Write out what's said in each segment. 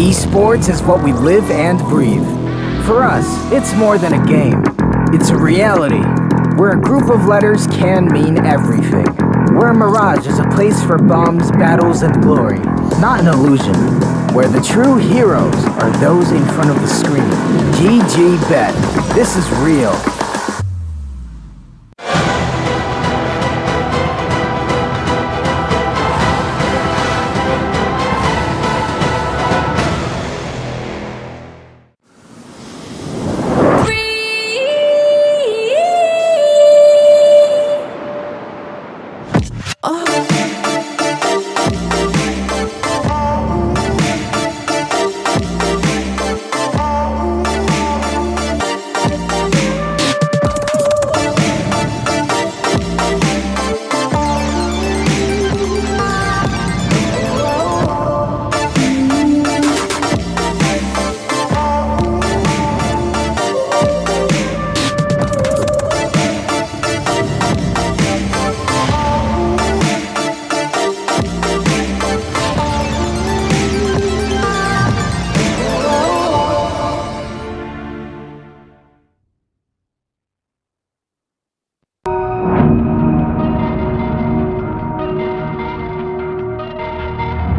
Esports is what we live and breathe. For us, it's more than a game. It's a reality, where a group of letters can mean everything. Where Mirage is a place for bombs, battles, and glory, not an illusion. Where the true heroes are those in front of the screen. GG Bet. This is real.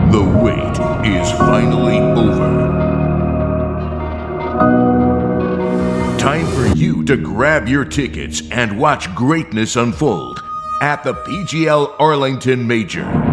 The wait is finally over. Time for you to grab your tickets and watch greatness unfold at the PGL Arlington Major.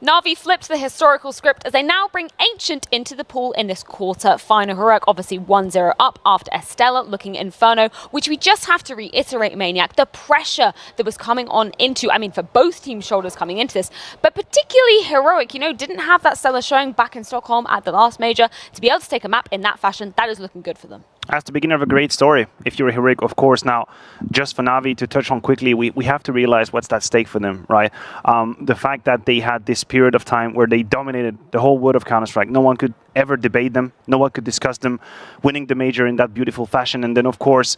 Navi flips the historical script as they now bring Ancient into the pool in this quarter-final. Heroic obviously 1-0 up after Estella looking Inferno, which we just have to reiterate, Maniac, the pressure that was coming on into, I mean, for both teams' shoulders coming into this, but particularly Heroic, you know, didn't have that stellar showing back in Stockholm at the last major. To be able to take a map in that fashion, that is looking good for them. That's the beginning of a great story, if you're a Heroic, of course. Now, just for Navi to touch on quickly, we have to realize what's at stake for them, right? The fact that they had this period of time where they dominated the whole world of Counter-Strike. No one could ever debate them. No one could discuss them, winning the major in that beautiful fashion. And then, of course,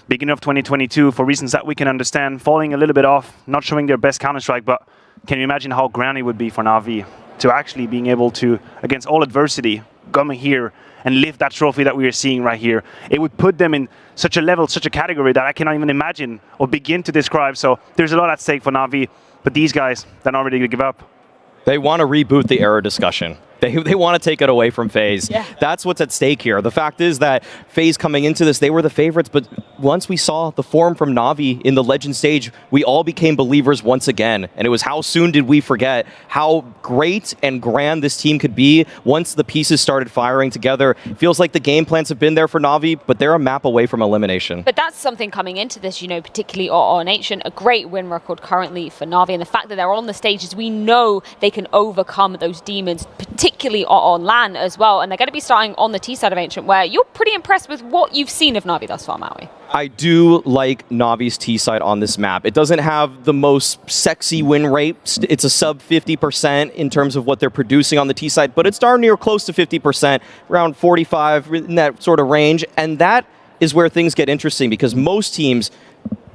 beginning of 2022, for reasons that we can understand, falling a little bit off, not showing their best Counter-Strike. But can you imagine how grand it would be for Navi to actually being able to, against all adversity, come here and lift that trophy that we are seeing right here? It would put them in such a level, such a category that I cannot even imagine or begin to describe. So there's a lot at stake for Navi, but these guys, they're not ready to give up. They want to reboot the era discussion. They want to take it away from FaZe. Yeah. That's what's at stake here. The fact is that FaZe coming into this, they were the favorites, but once we saw the form from Navi in the Legend stage, we all became believers once again. And it was how soon did we forget how great and grand this team could be once the pieces started firing together. It feels like the game plans have been there for Navi, but they're a map away from elimination. But that's something coming into this, you know, particularly on Ancient, a great win record currently for Navi. And the fact that they're on the stages, we know they can overcome those demons, particularly on LAN as well. And they're going to be starting on the T side of Ancient, where you're pretty impressed with what you've seen of Navi thus far, Maui. I do like Navi's T side on this map. It doesn't have the most sexy win rate. It's a sub 50% in terms of what they're producing on the T side, but it's darn near close to 50%, around 45 in that sort of range. And that is where things get interesting, because most teams,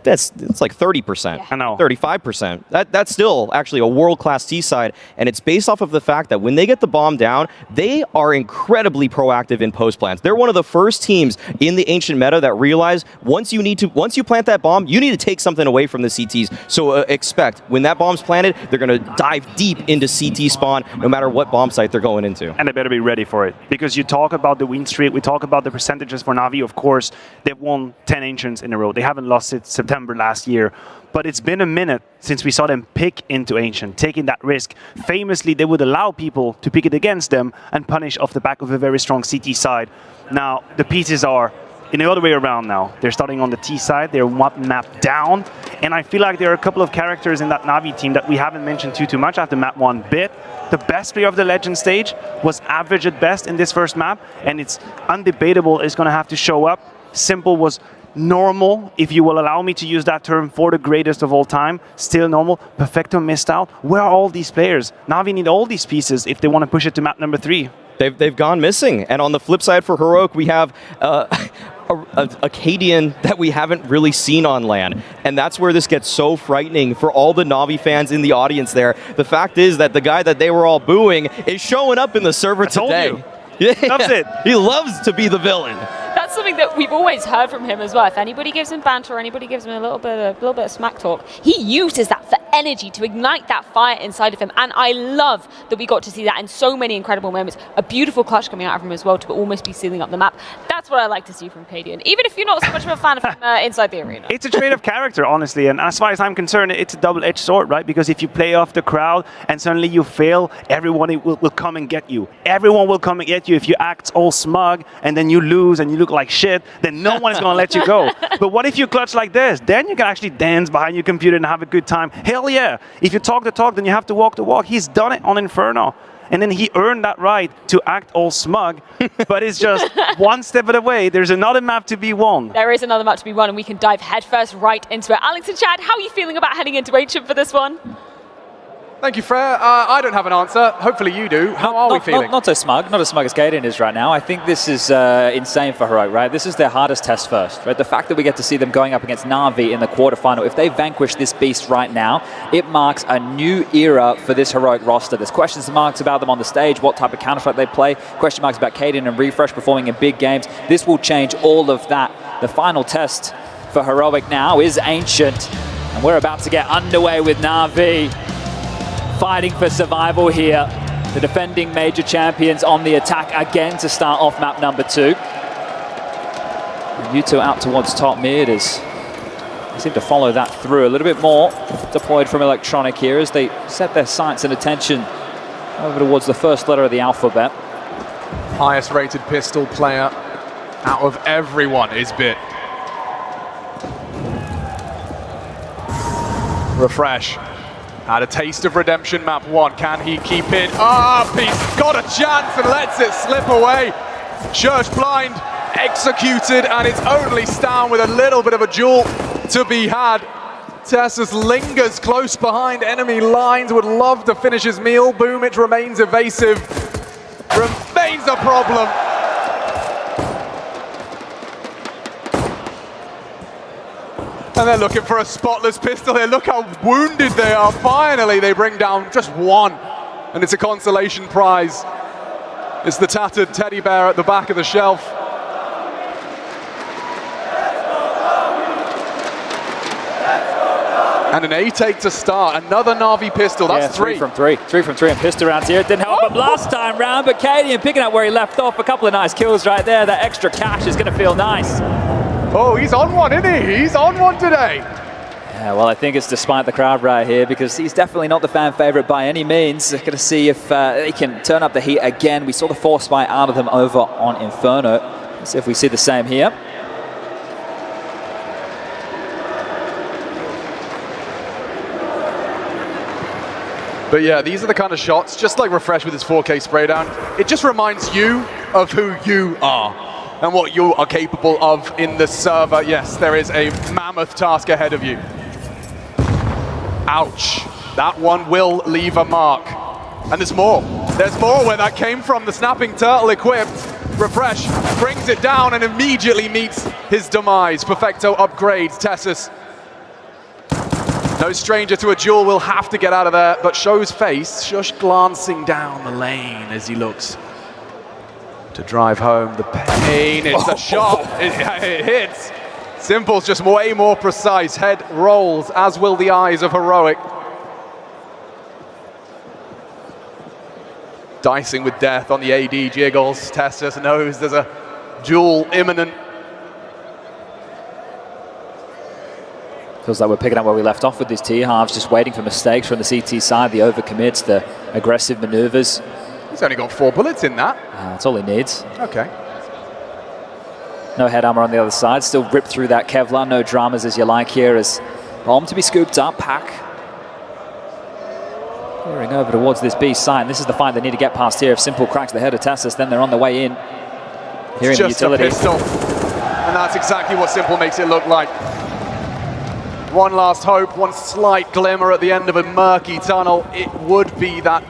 it's like 30%. Yeah. I know. 35%. That's still actually a world-class T side, and it's based off of the fact that when they get the bomb down, they are incredibly proactive in post plans. They're one of the first teams in the Ancient meta that realize once you plant that bomb, you need to take something away from the CTs. So expect when that bomb's planted, they're going to dive deep into CT spawn, no matter what bomb site they're going into. And they better be ready for it, because you talk about the win streak, we talk about the percentages for Navi. Of course, they've won 10 Ancients in a row. They haven't lost it September last year, but it's been a minute since we saw them pick into Ancient, taking that risk. Famously, they would allow people to pick it against them and punish off the back of a very strong CT side. Now, the pieces are in the other way around now. They're starting on the T side, they're one map down, and I feel like there are a couple of characters in that Navi team that we haven't mentioned too much after map 1 bit. The best player of the Legend stage was average at best in this first map, and it's undebatable it's going to have to show up. Simple was normal, if you will allow me to use that term, for the greatest of all time. Still normal. Perfecto missed out. Where are all these players? Navi need all these pieces if they want to push it to map number 3. they've gone missing. And on the flip side for Heroic, we have a Cadian that we haven't really seen on LAN. And that's where this gets so frightening for all the Navi fans in the audience there. The fact is that the guy that they were all booing is showing up in the server today. Yeah. Loves it. He loves to be the villain. That's something that we've always heard from him as well. If anybody gives him banter, or anybody gives him a little bit of smack talk, he uses that for energy to ignite that fire inside of him. And I love that we got to see that in so many incredible moments. A beautiful clutch coming out of him as well to almost be sealing up the map. That's what I like to see from Cadian, even if you're not so much of a fan of him inside the arena. It's a trait of character, honestly, and as far as I'm concerned, it's a double-edged sword, right? Because if you play off the crowd and suddenly you fail, everyone will come and get you. Everyone will come and get you if you act all smug and then you lose and you look like shit, then no one is going to let you go. But what if you clutch like this? Then you can actually dance behind your computer and have a good time. Hell yeah. If you talk the talk, then you have to walk the walk. He's done it on Inferno. And then he earned that right to act all smug, but it's just one step of the way. There's another map to be won. There is another map to be won, and we can dive headfirst right into it. Alex and Chad, how are you feeling about heading into Ancient for this one? Thank you, Freya. I don't have an answer. Hopefully you do. How are we feeling? Not so smug. Not as smug as Cadian is right now. I think this is insane for Heroic, right? This is their hardest test first, right? The fact that we get to see them going up against Navi in the quarterfinal, if they vanquish this beast right now, it marks a new era for this Heroic roster. There's questions marks about them on the stage, what type of counterstrike they play, question marks about Cadian and Refresh performing in big games. This will change all of that. The final test for Heroic now is Ancient, and we're about to get underway with Navi. Fighting for survival here. The defending major champions on the attack again to start off map number 2. And you two out towards top mid as they seem to follow that through. A little bit more deployed from Electronic here as they set their sights and attention over towards the first letter of the alphabet. Highest rated pistol player out of everyone is Bit. Refresh. Had a taste of redemption map 1. Can he keep it up? He's got a chance and lets it slip away. Church blind executed, and it's only Stan with a little bit of a duel to be had. Tessus lingers close behind enemy lines, would love to finish his meal. Boomich remains evasive, remains a problem. And they're looking for a spotless pistol here. Look how wounded they are. Finally, they bring down just one, and it's a consolation prize. It's the tattered teddy bear at the back of the shelf. And an A-take to start. Another Navi pistol. That's 3 from 3. 3 from 3 and pissed around here. It didn't help him last time round, but Cadian picking up where he left off. A couple of nice kills right there. That extra cash is going to feel nice. Oh, he's on one, isn't he? He's on one today. Yeah, well, I think it's despite the crowd right here because he's definitely not the fan favorite by any means. Going to see if they can turn up the heat again. We saw the force fight out of them over on Inferno. Let's see if we see the same here. But yeah, these are the kind of shots, just like Refresh with his 4K spray down, it just reminds you of who you are and what you are capable of in the server. Yes, there is a mammoth task ahead of you. Ouch. That one will leave a mark. And there's more. There's more where that came from. The snapping turtle equipped. Refresh brings it down and immediately meets his demise. Perfecto upgrades Tessus. No stranger to a duel, will have to get out of there, but shows face, just glancing down the lane as he looks to drive home the pain. It's a shot, it hits. Simple's just way more precise. Head rolls, as will the eyes of Heroic. Dicing with death on the AD, jiggles. Tessus knows there's a duel imminent. Feels like we're picking up where we left off with these T-halves, just waiting for mistakes from the CT side, the overcommits, the aggressive maneuvers. He's only got 4 bullets in that. That's all he needs. Okay. No head armor on the other side. Still ripped through that Kevlar. No dramas as you like here as bomb to be scooped up. Pack. Peering over towards this B side. This is the fight they need to get past here. If Simple cracks the head of Tessus, then they're on the way in. Here in the utility. Just a pistol. And that's exactly what Simple makes it look like. One last hope, one slight glimmer at the end of a murky tunnel. It would be that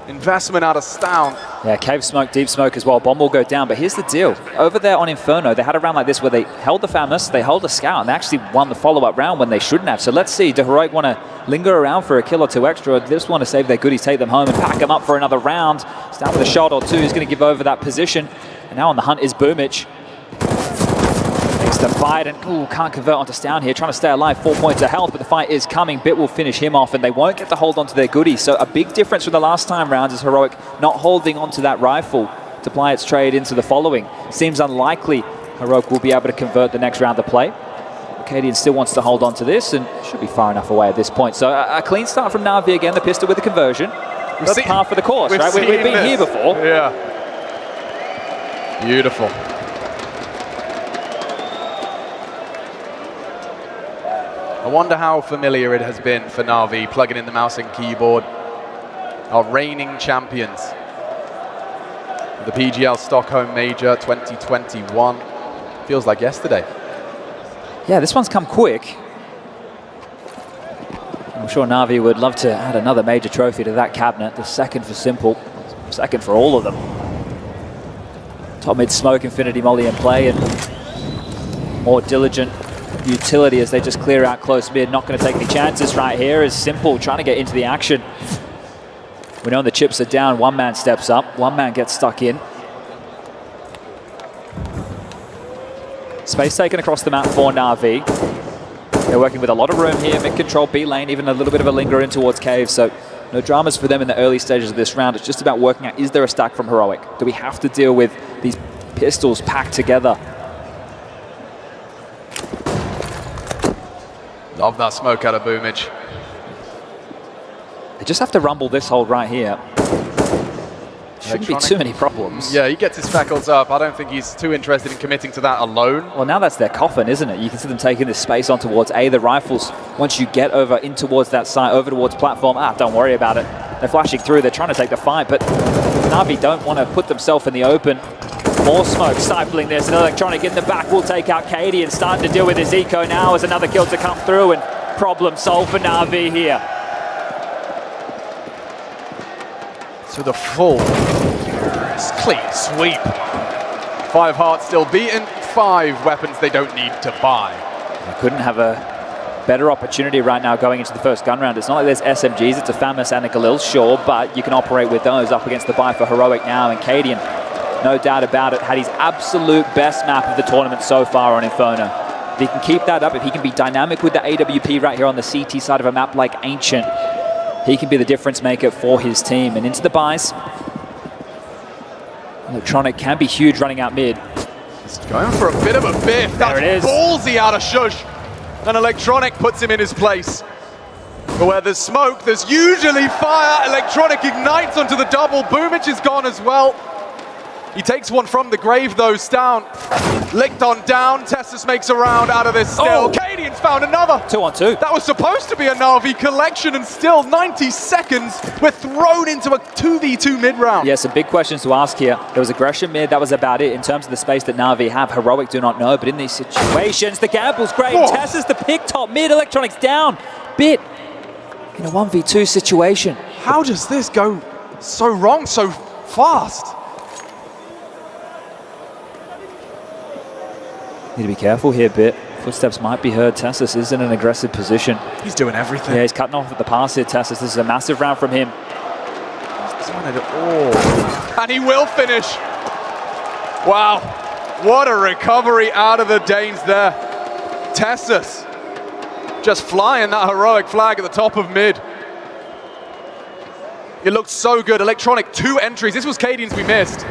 investment out of Stan. Yeah, cave smoke, deep smoke as well. Bomb will go down, but here's the deal. Over there on Inferno, they had a round like this where they held the Famous, they held the Scout, and they actually won the follow-up round when they shouldn't have. So let's see, do Heroic want to linger around for a kill or two extra, or do they just want to save their goodies, take them home, and pack them up for another round? Start with a shot or two, he's going to give over that position. And now on the hunt is Boomich. Makes the fight, and can't convert onto Stown here, trying to stay alive, 4 points of health, but the fight is coming. Bit will finish him off, and they won't get to hold onto their goodies. So a big difference from the last time round is Heroic not holding onto that rifle to ply its trade into the following. Seems unlikely Heroic will be able to convert the next round of play. Acadian still wants to hold on to this, and should be far enough away at this point. So a clean start from Navi again, the pistol with the conversion. That's par for the course, right? We've been here before. Yeah. Beautiful. I wonder how familiar it has been for Navi plugging in the mouse and keyboard. Our reigning champions. The PGL Stockholm Major 2021. Feels like yesterday. Yeah, this one's come quick. I'm sure Navi would love to add another major trophy to that cabinet. The second for Simple, second for all of them. Top mid smoke, Infinity Molly in play, and more diligent utility as they just clear out close mid. Not going to take any chances right here as Simple trying to get into the action. We know the chips are down, one man steps up, one man gets stuck in. Space taken across the map for Navi. They're working with a lot of room here, mid-control, B lane, even a little bit of a linger in towards Cave, so no dramas for them in the early stages of this round. It's just about working out, is there a stack from Heroic? Do we have to deal with these pistols packed together? Love that smoke out of Boomich. They just have to rumble this hold right here. Shouldn't be too many problems. Yeah, he gets his speckles up. I don't think he's too interested in committing to that alone. Well, now that's their coffin, isn't it? You can see them taking this space on towards A, the rifles. Once you get over in towards that side, over towards platform, don't worry about it. They're flashing through, they're trying to take the fight, but Navi don't want to put themselves in the open. More smoke stifling this, and Electronic in the back will take out Katie and starting to deal with his eco now as another kill to come through, and problem solved for Navi here. To the full clean sweep. 5 hearts still beaten, 5 weapons they don't need to buy. They couldn't have a better opportunity right now going into the first gun round. It's not like there's SMGs, it's a Famous and a Galil, sure, but you can operate with those up against the buy for Heroic now, and Cadian, no doubt about it, had his absolute best map of the tournament so far on Inferno. If he can keep that up, if he can be dynamic with the AWP right here on the CT side of a map like Ancient, he can be the difference maker for his team. And into the buys. Electronic can be huge running out mid. He's going for a bit of a biff. That's There it is. Ballsy out of Shush. And Electronic puts him in his place. But where there's smoke, there's usually fire. Electronic ignites onto the double. Boomich is gone as well. He takes one from the grave though, Stown. Licked on down, Tessus makes a round out of this still. Oh. Cadian's found another. 2 on 2. That was supposed to be a Navi collection, and still 90 seconds, we're thrown into a 2v2 mid-round. Yeah, some big questions to ask here. There was aggression mid, that was about it. In terms of the space that Navi have, Heroic do not know, but in these situations, the gamble's great. Whoa. Tessus the pick top mid, Electronics down. Bit in a 1v2 situation. How does this go so wrong so fast? Need to be careful here, Bit. Footsteps might be heard. Tessus is in an aggressive position. He's doing everything. Yeah, he's cutting off at the pass here, Tessus. This is a massive round from him. And he will finish. Wow, what a recovery out of the Danes there. Tessus just flying that Heroic flag at the top of mid. It looked so good. Electronic, 2 entries. This was Cadian's we missed.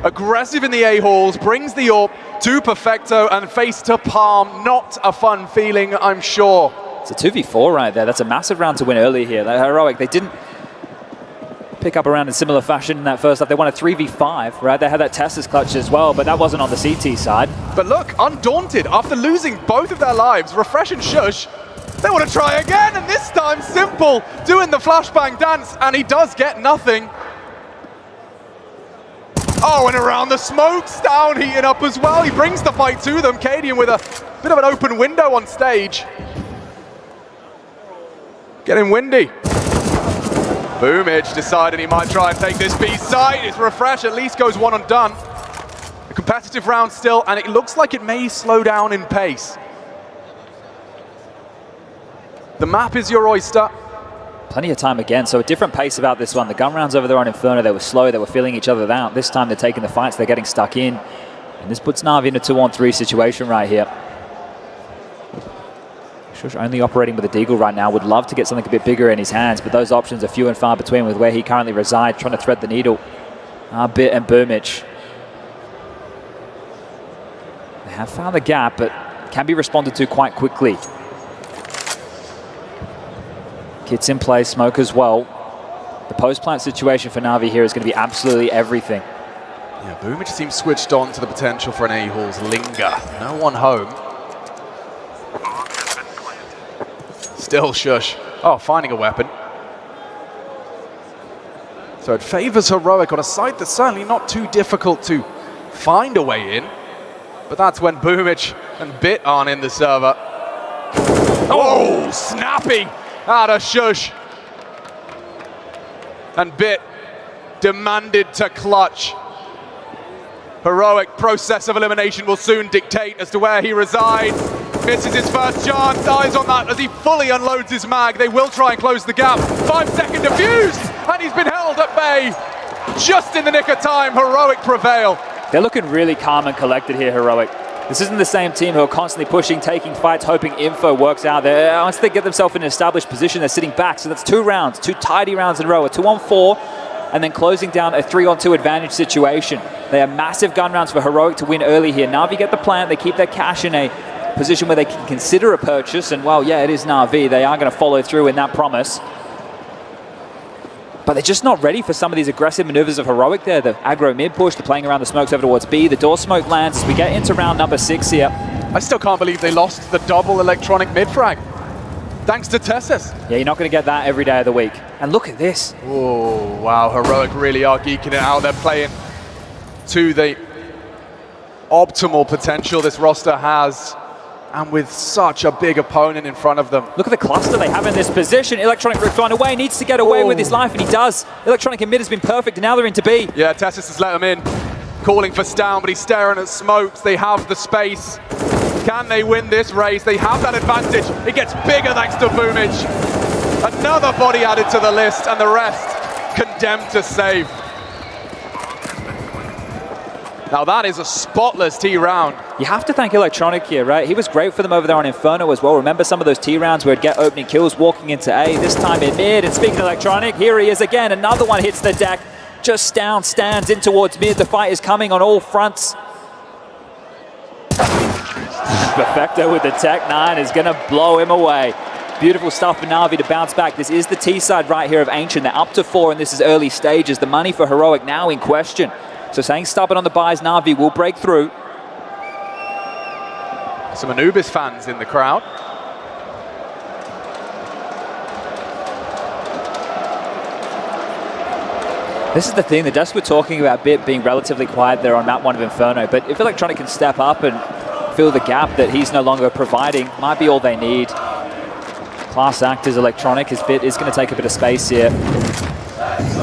Aggressive in the A-halls, brings the AWP to Perfecto and face to palm. Not a fun feeling, I'm sure. It's a 2v4 right there. That's a massive round to win early here. The Heroic, they didn't pick up a round in similar fashion in that first half. They won a 3v5, right? They had that Tessus clutch as well, but that wasn't on the CT side. But look, undaunted, after losing both of their lives, Refresh and Shush, they want to try again, and this time Simple doing the flashbang dance, and he does get nothing. Oh, and around the smokes, down heating up as well. He brings the fight to them. Cadian with a bit of an open window on stage. Getting windy. Boomich decided he might try and take this B side. His refresh at least goes one undone. A competitive round still, and it looks like it may slow down in pace. The map is your oyster. Plenty of time again, so a different pace about this one. The gun rounds over there on Inferno, they were slow, they were feeling each other out. This time they're taking the fights, they're getting stuck in. And this puts Navi in a 2-on-3 situation right here. shox only operating with a deagle right now. Would love to get something a bit bigger in his hands, but those options are few and far between with where he currently resides, trying to thread the needle. Bit and Boomich. They have found the gap, but can be responded to quite quickly. Kit's in play, smoke as well. The post-plant situation for Navi here is going to be absolutely everything. Yeah, Boomich seems switched on to the potential for an A-Hall's linger. No one home. Still shux. Oh, finding a weapon. So it favors Heroic on a site that's certainly not too difficult to find a way in. But that's when Boomich and Bit aren't in the server. Oh, snappy out of shux. And Bit demanded to clutch. Heroic process of elimination will soon dictate as to where he resides. Misses his first chance, dies on that as he fully unloads his mag. They will try and close the gap. 5-second defuse, and he's been held at bay. Just in the nick of time, Heroic prevail. They're looking really calm and collected here, Heroic. This isn't the same team who are constantly pushing, taking fights, hoping info works out there. Once they get themselves in an established position, they're sitting back. So that's 2 rounds, 2 tidy rounds in a row, a 2-on-4, and then closing down a 3-on-2 advantage situation. They have massive gun rounds for Heroic to win early here. Navi get the plant, they keep their cash in a position where they can consider a purchase, and well, yeah, it is Navi. They are going to follow through in that promise. But they're just not ready for some of these aggressive maneuvers of Heroic there. The aggro mid push, the playing around the smokes over towards B. The door smoke lands as we get into round number 6 here. I still can't believe they lost the double electronic mid frag. Thanks to Tessus. Yeah, you're not going to get that every day of the week. And look at this. Oh, wow, Heroic really are geeking it out. They're playing to the optimal potential this roster has, and with such a big opponent in front of them. Look at the cluster they have in this position. Electronic ripped one away, needs to get away with his life, and he does. Electronic in mid has been perfect, and now they're into B. Yeah, Tessus has let him in, calling for Stown, but he's staring at smokes. They have the space. Can they win this race? They have that advantage. It gets bigger thanks to Boomich. Another body added to the list, and the rest condemned to save. Now that is a spotless T round. You have to thank Electronic here, right? He was great for them over there on Inferno as well. Remember some of those T rounds where he'd get opening kills walking into A, this time in mid. And speaking of Electronic, here he is again. Another one hits the deck. Just down, stands in towards mid. The fight is coming on all fronts. Perfecto with the Tech 9 is going to blow him away. Beautiful stuff for Navi to bounce back. This is the T side right here of Ancient. They're up to 4, and this is early stages. The money for Heroic now in question. So staying stubborn on the buys, Navi will break through. Some Anubis fans in the crowd. This is the thing, the desk we're talking about Bit being relatively quiet there on map 1 of Inferno, but if Electronic can step up and fill the gap that he's no longer providing, might be all they need. Class act is Electronic, his Bit is going to take a bit of space here.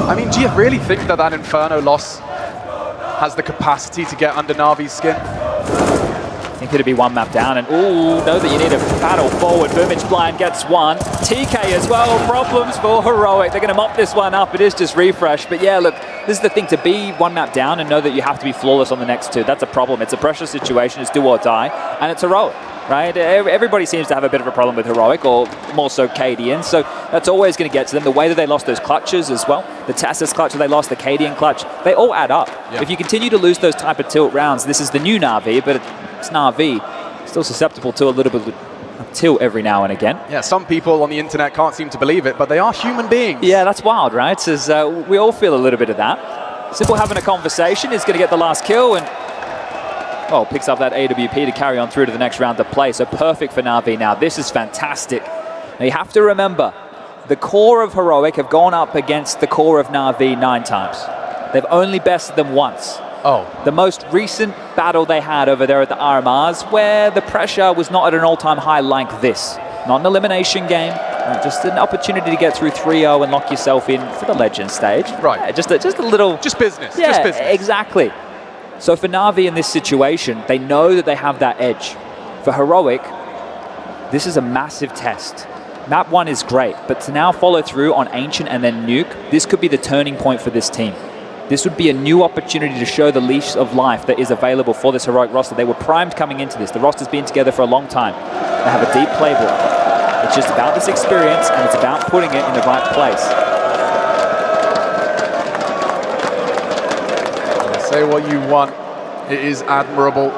I mean, do you really think that that Inferno loss has the capacity to get under Navi's skin? I think it'd be 1 map down, and ooh, know that you need a battle forward. Boomich blind gets 1. TK as well, problems for Heroic. They're going to mop this one up. It is just refresh, but yeah, look, this is the thing, to be 1 map down and know that you have to be flawless on the next 2. That's a problem. It's a pressure situation. It's do or die, and it's Heroic, right? Everybody seems to have a bit of a problem with Heroic, or more so Cadian, so that's always going to get to them. The way that they lost those clutches as well, the Tessus clutch that they lost, the Cadian clutch, they all add up. Yeah. If you continue to lose those type of tilt rounds, this is the new Navi, but it's Navi, still susceptible to a little bit of tilt every now and again. Yeah, some people on the internet can't seem to believe it, but they are human beings. Yeah, that's wild, right? As we all feel a little bit of that. Simple having a conversation is going to get the last kill, and well, picks up that AWP to carry on through to the next round of play. So perfect for Navi now. This is fantastic. Now you have to remember, the core of Heroic have gone up against the core of Navi 9 times. They've only bested them once. Oh. The most recent battle they had over there at the RMRs, where the pressure was not at an all-time high like this. Not an elimination game, Just an opportunity to get through 3-0 and lock yourself in for the Legend stage. Right. Yeah, just a little... Just business. Yeah, just business. Exactly. So for Navi in this situation, they know that they have that edge. For Heroic, this is a massive test. Map 1 is great, but to now follow through on Ancient and then Nuke, this could be the turning point for this team. This would be a new opportunity to show the leash of life that is available for this Heroic roster. They were primed coming into this. The roster's been together for a long time. They have a deep playbook. It's just about this experience, and it's about putting it in the right place. Say what you want. It is admirable.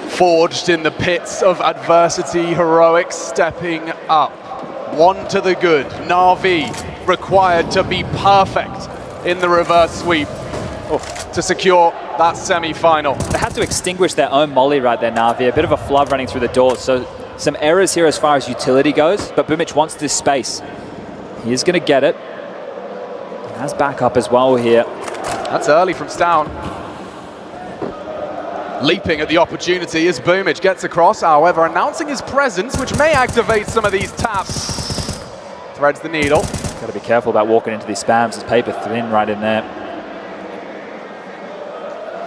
Forged in the pits of adversity, Heroic stepping up. One to the good. Navi required to be perfect in the reverse sweep to secure that semi-final. They had to extinguish their own molly right there, Navi. A bit of a flood running through the doors. So some errors here as far as utility goes, but Boomich wants this space. He is going to get it. He has backup as well here. That's early from Stown. Leaping at the opportunity as Boomich gets across, however, announcing his presence, which may activate some of these taps. Threads the needle. Got to be careful about walking into these spams. There's paper thin right in there.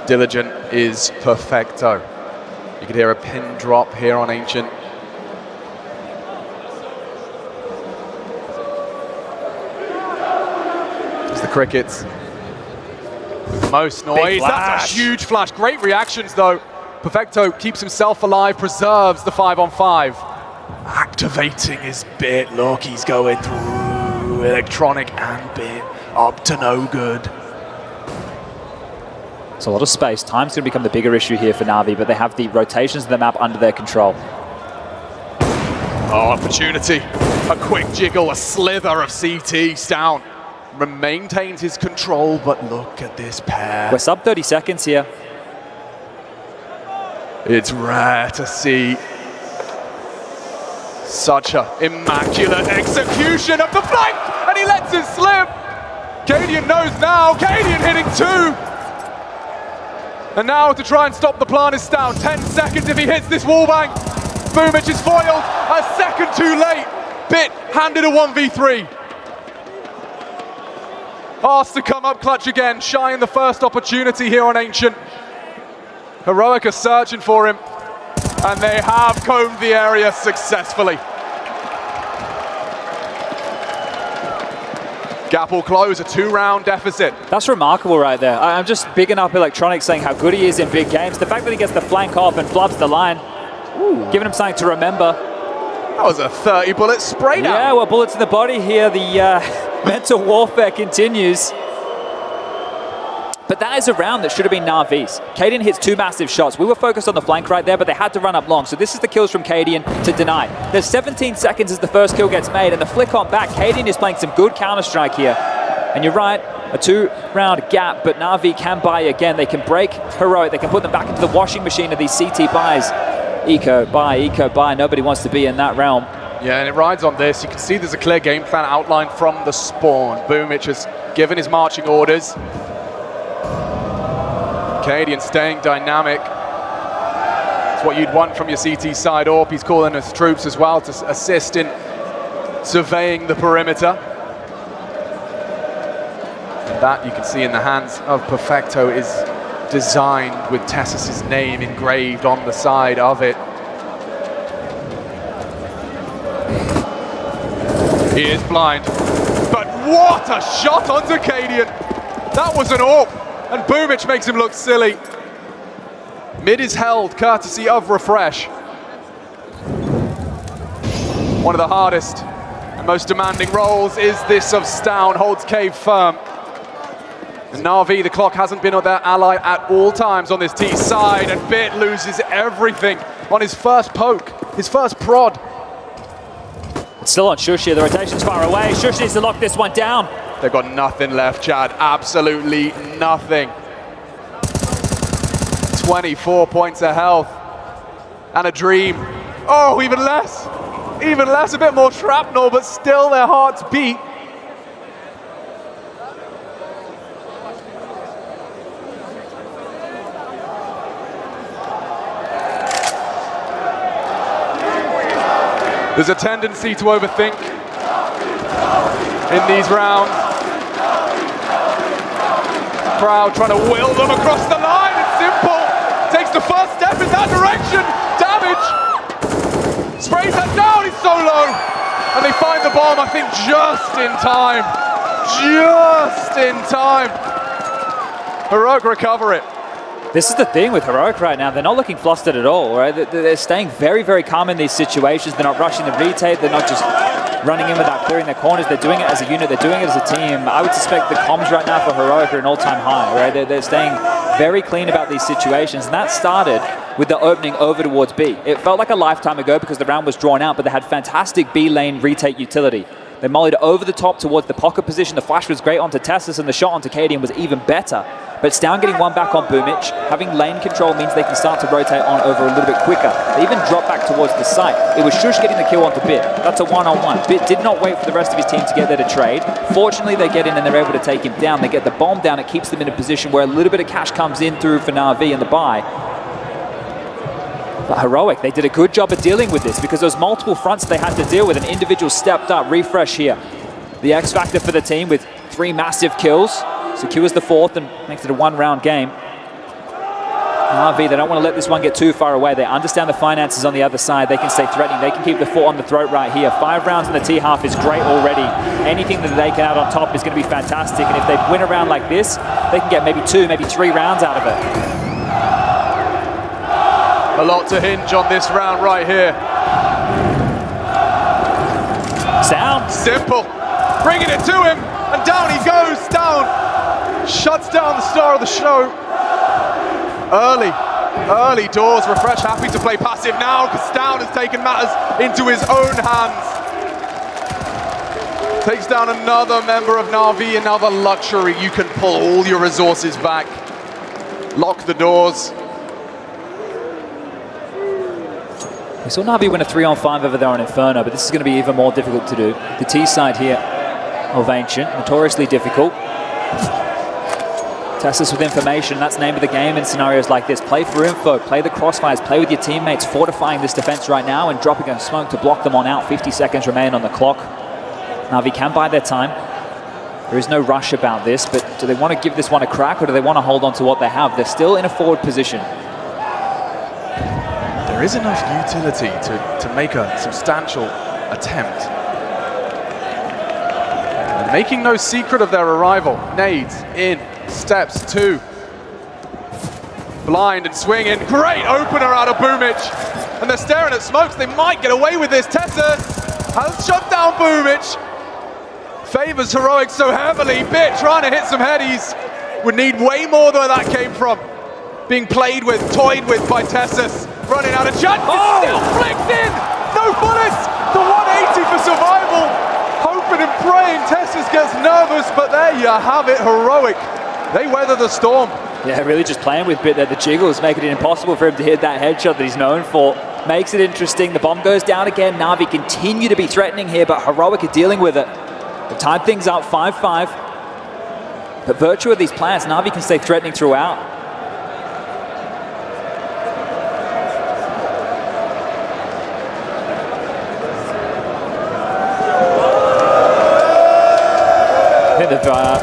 Diligent is perfecto. You could hear a pin drop here on Ancient. It's the Crickets. Most noise. That's a huge flash. Great reactions though. Perfecto keeps himself alive, preserves the 5-on-5. Activating his bit. Look, he's going through electronic and bit up to no good. It's a lot of space. Time's going to become the bigger issue here for Navi, but they have the rotations of the map under their control. Oh, opportunity. A quick jiggle, a slither of CT. Stown maintains his control, but look at this pair. We're sub 30 seconds here. It's rare to see such a immaculate execution of the flank, and he lets it slip. Cadian knows now. Cadian hitting 2. And now to try and stop the plan is Stown. 10 seconds if he hits this wallbang. Boomich is foiled. A second too late. Bit handed a 1v3. Asked to come up clutch again, shying the first opportunity here on Ancient. Heroic are searching for him, and they have combed the area successfully. Gap will close, a 2-round deficit. That's remarkable right there. I'm just bigging up Electronic, saying how good he is in big games. The fact that he gets the flank off and flubs the line, giving him something to remember. That was a 30-bullet spray down. Yeah, well, bullets in the body here. The mental warfare continues. But that is a round that should have been Navi's. Cadian hits 2 massive shots. We were focused on the flank right there, but they had to run up long. So this is the kills from Cadian to deny. There's 17 seconds as the first kill gets made, and the flick on back. Cadian is playing some good Counter-Strike here. And you're right, a 2-round gap, but Navi can buy again. They can break Heroic. They can put them back into the washing machine of these CT buys. Eco buy. Nobody wants to be in that realm. Yeah, and it rides on this. You can see there's a clear game plan outlined from the spawn. Boomich has given his marching orders. Cadian staying dynamic. It's what you'd want from your CT side AWP. He's calling his troops as well to assist in surveying the perimeter. And that you can see in the hands of Perfecto is designed with Tessus's name engraved on the side of it. He is blind, but what a shot onto Cadian. That was an AWP. And Boomich makes him look silly. Mid is held, courtesy of Refresh. One of the hardest and most demanding roles is this of Stown, holds cave firm. And Navi, the clock hasn't been on their ally at all times on this T side, and Bit loses everything on his first poke, his first prod. It's still on Shush here, the rotation's far away. Shush needs to lock this one down. They've got nothing left, Chad. Absolutely nothing. 24 points of health. And a dream. Oh, even less. Even less, a bit more shrapnel, but still their hearts beat. There's a tendency to overthink in these rounds. Crowd trying to will them across the line. It's simple. Takes the first step in that direction. Damage. Sprays that down. He's so low. And they find the bomb, I think, just in time. Just in time. Heroic recover it. This is the thing with Heroic right now. They're not looking flustered at all, right? They're staying very, very calm in these situations. They're not rushing the retake. They're not just running in without clearing their corners. They're doing it as a unit. They're doing it as a team. I would suspect the comms right now for Heroic are an all-time high, right? They're staying very clean about these situations. And that started with the opening over towards B. It felt like a lifetime ago because the round was drawn out, but they had fantastic B lane retake utility. They mollied over the top towards the pocket position. The flash was great onto Tessus, and the shot onto Cadian was even better. But Stown getting one back on Boomich, having lane control means they can start to rotate on over a little bit quicker. They even drop back towards the site. It was Shush getting the kill onto Bit. That's a one-on-one. Bit did not wait for the rest of his team to get there to trade. Fortunately, they get in and they're able to take him down. They get the bomb down. It keeps them in a position where a little bit of cash comes in through for Navi and the buy. But Heroic, they did a good job of dealing with this because there's multiple fronts they had to deal with. An individual stepped up. Refresh here. The X factor for the team with 3 massive kills. Secures the 4th and makes it a one-round game. Navi, they don't want to let this one get too far away. They understand the finances on the other side. They can stay threatening. They can keep the foot on the throat right here. 5 rounds in the T-half is great already. Anything that they can add on top is going to be fantastic. And if they win a round like this, they can get maybe 2, maybe 3 rounds out of it. A lot to hinge on this round right here. Sound. Simple. Bringing it to him. And down he goes. Down. Shuts down the star of the show. Early doors. Refresh happy to play passive now because Stown has taken matters into his own hands. Takes down another member of Navi, another luxury. You can pull all your resources back. Lock the doors. We saw Navi win a 3-on-5 over there on Inferno, but this is going to be even more difficult to do. The T side here of Ancient, notoriously difficult. Test us with information, that's the name of the game in scenarios like this. Play for info, play the crossfires, play with your teammates, fortifying this defense right now and dropping a smoke to block them on out. 50 seconds remain on the clock. Navi can buy their time. There is no rush about this, but do they want to give this one a crack or do they want to hold on to what they have? They're still in a forward position. There is enough utility to make a substantial attempt. And making no secret of their arrival. Nades in, steps 2. Blind and swinging. Great opener out of Boomich. And they're staring at smokes. They might get away with this. Tessa has shut down Boomich. Favors Heroic so heavily. Bit trying to hit some headies. Would need way more than where that came from. Being played with, toyed with by Tessus. Running out of chances, still flicked in! No bullets! The 180 for survival! Hoping and praying Tessus gets nervous, but there you have it, Heroic. They weather the storm. Yeah, really just playing with Bit there. The jiggles making it impossible for him to hit that headshot that he's known for. Makes it interesting. The bomb goes down again. Navi continue to be threatening here, but Heroic are dealing with it. They've tied things up 5-5. But virtue of these plans, Navi can stay threatening throughout.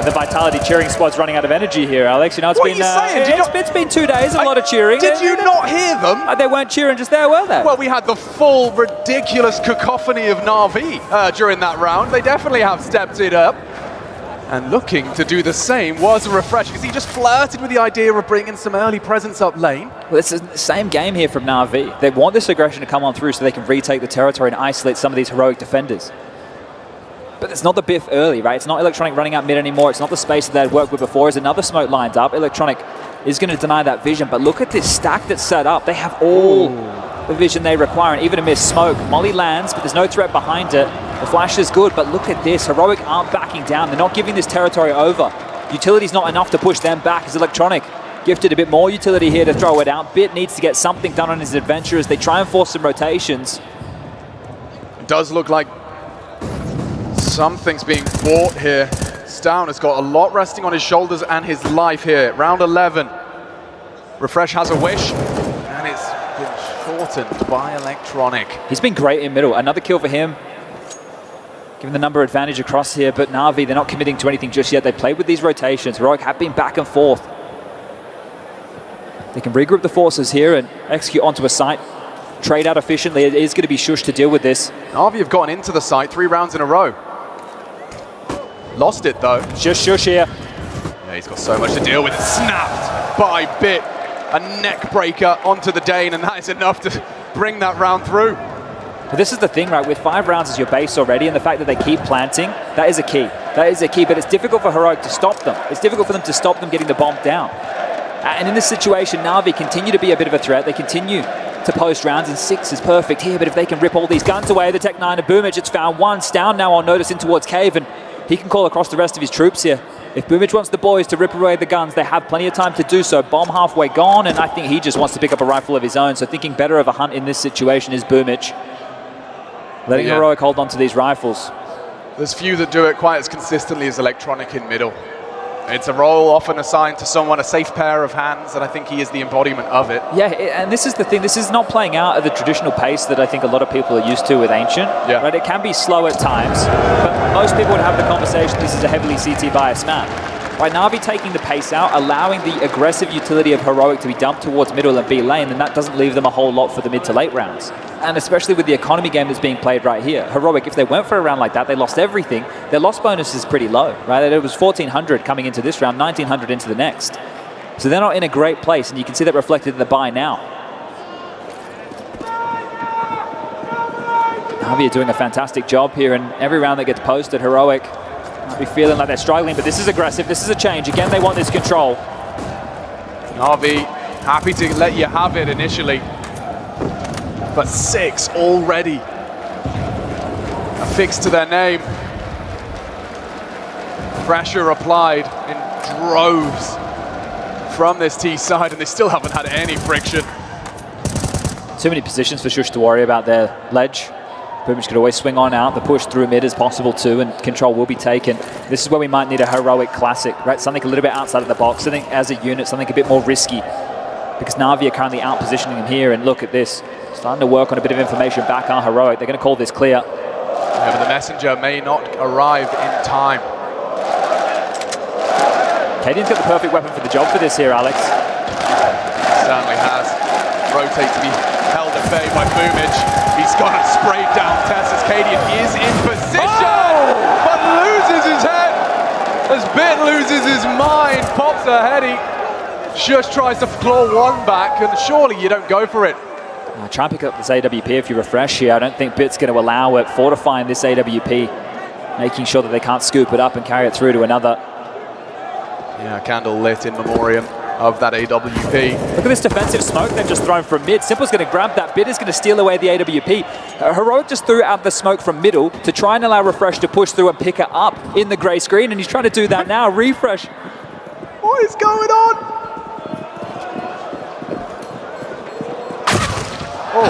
The Vitality cheering squad's running out of energy here, Alex. You know, it's been 2 days, a lot of cheering. Did you not hear them? They weren't cheering just there, were they? Well, we had the full ridiculous cacophony of Navi during that round. They definitely have stepped it up. And looking to do the same was Refresh, because he just flirted with the idea of bringing some early presence up lane. Well, it's the same game here from Navi. They want this aggression to come on through so they can retake the territory and isolate some of these Heroic defenders. But it's not the biff early, right? It's not Electronic running out mid anymore. It's not the space that they'd worked with before. As another smoke lined up, Electronic is going to deny that vision. But look at this stack that's set up. They have all the vision they require, and even a missed smoke. Molly lands, but there's no threat behind it. The flash is good, but look at this. Heroic aren't backing down. They're not giving this territory over. Utility's not enough to push them back as Electronic gifted a bit more utility here to throw it out. Bit needs to get something done on his adventure as they try and force some rotations. It does look like something's being bought here. Stown has got a lot resting on his shoulders and his life here. Round 11. Refresh has a wish, and it's been shortened by Electronic. He's been great in middle. Another kill for him. Given the number advantage across here, but Navi, they're not committing to anything just yet. They played with these rotations. Heroic have been back and forth. They can regroup the forces here and execute onto a site. Trade out efficiently. It is going to be Shush to deal with this. Navi have gotten into the site 3 rounds in a row. Lost it though. Just Shush here. Yeah, he's got so much to deal with. Snapped by bit. A neck breaker onto the Dane, and that is enough to bring that round through. But this is the thing, right? With 5 rounds as your base already, and the fact that they keep planting, that is a key. That is a key, but it's difficult for Heroic to stop them. It's difficult for them to stop them getting the bomb down. And in this situation, Navi continue to be a bit of a threat. They continue to post rounds, and 6 is perfect here, but if they can rip all these guns away, the Tech 9 of Boomage, it's found once down now on notice in towards Cave, and he can call across the rest of his troops here. If Boomage wants the boys to rip away the guns, they have plenty of time to do so. Bomb halfway gone, and I think he just wants to pick up a rifle of his own, so thinking better of a hunt in this situation is Boomage. Letting Heroic hold on to these rifles. There's few that do it quite as consistently as Electronic in middle. It's a role often assigned to someone, a safe pair of hands, and I think he is the embodiment of it. Yeah, and this is the thing. This is not playing out at the traditional pace that I think a lot of people are used to with Ancient. Yeah. Right? It can be slow at times, but most people would have the conversation this is a heavily CT biased map. By Navi taking the pace out, allowing the aggressive utility of Heroic to be dumped towards middle and B lane, then that doesn't leave them a whole lot for the mid to late rounds. And especially with the economy game that's being played right here. Heroic, if they went for a round like that, they lost everything. Their loss bonus is pretty low, right? It was 1,400 coming into this round, 1,900 into the next. So they're not in a great place, and you can see that reflected in the buy now. Navi are doing a fantastic job here, and every round that gets posted, Heroic might be feeling like they're struggling, but this is aggressive, this is a change. Again, they want this control. Navi happy to let you have it initially, but 6 already affixed to their name. Pressure applied in droves from this T side, and they still haven't had any friction. Too many positions for Shush to worry about their ledge. Boomage could always swing on out. The push through mid is possible too, and control will be taken. This is where we might need a Heroic classic, right? Something a little bit outside of the box, something as a unit, something a bit more risky. Because Navi are currently out positioning him here, and look at this. Starting to work on a bit of information back on Heroic. They're going to call this clear. Yeah, but the messenger may not arrive in time. Cadian's got the perfect weapon for the job for this here, Alex. Certainly has. Rotate to be held at bay by Boomage. He's gone and sprayed down Tess as Cadian is in position, but loses his head. As Bit loses his mind, pops a heady. Shush tries to claw one back, and surely you don't go for it. Try and pick up this AWP if you refresh here. I don't think Bit's going to allow it. Fortifying this AWP, making sure that they can't scoop it up and carry it through to another. Yeah, candle lit in memoriam of that AWP. Look at this defensive smoke they've just thrown from mid. Simple's going to grab that. Bit is going to steal away the AWP. Heroic just threw out the smoke from middle to try and allow Refresh to push through and pick it up in the grey screen, and he's trying to do that now. Refresh. What is going on? Oh.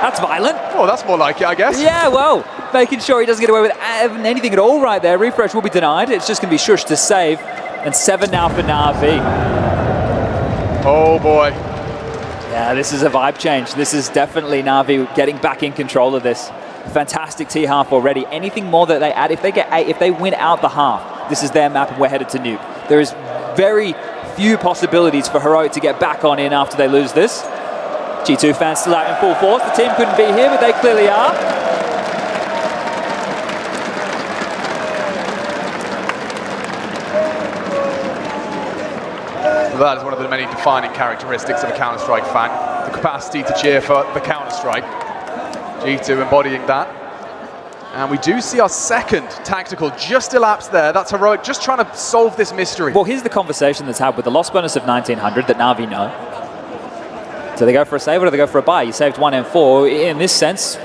That's violent. Oh, that's more like it, I guess. Yeah, well, making sure he doesn't get away with anything at all right there. Refresh will be denied. It's just going to be Shush to save. And 7 now for Navi. Oh boy. Yeah, this is a vibe change. This is definitely Navi getting back in control of this. Fantastic T-half already. Anything more that they add, if they get 8, if they win out the half, this is their map and we're headed to nuke. There is very few possibilities for Heroic to get back on in after they lose this. G2 fans still out in full force. The team couldn't be here, but they clearly are. That is one of the many defining characteristics of a Counter-Strike fan, the capacity to cheer for the Counter-Strike. G2 embodying that. And we do see our second tactical just elapsed there. That's Heroic just trying to solve this mystery. Well, here's the conversation that's had with the loss bonus of 1900 that Navi know. Do they go for a save or do they go for a buy? You saved 1 and 4. In this sense,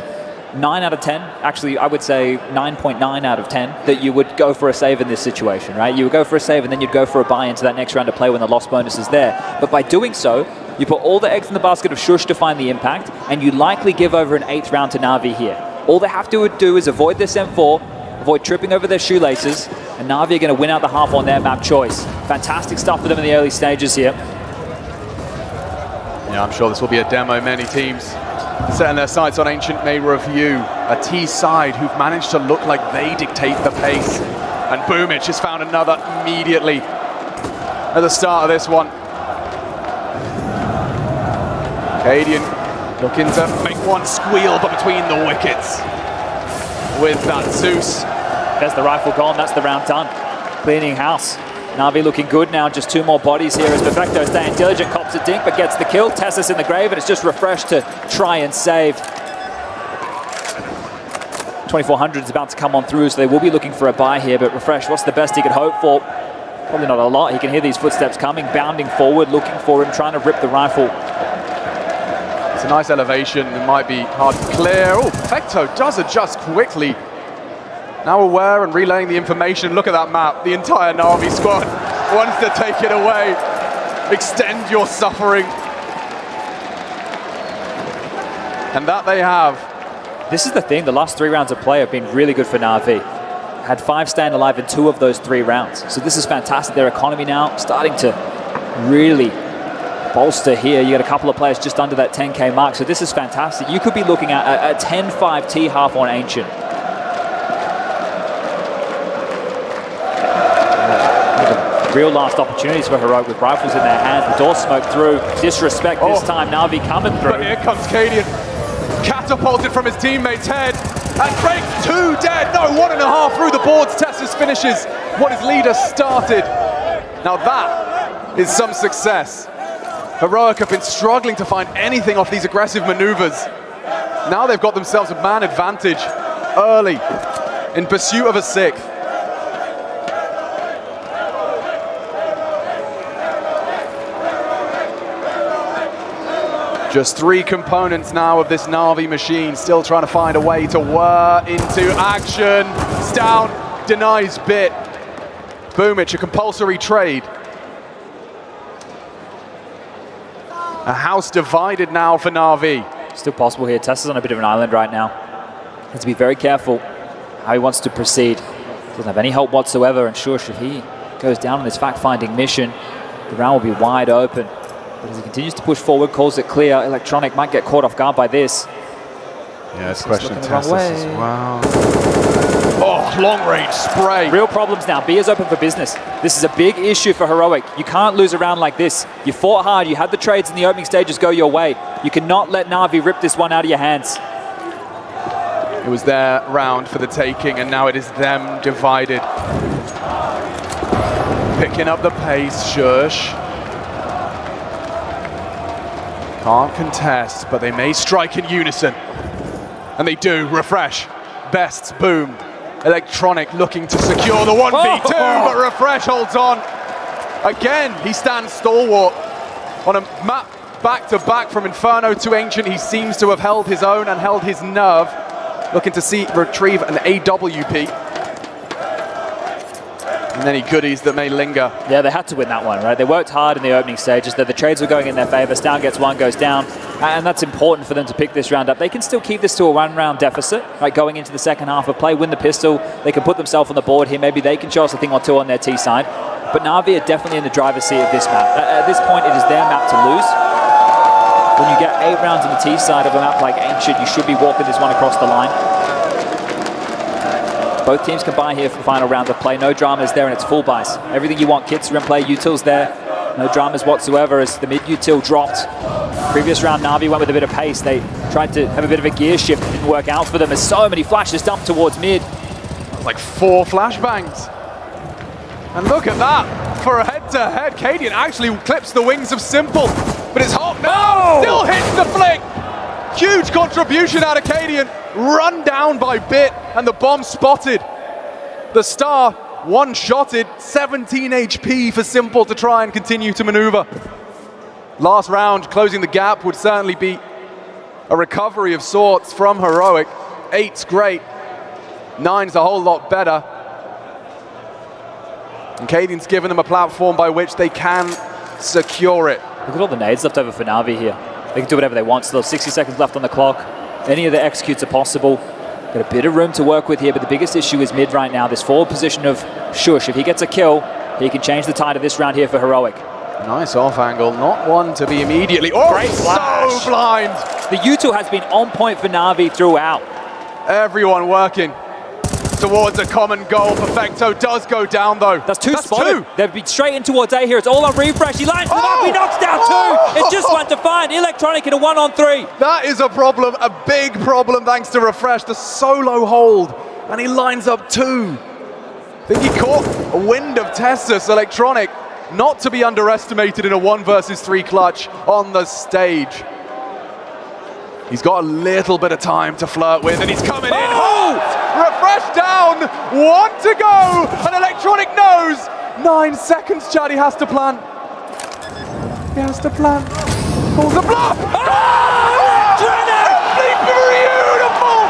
9 out of 10, actually I would say 9.9 out of 10, that you would go for a save in this situation, right? You would go for a save and then you'd go for a buy into that next round of play when the loss bonus is there. But by doing so, you put all the eggs in the basket of Shush to find the impact, and you likely give over an 8th round to Navi here. All they have to do is avoid this M4, avoid tripping over their shoelaces, and Navi are going to win out the half on their map choice. Fantastic stuff for them in the early stages here. Yeah, I'm sure this will be a demo. Many teams setting their sights on Ancient may review a T side who've managed to look like they dictate the pace. And Boomich has found another immediately at the start of this one. Cadian looking to make one squeal, but between the wickets with that Zeus. There's the rifle gone, that's the round done. Cleaning house. Navi looking good now, just 2 more bodies here as Perfecto staying diligent, cops a dink, but gets the kill. Tessus in the grave, and it's just Refresh to try and save. 2400 is about to come on through, so they will be looking for a buy here, but Refresh, what's the best he could hope for? Probably not a lot. He can hear these footsteps coming, bounding forward, looking for him, trying to rip the rifle. It's a nice elevation, it might be hard to clear. Oh, Perfecto does adjust quickly. Now aware and relaying the information. Look at that map. The entire Navi squad wants to take it away. Extend your suffering. And that they have. This is the thing, the last 3 rounds of play have been really good for Navi. Had 5 staying alive in 2 of those 3 rounds. So this is fantastic. Their economy now starting to really bolster here. You got a couple of players just under that 10k mark. So this is fantastic. You could be looking at a 10-5 T-half on Ancient. Real last opportunities for Heroic with rifles in their hands. The door smoked through. Disrespect this time. Navi coming through. But here comes Cadian. Catapulted from his teammate's head. And breaks 2 dead. No, 1.5 through the boards. Tessus finishes what his leader started. Now that is some success. Heroic have been struggling to find anything off these aggressive maneuvers. Now they've got themselves a man advantage early in pursuit of a 6th. Just 3 components now of this Navi machine, still trying to find a way to whir into action. It's down, denies bit. Boomich, a compulsory trade. A house divided now for Navi. Still possible here. Tessa's on a bit of an island right now. Has to be very careful how he wants to proceed. Doesn't have any help whatsoever, and sure, if he goes down on this fact-finding mission, the round will be wide open. But as he continues to push forward, calls it clear, Electronic might get caught off guard by this. Yeah, it's a question of Tessus as well. Oh, long-range spray. Real problems now. B is open for business. This is a big issue for Heroic. You can't lose a round like this. You fought hard. You had the trades in the opening stages go your way. You cannot let Navi rip this one out of your hands. It was their round for the taking, and now it is them divided. Picking up the pace, Shush. Can't contest, but they may strike in unison. And they do. Refresh. Bests. Boom. Electronic looking to secure the 1v2, but Refresh holds on. Again, he stands stalwart. On a map back-to-back from Inferno to Ancient, he seems to have held his own and held his nerve. Looking to retrieve an AWP. And any goodies that may linger. Yeah, they had to win that one, right? They worked hard in the opening stages. The trades were going in their favor. Stown gets 1, goes down. And that's important for them to pick this round up. They can still keep this to a 1-round deficit, right? Going into the second half of play, win the pistol. They can put themselves on the board here. Maybe they can show us a thing or 2 on their T side. But Navi are definitely in the driver's seat of this map. At this point, it is their map to lose. When you get 8 rounds on the T side of a map like Ancient, you should be walking this one across the line. Both teams can buy here for the final round of play. No dramas there, and it's full buys. Everything you want, kits, rim play, utils there. No dramas whatsoever as the mid-util dropped. Previous round, Navi went with a bit of pace. They tried to have a bit of a gear shift. It didn't work out for them. There's so many flashes dumped towards mid. Like 4 flashbangs. And look at that. For a head-to-head, Cadian actually clips the wings of Simple. But it's hot now. Still hits the flick. Huge contribution out of Cadian. Run down by Bit, and the bomb spotted. The Star one-shotted, 17 HP for Simple to try and continue to maneuver. Last round, closing the gap would certainly be a recovery of sorts from Heroic. 8's great, 9's a whole lot better. And Cadian's given them a platform by which they can secure it. Look at all the nades left over for Navi here. They can do whatever they want. Still 60 seconds left on the clock. Any of the executes are possible. Got a bit of room to work with here, but the biggest issue is mid right now. This forward position of Shush. If he gets a kill, he can change the tide of this round here for Heroic. Nice off angle, not one to be immediately. Oh, Great flash. so blind. The util has been on point for Navi throughout. Everyone working towards a common goal. Perfecto does go down though. That's two spotted. They've been straight in towards A here. It's all on refresh. He lines them up. He knocks down two. It's just one to find. Electronic in a 1-on-3. That is a problem, a big problem thanks to Refresh. The solo hold, and he lines up two. I think he caught a wind of Tessus. Electronic, not to be underestimated in a 1 versus 3 clutch on the stage. He's got a little bit of time to flirt with, and he's coming in hot. Refresh down, 1 to go, and Electronic knows. 9 seconds, Chad, he has to plan. He has to plan. Pulls a bluff. Simply beautiful.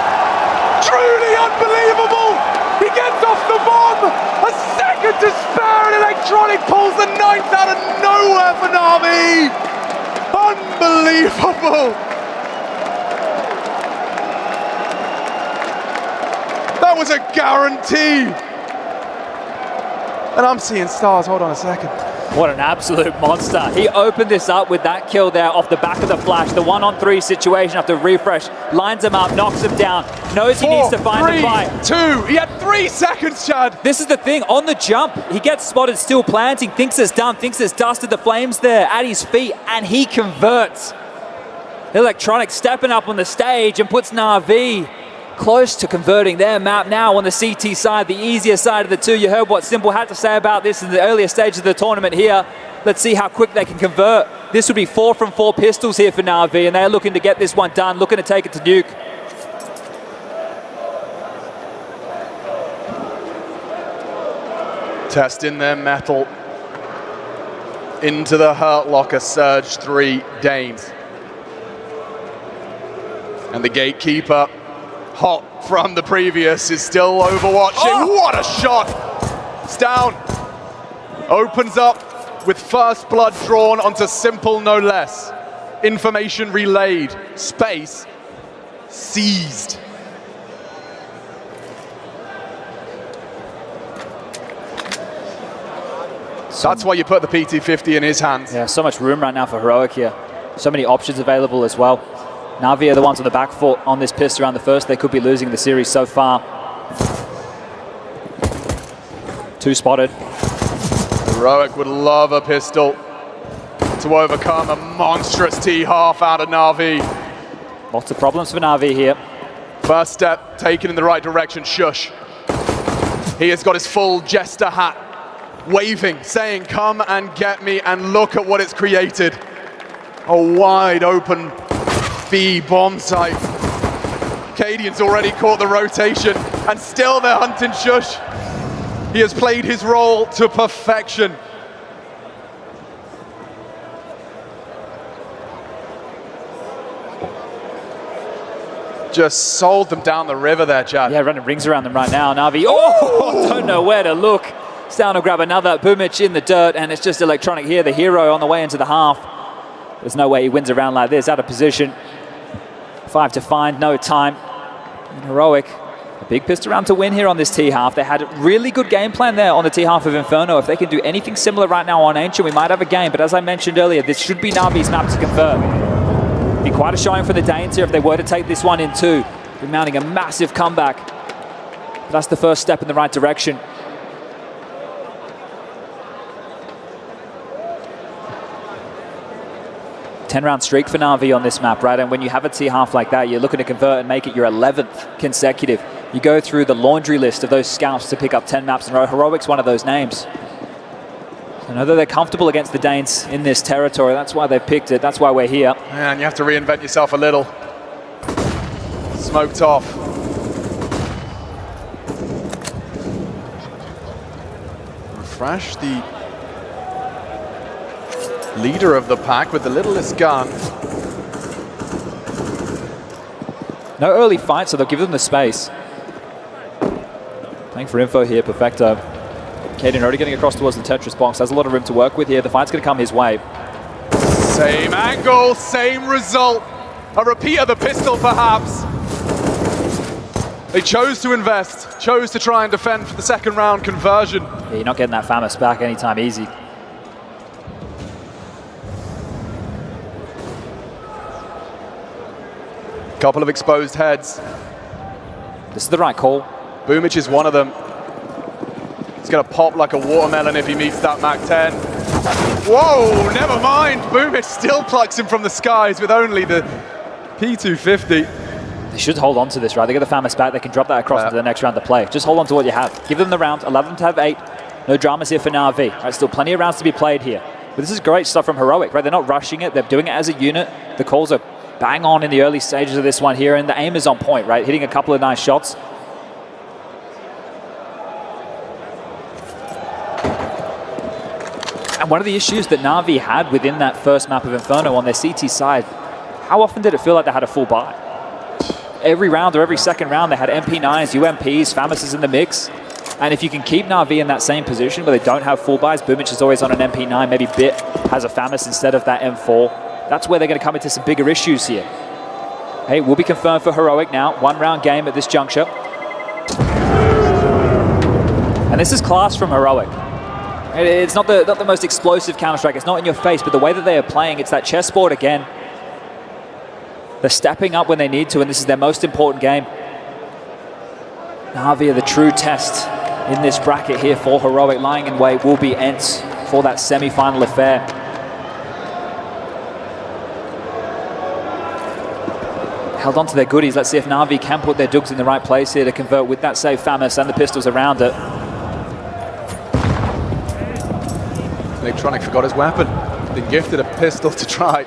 Truly unbelievable. He gets off the bomb. A second to spare, and Electronic pulls the 9th out of nowhere for Navi. Unbelievable. That was a guarantee. And I'm seeing stars. Hold on a second. What an absolute monster. He opened this up with that kill there off the back of the flash. The 1-on-3 situation after refresh. Lines him up, knocks him down. Knows he needs to find the fight. 2. He had 3 seconds, Chad. This is the thing. On the jump, he gets spotted still planting. Thinks it's done. Thinks there's dust at the flames there at his feet. And he converts. Electronic stepping up on the stage and puts Navi close to converting their map now on the CT side, the easier side of the two. You heard what Simple had to say about this in the earlier stage of the tournament here. Let's see how quick they can convert. This would be 4 from 4 pistols here for Navi, and they're looking to get this one done, looking to take it to nuke. Testing their metal into the Hurt Locker Surge 3 Danes. And the gatekeeper, hot from the previous, is still overwatching. What a shot! It's down. Opens up with first blood drawn onto Simple, no less. Information relayed. Space seized. That's why you put the PT-50 in his hands. Yeah, so much room right now for Heroic here. So many options available as well. Navi are the ones on the back foot on this pistol around the first. They could be losing the series so far. 2 spotted. Heroic would love a pistol to overcome a monstrous T-half out of Navi. Lots of problems for Navi here. First step taken in the right direction, Shush. He has got his full jester hat, waving, saying, come and get me, and look at what it's created. A wide open B bomb site. Cadian's already caught the rotation, and still they're hunting Shush. He has played his role to perfection. Just sold them down the river there, Chad. Yeah, running rings around them right now. Navi, don't know where to look. It's down to grab another. Boomich in the dirt, and it's just Electronic here, the hero on the way into the half. There's no way he wins a round like this, out of position. 5 to find, no time. And Heroic, a big pistol round to win here on this T-half. They had a really good game plan there on the T-half of Inferno. If they can do anything similar right now on Ancient, we might have a game. But as I mentioned earlier, this should be Navi's map to confirm. Be quite a showing for the Danes here if they were to take this one in 2. Be mounting a massive comeback. But that's the first step in the right direction. Ten-round streak for Navi on this map, right? And when you have a T-half like that, you're looking to convert and make it your 11th consecutive. You go through the laundry list of those scouts to pick up 10 maps in a row. Heroic's one of those names. I know that they're comfortable against the Danes in this territory. That's why they've picked it. That's why we're here. Man, you have to reinvent yourself a little. Smoked off. Refresh, the leader of the pack with the littlest gun. No early fight, so they'll give them the space. Playing for info here, Perfecto. Caden already getting across towards the Tetris box. Has a lot of room to work with here. The fight's going to come his way. Same angle, same result. A repeat of the pistol, perhaps. They chose to invest, chose to try and defend for the second round conversion. Yeah, you're not getting that FAMAS back anytime easy. Couple of exposed heads. This is the right call. Boomich is one of them. He's going to pop like a watermelon if he meets that Mach 10. Whoa, never mind. Boomich still plucks him from the skies with only the P250. They should hold on to this, right? They get the FAMAS back. They can drop that across into the next round to play. Just hold on to what you have. Give them the round. Allow them to have 8. No dramas here for Navi. Right, still plenty of rounds to be played here. But this is great stuff from Heroic, right? They're not rushing it. They're doing it as a unit. The calls are bang on in the early stages of this one here, and the aim is on point, right? Hitting a couple of nice shots. And one of the issues that Navi had within that first map of Inferno on their CT side, how often did it feel like they had a full buy? Every round or every second round, they had MP9s, UMPs, FAMASs in the mix. And if you can keep Navi in that same position where they don't have full buys, Boomich is always on an MP9, maybe Bit has a FAMAS instead of that M4. That's where they're going to come into some bigger issues here. Hey, will be confirmed for Heroic now. 1 round game at this juncture. And this is class from Heroic. It's not the most explosive Counter-Strike. It's not in your face, but the way that they are playing, it's that chessboard again. They're stepping up when they need to, and this is their most important game. Navi are the true test in this bracket here for Heroic. Lying in wait will be Ence for that semi-final affair. Held on to their goodies. Let's see if Navi can put their dugs in the right place here to convert with that save FAMAS and the pistols around it. Electronic forgot his weapon. Been gifted a pistol to try.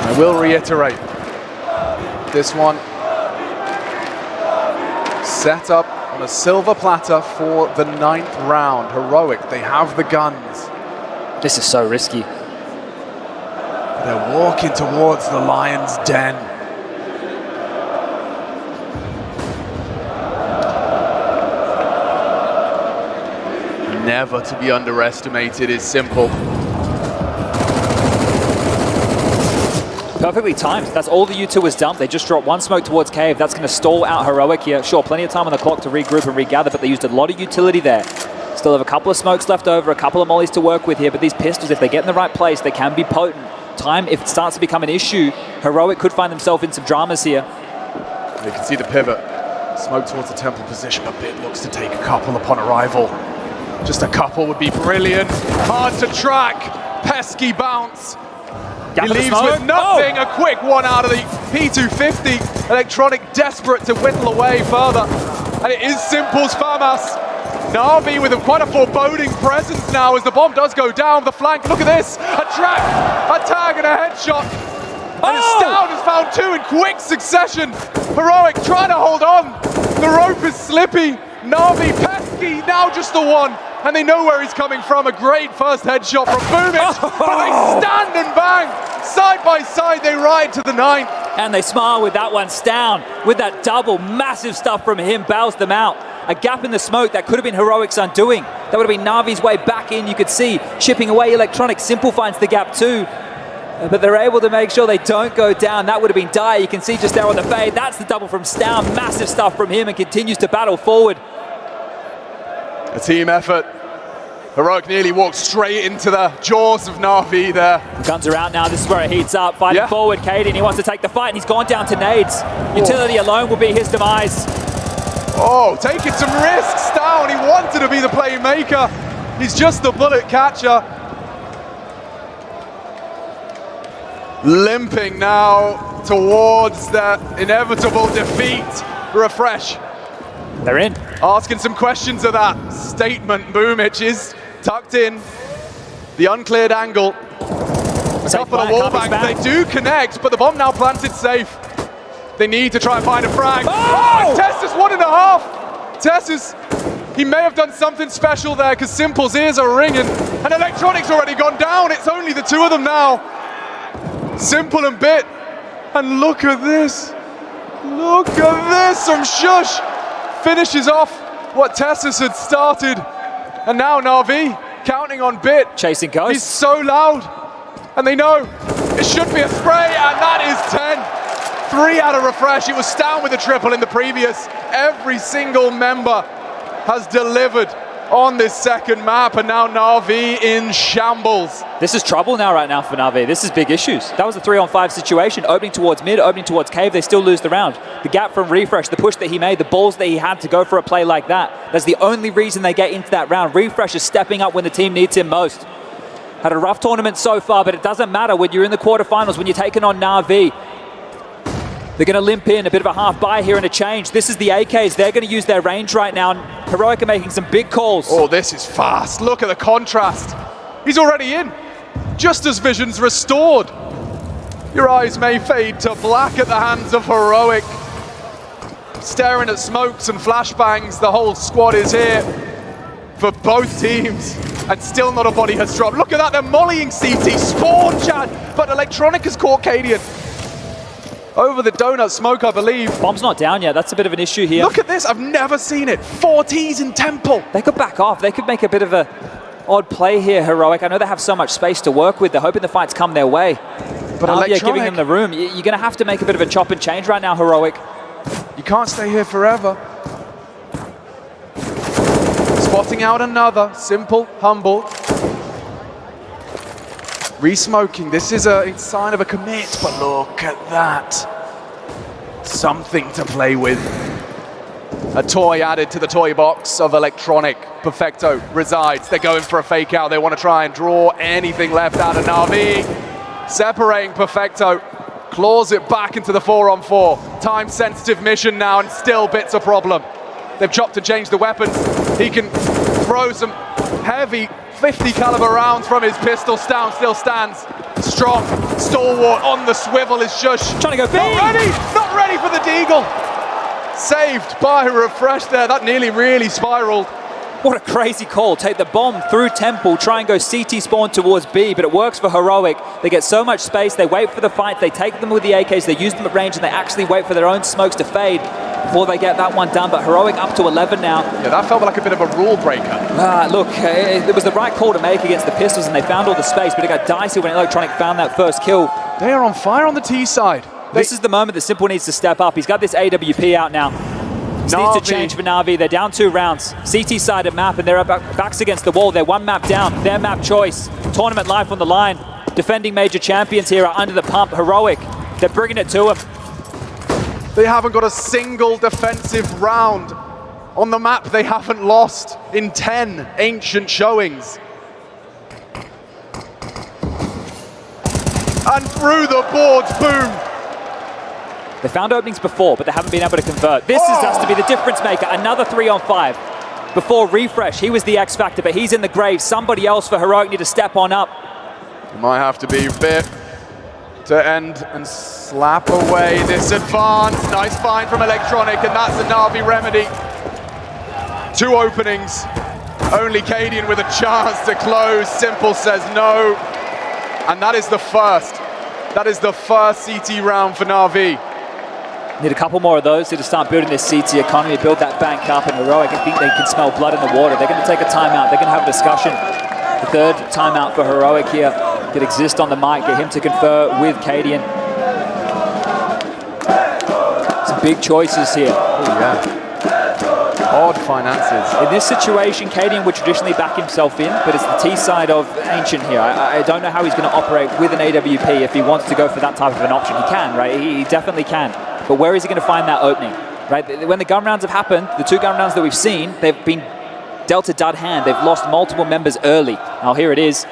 I will reiterate, this one set up on a silver platter for the 9th round. Heroic, they have the guns. This is so risky. They're walking towards the lion's den. Never to be underestimated is Simple. Perfectly timed. That's all the U2 has dumped. They just dropped 1 smoke towards Cave. That's going to stall out Heroic here. Sure, plenty of time on the clock to regroup and regather, but they used a lot of utility there. Still have a couple of smokes left over, a couple of mollies to work with here, but these pistols, if they get in the right place, they can be potent. Time, if it starts to become an issue, Heroic could find themselves in some dramas here. You can see the pivot. Smoke towards the temple position, but Bit looks to take a couple upon arrival. Just a couple would be brilliant. Hard to track. Pesky bounce. He leaves with nothing. A quick one out of the P250. Electronic desperate to whittle away further. And it is Simple's FAMAS. Navi with quite a foreboding presence now as the bomb does go down the flank. Look at this. A track, a tag, and a headshot. And Astound has found 2 in quick succession. Heroic trying to hold on. The rope is slippy. Navi pesky, now just the one. And they know where he's coming from. A great first headshot from Boomich. But they stand and bang. Side by side, they ride to the 9th. And they smile with that one. Stown with that double. Massive stuff from him. Bails them out. A gap in the smoke that could have been Heroic's undoing. That would have been Navi's way back in. You could see chipping away Electronic. Simple finds the gap too. But they're able to make sure they don't go down. That would have been dire. You can see just there on the fade. That's the double from Stown. Massive stuff from him and continues to battle forward. A team effort. Heroic nearly walked straight into the jaws of Navi there. Guns are out now. This is where it heats up. Fighting forward, Caden. He wants to take the fight, and he's gone down to nades. Utility alone will be his demise. Oh, taking some risks down. He wanted to be the playmaker. He's just the bullet catcher. Limping now towards that inevitable defeat. Refresh. They're in. Asking some questions of that statement. Boomich is tucked in. The uncleared angle. A couple of wallbangs. They do connect, but the bomb now planted safe. They need to try and find a frag. Oh! Tessus 1.5. Tessus, he may have done something special there because Simple's ears are ringing. And Electronic's already gone down. It's only the 2 of them now. Simple and Bit. And look at this. Look at this from Shush. Finishes off what Tessus had started. And now Navi counting on Bit. Chasing Ghost. He's so loud. And they know it should be a spray, and that is 10. 3 out of Refresh. It was Stown with a triple in the previous. Every single member has delivered on this second map, and now Navi in shambles. This is trouble now, right now, for Navi. This is big issues. That was a 3-on-5 situation, opening towards mid, opening towards cave. They still lose the round. The gap from Refresh, the push that he made, the balls that he had to go for a play like that. That's the only reason they get into that round. Refresh is stepping up when the team needs him most. Had a rough tournament so far, but it doesn't matter when you're in the quarterfinals, when you're taking on Navi. They're going to limp in, a bit of a half buy here and a change. This is the AKs. They're going to use their range right now. Heroic are making some big calls. Oh, this is fast. Look at the contrast. He's already in. Just as vision's restored. Your eyes may fade to black at the hands of Heroic. Staring at smokes and flashbangs. The whole squad is here for both teams. And still not a body has dropped. Look at that, they're mollying CT. Spawn, Chad. But Electronic has caught Cadian. Over the donut smoke, I believe. Bomb's not down yet. That's a bit of an issue here. Look at this. I've never seen it. 4 Ts in Temple. They could back off. They could make a bit of a odd play here, Heroic. I know they have so much space to work with. They're hoping the fights come their way. But Navi are giving them the room. You're going to have to make a bit of a chop and change right now, Heroic. You can't stay here forever. Spotting out another. Simple, humble. Re-smoking, this is a sign of a commit, but look at that. Something to play with. A toy added to the toy box of Electronic. Perfecto resides, they're going for a fake out. They want to try and draw anything left out of Navi. Separating Perfecto, claws it back into the 4-on-4. Time-sensitive mission now, and still Bit's a problem. They've chopped and changed the weapons. He can throw some heavy 50 caliber rounds from his pistol. Still stands strong, stalwart, on the swivel is Shush. Trying to go big. Not ready for the deagle. Saved by Refresh there. That nearly really spiraled. What a crazy call. Take the bomb through Temple, try and go CT spawn towards B, but it works for Heroic. They get so much space, they wait for the fight, they take them with the AKs, they use them at range, and they actually wait for their own smokes to fade before they get that one done. But Heroic up to 11 now. Yeah, that felt like a bit of a rule breaker. Look, it was the right call to make against the pistols, and they found all the space, but it got dicey when Electronic found that first kill. They are on fire on the T side. This is the moment that Simple needs to step up. He's got this AWP out now. This needs to change for Navi. They're down 2 rounds. CT side of map, and they're backs against the wall. They're 1 map down. Their map choice. Tournament life on the line. Defending major champions here are under the pump. Heroic. They're bringing it to him. They haven't got a single defensive round on the map. They haven't lost in 10 ancient showings. And through the boards, boom. They found openings before, but they haven't been able to convert. This has to be the difference maker. Another 3-on-5. Before Refresh, he was the X factor, but he's in the grave. Somebody else for Heroic need to step on up. It might have to be Bit to end and slap away this advance. Nice find from Electronic, and that's a Navi remedy. 2 openings. Only Cadian with a chance to close. Simple says no. And that is the first. That is the first CT round for Navi. Need a couple more of those to start building this CT economy, build that bank up, and Heroic, I think they can smell blood in the water. They're going to take a timeout. They're going to have a discussion. The 3rd timeout for Heroic here. Get Exist on the mic, get him to confer with Cadian. Some big choices here. Oh, yeah. Odd finances. In this situation, Cadian would traditionally back himself in, but it's the T side of Ancient here. I don't know how he's going to operate with an AWP if he wants to go for that type of an option. He can, right? He definitely can. But where is he going to find that opening? Right? When the gun rounds have happened, the 2 gun rounds that we've seen, they've been dealt a dud hand. They've lost multiple members early. Now here it is.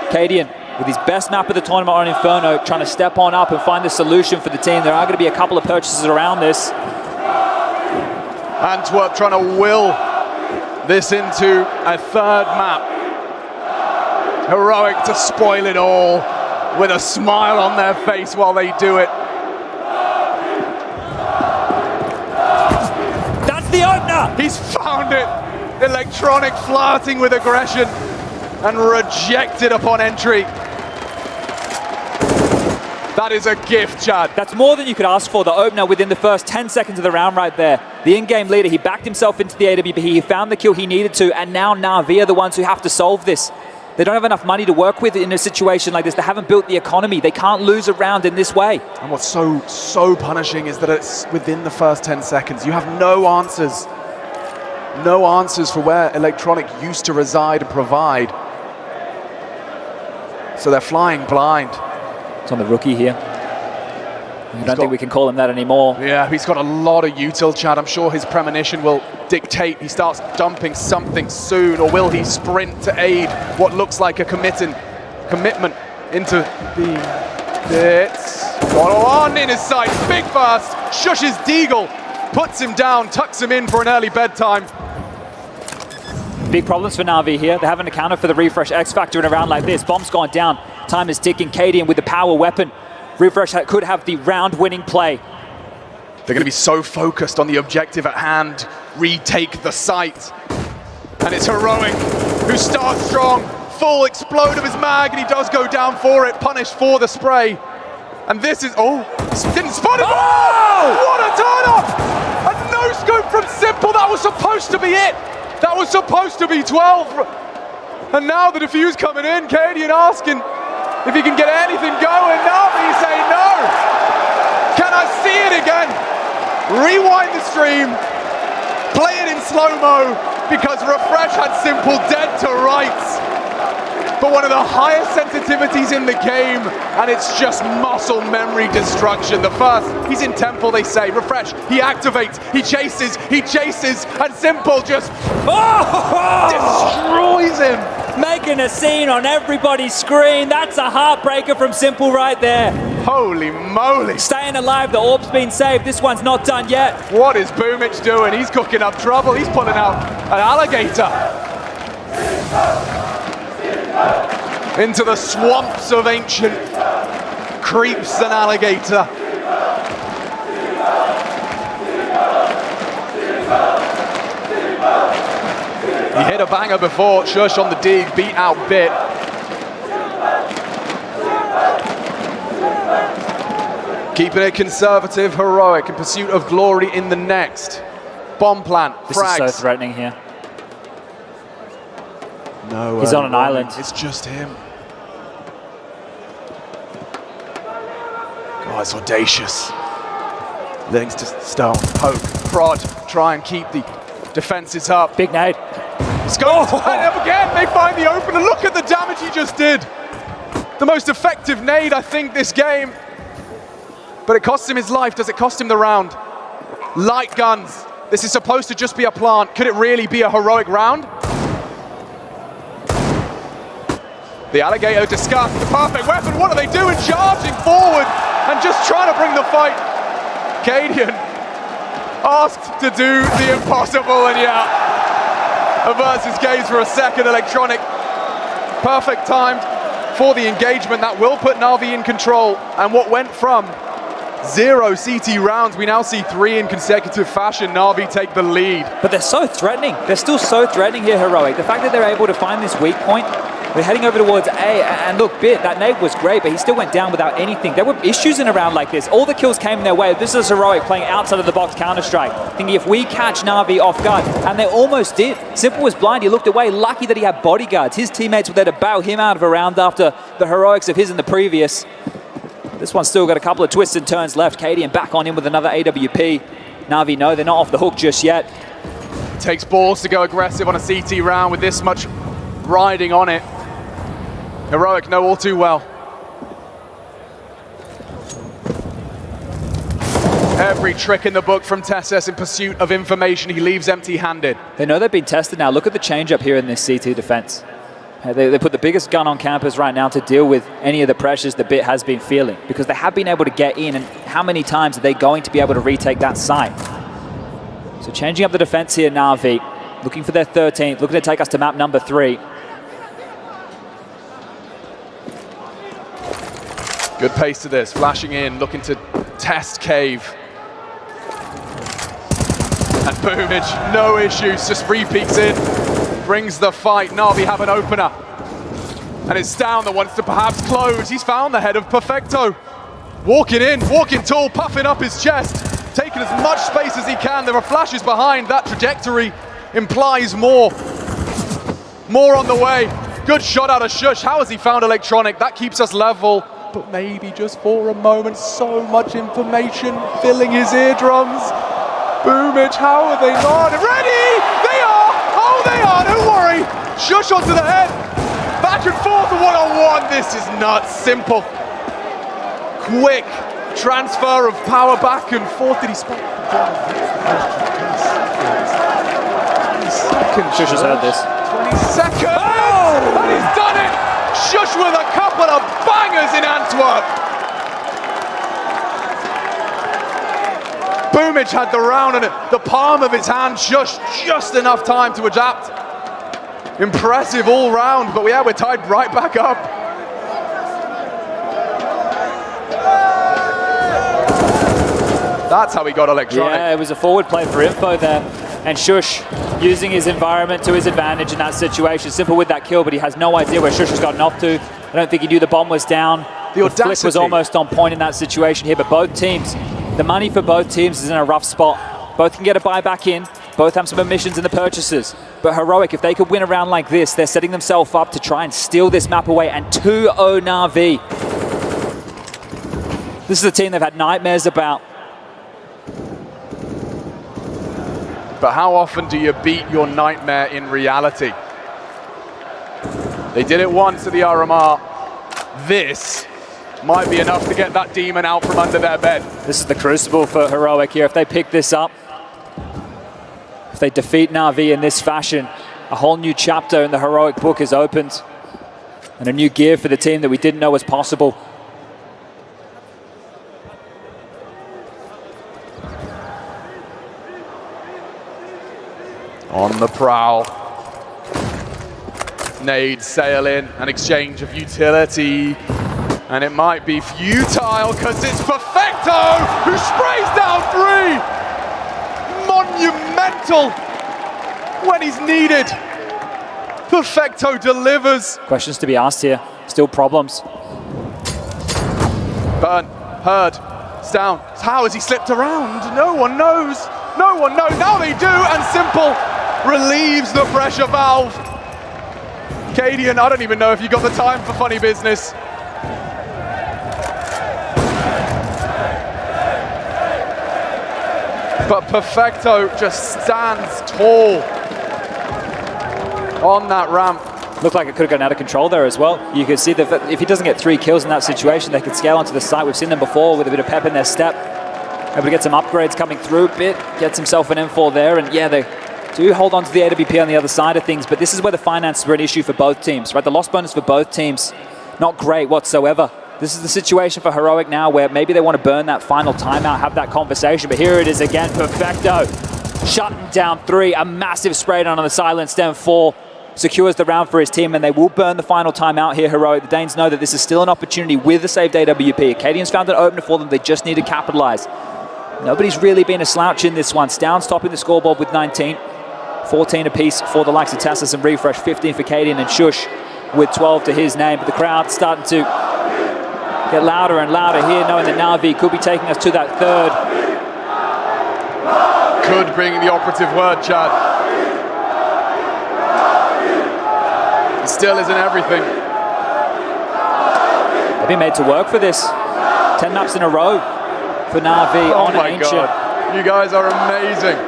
Cadian with his best map of the tournament on Inferno, trying to step on up and find the solution for the team. There are going to be a couple of purchases around this. Antwerp trying to will this into a 3rd map. Heroic to spoil it all with a smile on their face while they do it. That's the opener! He's found it! Electronic flirting with aggression and rejected upon entry. That is a gift, Chad. That's more than you could ask for. The opener within the first 10 seconds of the round right there. The in-game leader, he backed himself into the AWP. He found the kill he needed to, and now Navi are the ones who have to solve this. They don't have enough money to work with in a situation like this. They haven't built the economy. They can't lose a round in this way. And what's so punishing is that it's within the first 10 seconds. You have no answers. No answers for where Electronic used to reside and provide. So they're flying blind. It's on the rookie here. I don't think we can call him that anymore. Yeah, he's got a lot of util, Chad. I'm sure his premonition will dictate he starts dumping something soon, or will he sprint to aid what looks like a commitment into the hits. Got on in his sight, big burst, shushes Deagle, puts him down, tucks him in for an early bedtime. Big problems for Navi here. They haven't accounted for the refresh X factor in a round like this. Bomb's gone down, time is ticking. Cadian with the power weapon. Refresh could have the round-winning play. They're going to be so focused on the objective at hand, retake the site. And it's Heroic, who starts strong, full explode of his mag, and he does go down for it, punished for the spray. And this is, didn't spot it! Oh! What a turn-up! A no-scope from Simple, that was supposed to be it! That was supposed to be 12! And now the defuse coming in, Cadian asking if he can get anything going. Navi say no! Can I see it again? Rewind the stream, play it in slow-mo, because Refresh had Simple dead to rights. But one of the highest sensitivities in the game, and it's just muscle memory destruction. The first, he's in temple, they say. Refresh, he activates, he chases, and Simple just destroys him. Making a scene on everybody's screen. That's a heartbreaker from Simple right there. Holy moly. Staying alive, the orb's been saved. This one's not done yet. What is Boomich doing? He's cooking up trouble. He's pulling out an alligator. Into the swamps of Ancient creeps an alligator. He hit a banger before, Shush on the dig, beat out Bit. Keeping it conservative, Heroic in pursuit of glory in the next. Bomb plant, frags. This is so threatening here. No, he's on an island. It's just him. God, it's audacious. Links to stone, poke, prod, try and keep the defenses up. Big nade. Scope, and again, they find the opener. Look at the damage he just did. The most effective nade, I think, this game. But it costs him his life. Does it cost him the round? Light guns. This is supposed to just be a plant. Could it really be a Heroic round? The alligator discussed the perfect weapon. What are they doing? Charging forward and just trying to bring the fight. Cadian asked to do the impossible, and yeah, averts his gaze for a second. Electronic, perfect timed for the engagement. That will put Navi in control. And what went from 0 CT rounds, we now see 3 in consecutive fashion. Navi take the lead. But they're so threatening. They're still so threatening here, Heroic. The fact that they're able to find this weak point, they're heading over towards A, and look, Bit, that nade was great, but he still went down without anything. There were issues in a round like this. All the kills came in their way. This is Heroic playing outside of the box Counter-Strike, thinking if we catch Navi off guard, and they almost did. Simple was blind, he looked away, lucky that he had bodyguards. His teammates were there to bail him out of a round after the heroics of his in the previous. This one's still got a couple of twists and turns left. Cadian back on him with another AWP. Navi, no, they're not off the hook just yet. Takes balls to go aggressive on a CT round with this much riding on it. Heroic know all too well. Every trick in the book from Tessus in pursuit of information, he leaves empty-handed. They know they've been tested now. Look at the change up here in this CT defense. They put the biggest gun on campus right now to deal with any of the pressures the Bit has been feeling, because they have been able to get in, and how many times are they going to be able to retake that site? So changing up the defense here, Navi, looking for their 13th, looking to take us to map number 3. Good pace to this, flashing in, looking to test Cave. And Boomich, no issues, just repeats in, brings the fight. Navi have an opener. And it's Down that wants to perhaps close. He's found the head of Perfecto. Walking in, walking tall, puffing up his chest, taking as much space as he can. There are flashes behind. That trajectory implies more. More on the way. Good shot out of Shush. How has he found Electronic? That keeps us level. But maybe just for a moment, so much information filling his eardrums. Boomich, how are they not ready? They Oh, they are, don't worry. Shush onto the head. Back and forth, one-on-one. This is nuts. Simple. Quick transfer of power back and forth. Did he spot? 20 seconds. Shush has heard this. 20 seconds. Oh! And he's done it. Shush with a couple of bangers in Antwerp. Boomage had the round in the palm of his hand. Shush just enough time to adapt. Impressive all round, but yeah, we're tied right back up. That's how he got electronic. Yeah, it was a forward play for Info there. And Shush using his environment to his advantage in that situation. Simple with that kill, but he has no idea where Shush has gotten off to. I don't think he knew the bomb was down. The flick was almost on point in that situation here, but both teams, the money for both teams is in a rough spot. Both can get a buy back in. Both have some omissions in the purchases. But Heroic, if they could win a round like this, they're setting themselves up to try and steal this map away and 2-0 Navi. This is a team they've had nightmares about. But how often do you beat your nightmare in reality? They did it once at the RMR. This might be enough to get that demon out from under their bed. This is the crucible for Heroic here. If they pick this up, if they defeat Navi in this fashion, a whole new chapter in the Heroic book is opened. And a new gear for the team that we didn't know was possible. On the prowl. Nades sail in, an exchange of utility. And it might be futile because it's Perfecto who sprays down 3. Monumental when he's needed. Perfecto delivers. Questions to be asked here. Still problems. Burn, Herd, it's down. How has he slipped around? No one knows. No one knows. Now they do, and Simple relieves the pressure valve. Cadian, I don't even know if you got the time for funny business. But Perfecto just stands tall on that ramp. Looked like it could have gotten out of control there as well. You could see that if he doesn't get 3 kills in that situation, they could scale onto the site. We've seen them before with a bit of pep in their step. Able to get some upgrades coming through a bit, gets himself an M4 there, and yeah, they do hold on to the AWP on the other side of things, but this is where the finances were an issue for both teams, right? The loss bonus for both teams, not great whatsoever. This is the situation for Heroic now where maybe they want to burn that final timeout, have that conversation, but here it is again, Perfecto. Shutting down 3, a massive spray down on the silent stem 4. Secures the round for his team, and they will burn the final timeout here, Heroic. The Danes know that this is still an opportunity with the saved AWP. Acadian's found an opener for them, they just need to capitalize. Nobody's really been a slouch in this one. Stowns topping the scoreboard with 19. 14 apiece for the likes of Teslas and Refresh, 15 for Cadian and Shush with 12 to his name. But the crowd's starting to get louder and louder here, knowing that Navi could be taking us to that 3rd. Could bring the operative word, Chad. It still isn't everything. They've been made to work for this. 10 maps in a row for Navi on Ancient. Oh my God, you guys are amazing.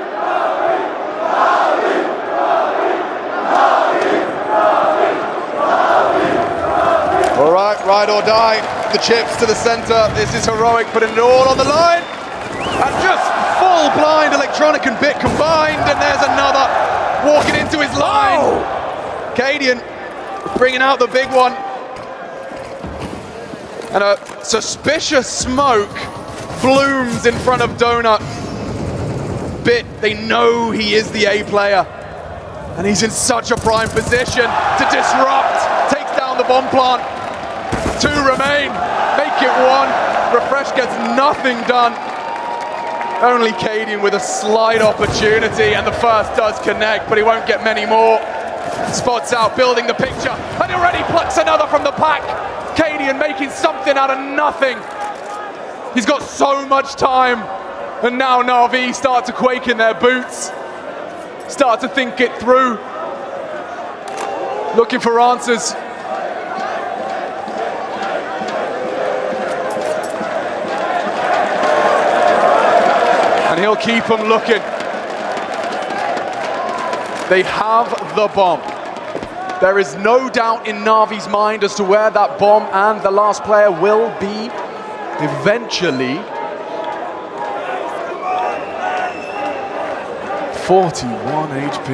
All right, ride or die. The chips to the center. This is Heroic putting it all on the line. And just full blind electronic and bit combined. And there's another walking into his line. Oh. Cadian bringing out the big one. And a suspicious smoke blooms in front of Donut. Bit, they know he is the A player. And he's in such a prime position to disrupt. Takes down the bomb plant. 2 remain, make it 1. Refresh gets nothing done. Only Cadian with a slight opportunity, and the first does connect, but he won't get many more. Spots out, building the picture, and he already plucks another from the pack. Cadian making something out of nothing. He's got so much time, and now Navi start to quake in their boots. Start to think it through. Looking for answers. And he'll keep them looking. They have the bomb. There is no doubt in Navi's mind as to where that bomb and the last player will be eventually. 41 HP.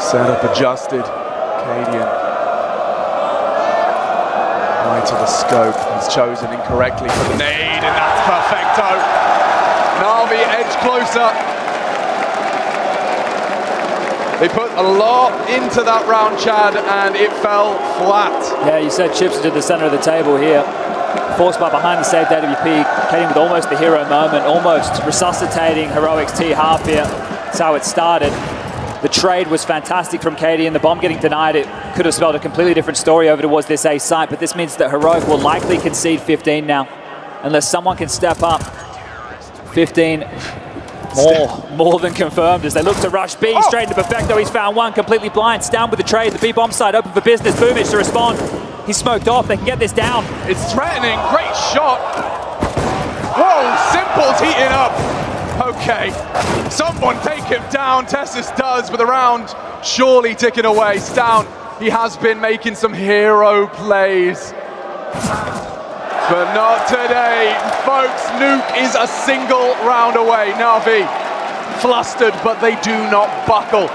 Setup adjusted. Cadian. Right to the scope. He's chosen incorrectly for the nade, and that's perfecto. Navi edge closer. They put a lot into that round, Chad, and it fell flat. Yeah, you said chips into the center of the table here. Forced by behind the saved AWP, Cadian with almost the hero moment, almost resuscitating Heroic's T half here. That's how it started. The trade was fantastic from Cadian. The bomb getting denied, it could have spelled a completely different story over towards this A site, but this means that Heroic will likely concede 15 now, unless someone can step up. 15 more than confirmed as they look to rush B straight into Perfecto. He's found one, completely blind. Down with the trade, the B bomb side open for business. Boomich to respond. He's smoked off, they can get this down. It's threatening, great shot. Whoa, Simple's heating up. Okay, someone take him down. Tessus does with a round surely ticking away. Down, he has been making some hero plays. But not today, folks. Nuke is a single round away. Navi flustered, but they do not buckle.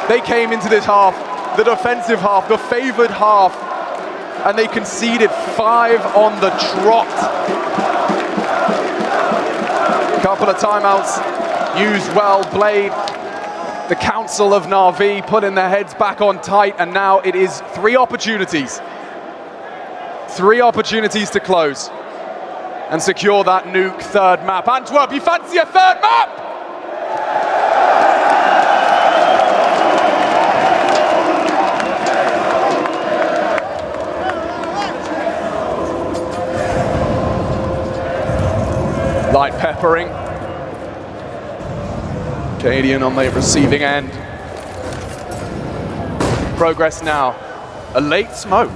They came into this half, the defensive half, the favored half, and they conceded 5 on the trot. Couple of timeouts used well. Blade, the council of Navi, putting their heads back on tight, and now it is 3 opportunities. 3 opportunities to close and secure that Nuke third map. Antwerp, you fancy a third map? Light peppering. Cadian on the receiving end. Progress now. A late smoke.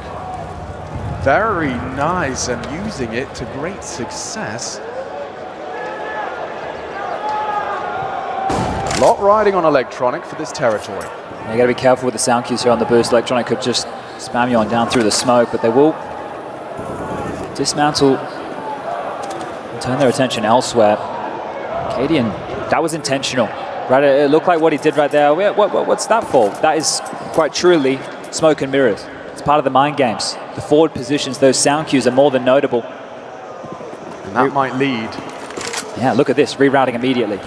Very nice, and using it to great success. A lot riding on Electronic for this territory. You got to be careful with the sound cues here on the boost. Electronic could just spam you on down through the smoke, but they will dismantle and turn their attention elsewhere. Cadian, that was intentional. Right, it looked like what he did right there. What's that for? That is quite truly smoke and mirrors. It's part of the mind games. The forward positions, those sound cues are more than notable. And that might lead. Yeah, look at this, rerouting immediately.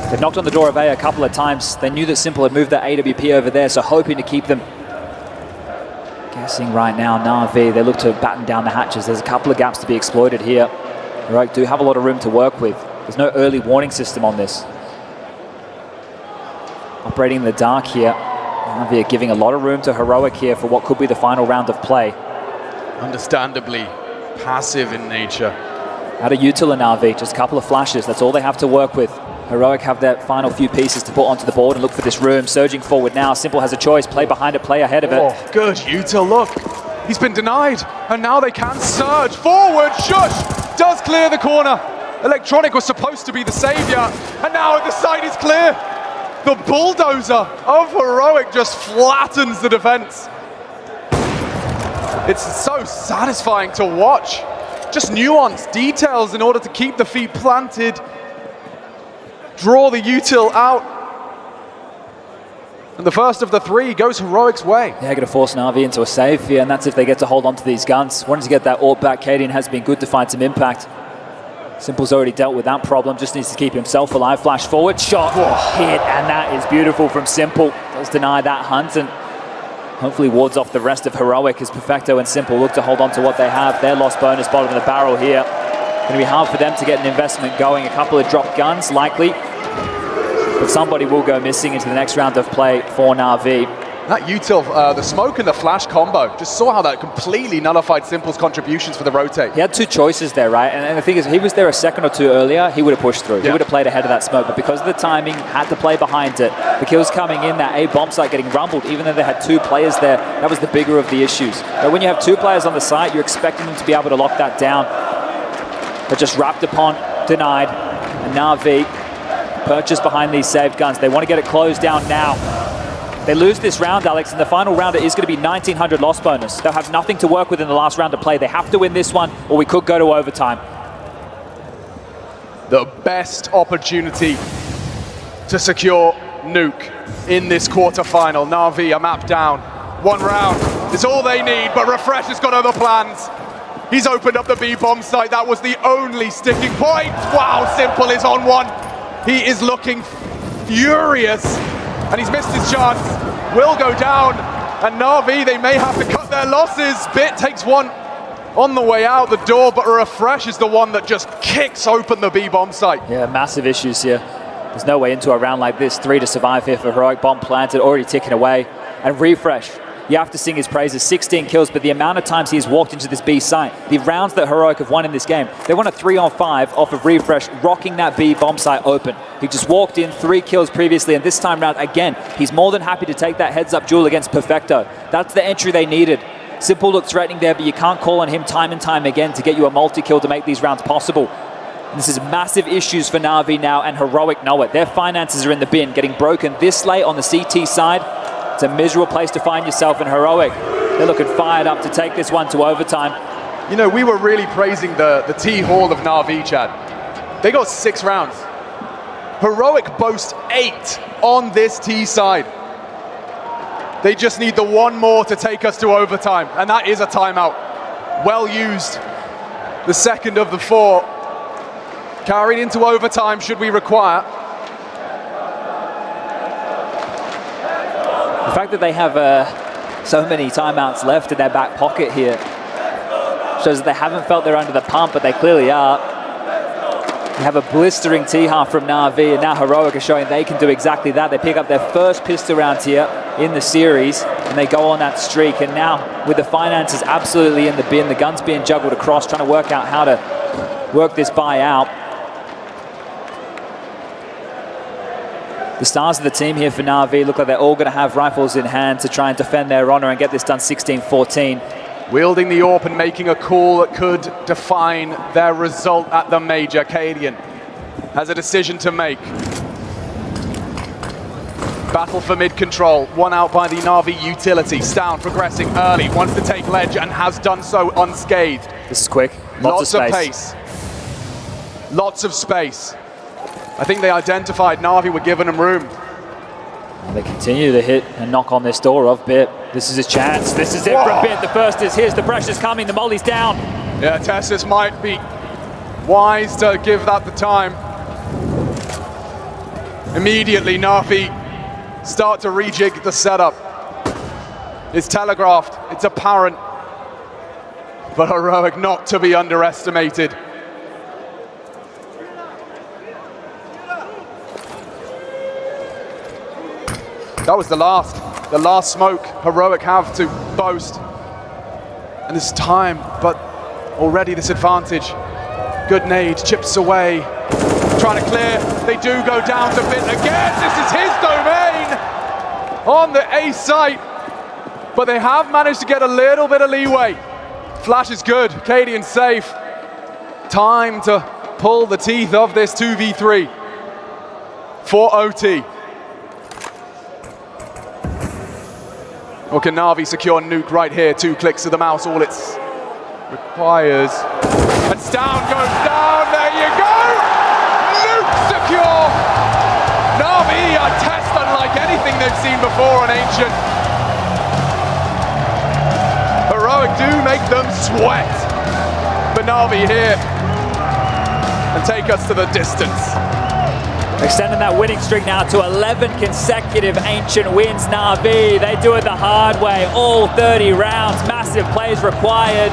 They've knocked on the door of A a couple of times. They knew that Simple had moved that AWP over there, so hoping to keep them guessing right now. Navi, they look to batten down the hatches. There's a couple of gaps to be exploited here. Heroic do have a lot of room to work with. There's no early warning system on this. Operating in the dark here. Navi are giving a lot of room to Heroic here for what could be the final round of play. Understandably passive in nature. Out of util and Navi, just a couple of flashes. That's all they have to work with. Heroic have their final few pieces to put onto the board and look for this room. Surging forward now. Simple has a choice. Play behind it, play ahead of it. Oh, good util, look. He's been denied, and now they can surge forward. Shush does clear the corner. Electronic was supposed to be the savior, and now the side is clear. The bulldozer of Heroic just flattens the defense. It's so satisfying to watch. Just nuanced details in order to keep the feet planted. Draw the util out. And the first of the 3 goes Heroic's way. Yeah, going to force Navi into a save here, and that's if they get to hold on to these guns. Wanting to get that AWP back, Cadian has been good to find some impact. Simple's already dealt with that problem, just needs to keep himself alive. Flash forward, shot, hit, and that is beautiful from Simple. Does deny that hunt and hopefully wards off the rest of Heroic as Perfecto and Simple look to hold on to what they have. Their lost bonus bottom of the barrel here. Going to be hard for them to get an investment going. A couple of dropped guns, likely. But somebody will go missing into the next round of play for Navi. That util, the smoke and the flash combo, just saw how that completely nullified Simple's contributions for the rotate. He had 2 choices there, right? And the thing is, if he was there a second or 2 earlier, he would have pushed through. Yeah. He would have played ahead of that smoke, but because of the timing, had to play behind it. The kills coming in, that A bomb site getting rumbled, even though they had 2 players there, that was the bigger of the issues. But when you have 2 players on the site, you're expecting them to be able to lock that down. But just wrapped upon denied. And Navi purchased behind these saved guns. They want to get it closed down now. They lose this round, Alex, and the final round is going to be 1900 loss bonus. They'll have nothing to work with in the last round to play. They have to win this one, or we could go to overtime. The best opportunity to secure nuke in this quarterfinal. Navi are mapped down. One round is all they need, but Refresh has got other plans. He's opened up the B-bomb site. That was the only sticking point. Wow, Simple is on one. He is looking furious, and he's missed his chance. Will go down, and Navi, they may have to cut their losses. Bit takes one on the way out the door, but Refresh is the one that just kicks open the B-bomb site. Yeah, massive issues here. There's no way into a round like this. 3 to survive here for Heroic. Bomb planted, already ticking away. And Refresh, you have to sing his praises. 16 kills, but the amount of times he's walked into this B site, the rounds that Heroic have won in this game, they won a 3-on-5 off of Refresh rocking that B bomb site open. He just walked in, 3 kills previously, and this time round, again, he's more than happy to take that heads-up duel against Perfecto. That's the entry they needed. Simple looked threatening there, but you can't call on him time and time again to get you a multi-kill to make these rounds possible. This is massive issues for Navi now, and Heroic know it. Their finances are in the bin, getting broken this late on the CT side. It's a miserable place to find yourself in Heroic. They're looking fired up to take this one to overtime. You know, we were really praising the T-Hall of Navi, Chad. They got 6 rounds. Heroic boast 8 on this T side. They just need the one more to take us to overtime, and that is a timeout. Well used. The second of the 4. Carried into overtime should we require. The fact that they have so many timeouts left in their back pocket here shows that they haven't felt they're under the pump, but they clearly are. You have a blistering T-half from Navi, and now Heroic are showing they can do exactly that. They pick up their first pistol round here in the series, and they go on that streak. And now, with the finances absolutely in the bin, the guns being juggled across, trying to work out how to work this buy out. The stars of the team here for Navi look like they're all going to have rifles in hand to try and defend their honor and get this done 16-14. Wielding the AWP and making a call that could define their result at the major. Cadian has a decision to make. Battle for mid control, one out by the Navi utility. Stown progressing early, wants to take ledge and has done so unscathed. This is quick, lots of pace. Lots of space. I think they identified Navi were giving him room. And they continue to hit and knock on this door of Bit. This is his chance. This is it from Bit. The first is his. The pressure's coming. The molly's down. Yeah, Tessus might be wise to give that the time. Immediately, Navi start to rejig the setup. It's telegraphed. It's apparent. But Heroic not to be underestimated. That was the last smoke Heroic have to boast. And this time, but already this advantage. Good nade, chips away, trying to clear. They do go down to Bit again. This is his domain on the A site. But they have managed to get a little bit of leeway. Flash is good, Cadian safe. Time to pull the teeth of this 2v3 for OT. Or can Navi secure nuke right here? 2 clicks of the mouse, all it requires. And Stown goes down, there you go! Nuke secure! Navi a test unlike anything they've seen before on Ancient. Heroic do make them sweat. But Navi here and take us to the distance. Extending that winning streak now to 11 consecutive Ancient wins. Navi, they do it the hard way. All 30 rounds, massive plays required.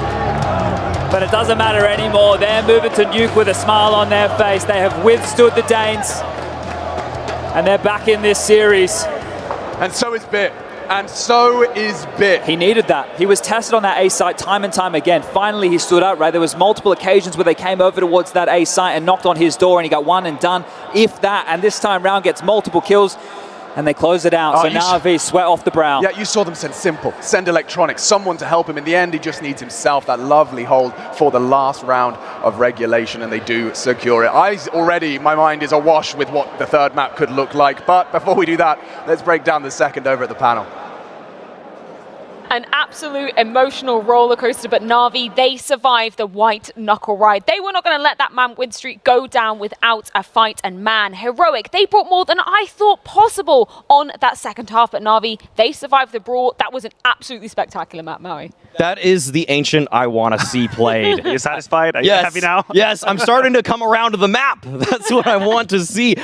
But it doesn't matter anymore. They're moving to nuke with a smile on their face. They have withstood the Danes. And they're back in this series. And so is Bit. And so is Bit. He needed that. He was tested on that A site time and time again. Finally, he stood up, right? There was multiple occasions where they came over towards that A site and knocked on his door, and he got one and done, if that. And this time round gets multiple kills. And they close it out, so Navi sweat off the brow. Yeah, you saw them send simple, send electronics, someone to help him. In the end, he just needs himself, that lovely hold for the last round of regulation, and they do secure it. My mind is awash with what the third map could look like, but before we do that, let's break down the second over at the panel. An absolute emotional roller coaster, but Navi, they survived the white knuckle ride. They were not going to let that man win streak go down without a fight, and man, Heroic, they brought more than I thought possible on that second half, but Navi, they survived the brawl. That was an absolutely spectacular map, Maui. That is the Ancient I want to see played. Are you satisfied? Are you happy now? Yes, I'm starting to come around to the map. That's what I want to see.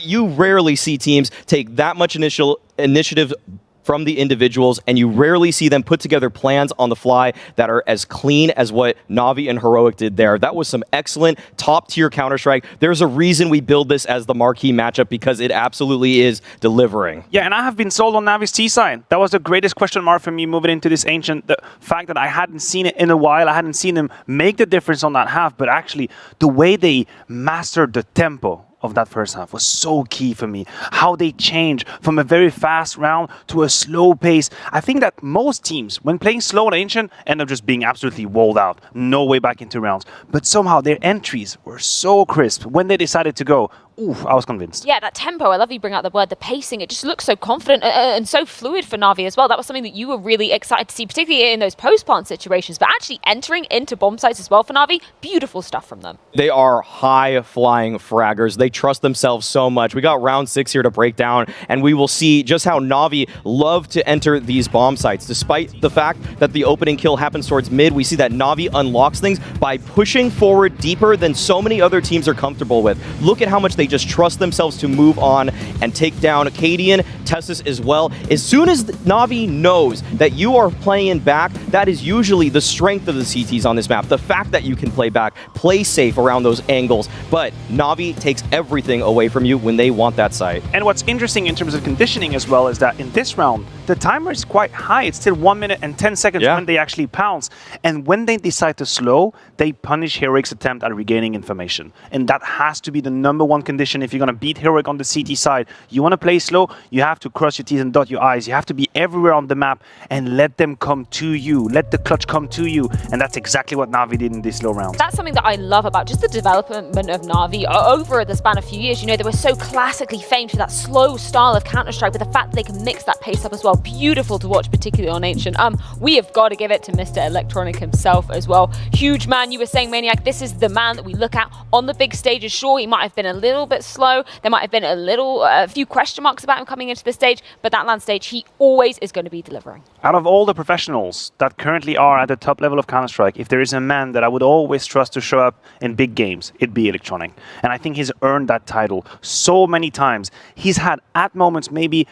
You rarely see teams take that much initiative from the individuals, and you rarely see them put together plans on the fly that are as clean as what Navi and Heroic did there. That was some excellent top-tier Counter-Strike. There's a reason we build this as the marquee matchup, because it absolutely is delivering. Yeah, and I have been sold on Navi's T side. That was the greatest question mark for me moving into this Ancient. The fact that I hadn't seen it in a while, I hadn't seen them make the difference on that half, but actually the way they mastered the tempo of that first half was so key for me. How they changed from a very fast round to a slow pace. I think that most teams, when playing slow on Ancient, end up just being absolutely walled out. No way back into rounds. But somehow their entries were so crisp. When they decided to go, oof, I was convinced. Yeah, that tempo, I love you bring out the word, the pacing, it just looks so confident and so fluid for Navi as well. That was something that you were really excited to see, particularly in those post-plant situations, but actually entering into bomb sites as well for Navi, beautiful stuff from them. They are high-flying fraggers. They trust themselves so much. We got round 6 here to break down, and we will see just how Navi love to enter these bomb sites. Despite the fact that the opening kill happens towards mid, we see that Navi unlocks things by pushing forward deeper than so many other teams are comfortable with. Look at how much they just trust themselves to move on and take down Cadian, Tessus as well. As soon as Navi knows that you are playing back, that is usually the strength of the CTs on this map. The fact that you can play back, play safe around those angles, but Navi takes everything away from you when they want that site. And what's interesting in terms of conditioning as well is that in this round, the timer is quite high. It's still 1 minute and 10 seconds when they actually pounce. And when they decide to slow, they punish Heroic's attempt at regaining information. And that has to be the #1 condition if you're going to beat Heroic on the CT side. You want to play slow, you have to cross your T's and dot your I's. You have to be everywhere on the map and let them come to you. Let the clutch come to you. And that's exactly what Navi did in this slow round. That's something that I love about just the development of Navi over the span of a few years. You know, they were so classically famed for that slow style of Counter-Strike, but the fact that they can mix that pace up as well, beautiful to watch, particularly on Ancient. We have got to give it to Mr. Electronic himself as well. Huge man, you were saying, Maniac, this is the man that we look at on the big stages. Sure, he might have been a little bit slow. There might have been a few question marks about him coming into the stage, but that land stage, he always is going to be delivering. Out of all the professionals that currently are at the top level of Counter-Strike, if there is a man that I would always trust to show up in big games, it'd be Electronic. And I think he's earned that title so many times. He's had at moments maybe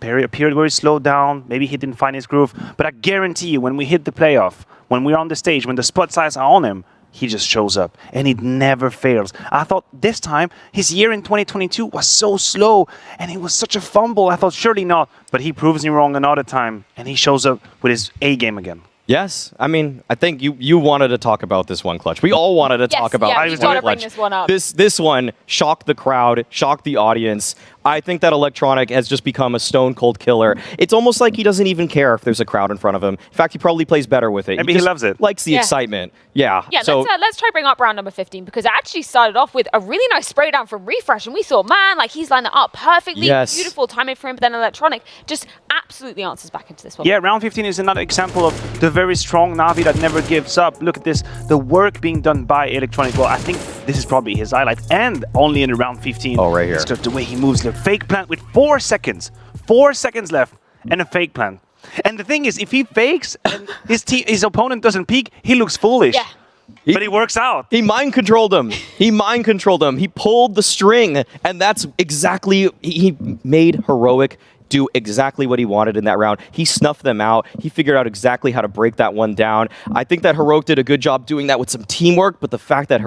a period where he slowed down, maybe he didn't find his groove, but I guarantee you when we hit the playoff, when we're on the stage, when the spotlights are on him, he just shows up and it never fails. I thought this time, his year in 2022 was so slow and it was such a fumble. I thought surely not, but he proves me wrong another time and he shows up with his A game again. Yes, I mean, I think you wanted to talk about this one, Clutch. We all wanted to talk about this one, Clutch. Bring this one up. This one shocked the crowd, shocked the audience. I think that Electronic has just become a stone-cold killer. It's almost like he doesn't even care if there's a crowd in front of him. In fact, he probably plays better with it. Maybe he loves it. Likes the excitement. Yeah. Yeah, so, let's try bring up round number 15, because it actually started off with a really nice spray down from Refresh, and we thought, man, like he's lined that up perfectly. Yes. Beautiful timing for him, but then Electronic just absolutely answers back into this one. Yeah, round 15 is another example of the very strong Navi that never gives up. Look at this, the work being done by Electronic. Well, I think this is probably his highlight, and only in round 15. Oh, right here. It's just the way he moves, the fake plant with 4 seconds. 4 seconds left, and a fake plant. And the thing is, if he fakes and his opponent doesn't peek, he looks foolish. Yeah. But he works out. He mind controlled him. He mind controlled him. He pulled the string, and that's exactly, he made Heroic do exactly what he wanted in that round. He snuffed them out. He figured out exactly how to break that one down. I think that Heroic did a good job doing that with some teamwork, but the fact that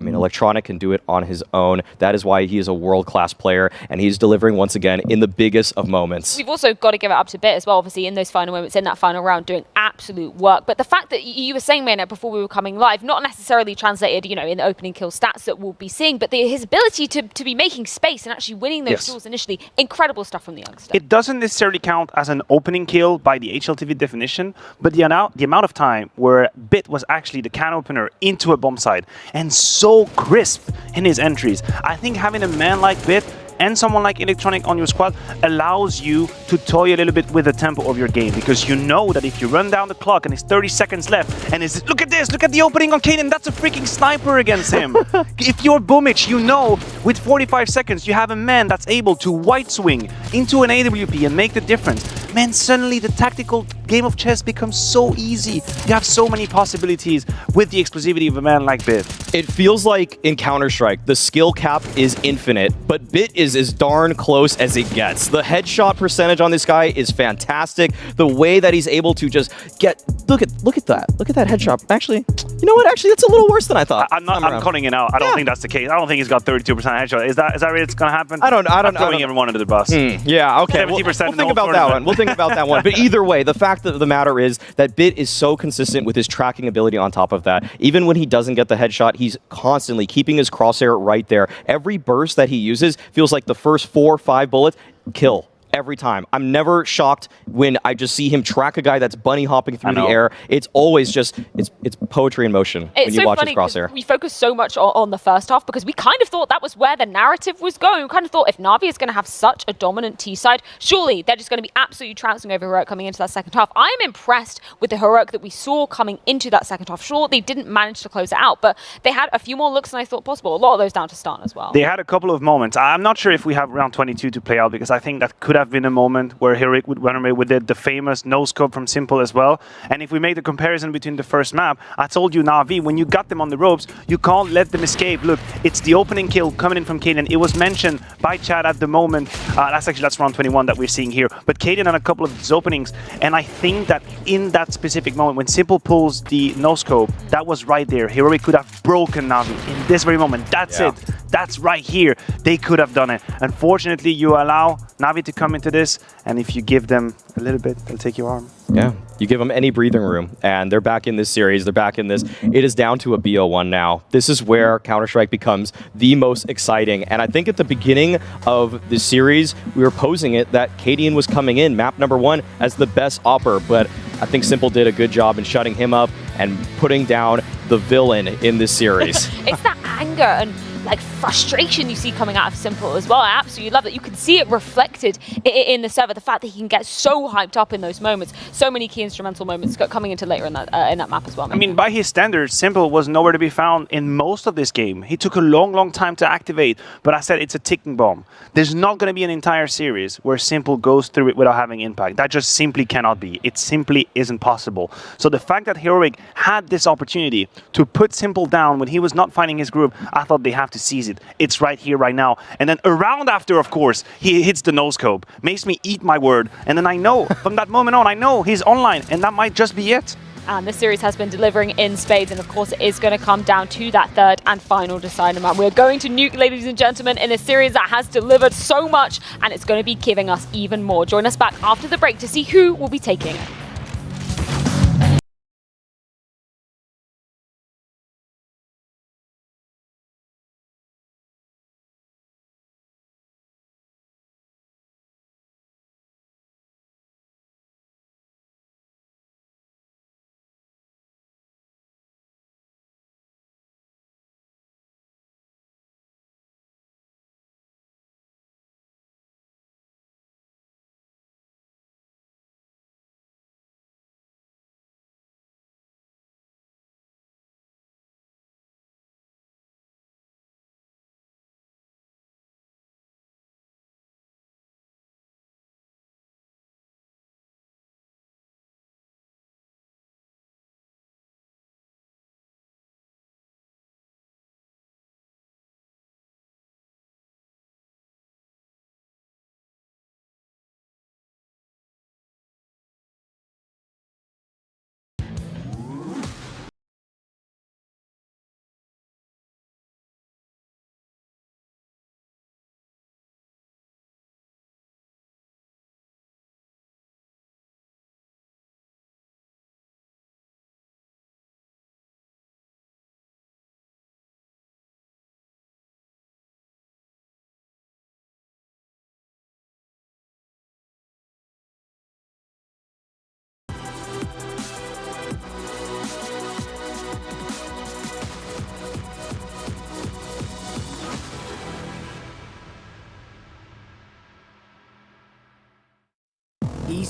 I mean, Electronic can do it on his own. That is why he is a world-class player, and he's delivering once again in the biggest of moments. We've also got to give it up to Bit as well, obviously, in those final moments, in that final round, doing absolute work. But the fact that you were saying, Maynard, before we were coming live, not necessarily translated, you know, in the opening kill stats that we'll be seeing, but his ability to be making space and actually winning those duels initially, incredible stuff from the youngster. It doesn't necessarily count as an opening kill by the HLTV definition, but the amount of time where Bit was actually the can opener into a bomb site and so crisp in his entries. I think having a man like Bit and someone like Electronic on your squad allows you to toy a little bit with the tempo of your game, because you know that if you run down the clock and it's 30 seconds left and it's, look at this, look at the opening on Kaden, that's a freaking sniper against him. If you're Boomich, you know with 45 seconds you have a man that's able to white swing into an AWP and make the difference. Man, suddenly the tactical game of chess becomes so easy. You have so many possibilities with the explosivity of a man like Bit. It feels like in Counter-Strike, the skill cap is infinite, but Bit is as darn close as it gets. The headshot percentage on this guy is fantastic. The way that he's able to just get... Look at that. Look at that headshot. Actually, you know what? Actually, that's a little worse than I thought. I'm calling it out. I don't think that's the case. I don't think he's got 32% headshot. Is that really it's going to happen? I'm throwing everyone under the bus. Yeah, okay. 70% We'll think about that one. We'll think about that one. But either way, the fact of the matter is that Bit is so consistent with his tracking ability on top of that. Even when he doesn't get the headshot, he's constantly keeping his crosshair right there. Every burst that he uses feels like the first 4 or 5 bullets kill. Every time. I'm never shocked when I just see him track a guy that's bunny hopping through the air. It's always just, it's poetry in motion when you watch his crosshair. We focus so much on the first half because we kind of thought that was where the narrative was going. We kind of thought if Navi is going to have such a dominant T side, surely they're just going to be absolutely trouncing over Heroic coming into that second half. I am impressed with the Heroic that we saw coming into that second half. Sure, they didn't manage to close it out, but they had a few more looks than I thought possible. A lot of those down to Stun as well. They had a couple of moments. I'm not sure if we have round 22 to play out, because I think that could have been a moment where Heroic would run away with the famous no-scope from Simple as well. And if we make the comparison between the first map, I told you, Navi, when you got them on the ropes, you can't let them escape. Look, it's the opening kill coming in from Kaden. It was mentioned by Chad at the moment. That's round 21 that we're seeing here. But Kaden had a couple of his openings, and I think that in that specific moment, when Simple pulls the no-scope, that was right there. Heroic could have broken Navi in this very moment. That's it. That's right here. They could have done it. Unfortunately, you allow Navi to come into this, and if you give them a little bit, they'll take your arm. Yeah, you give them any breathing room, and they're back in this series. They're back in this. It is down to a BO1 now. This is where Counter-Strike becomes the most exciting. And I think at the beginning of the series, we were posing it that Cadian was coming in, map number 1, as the best opper, but I think Simple did a good job in shutting him up and putting down the villain in this series. It's that anger and like frustration you see coming out of Simple as well. I absolutely love that. You can see it reflected in the server. The fact that he can get so hyped up in those moments. So many key instrumental moments coming into later in that map as well. I mean, by his standards, Simple was nowhere to be found in most of this game. He took a long time to activate, but I said it's a ticking bomb. There's not going to be an entire series where Simple goes through it without having impact. That just simply cannot be. It simply isn't possible. So the fact that Heroic had this opportunity to put Simple down when he was not finding his group, I thought they have to seize it. It's right here, right now. And then a round after, of course, he hits the no-scope. Makes me eat my word. And then I know, from that moment on, I know he's online, and that might just be it. And this series has been delivering in spades, and of course it is going to come down to that third and final decider map. We're going to nuke, ladies and gentlemen, in a series that has delivered so much, and it's going to be giving us even more. Join us back after the break to see who will be taking it.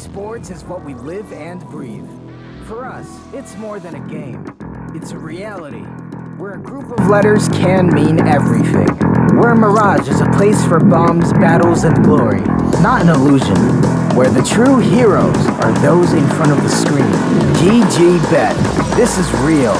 Esports is what we live and breathe. For us, it's more than a game. It's a reality, where a group of letters can mean everything. Where Mirage is a place for bombs, battles, and glory, not an illusion. Where the true heroes are those in front of the screen. GG Bet. This is real.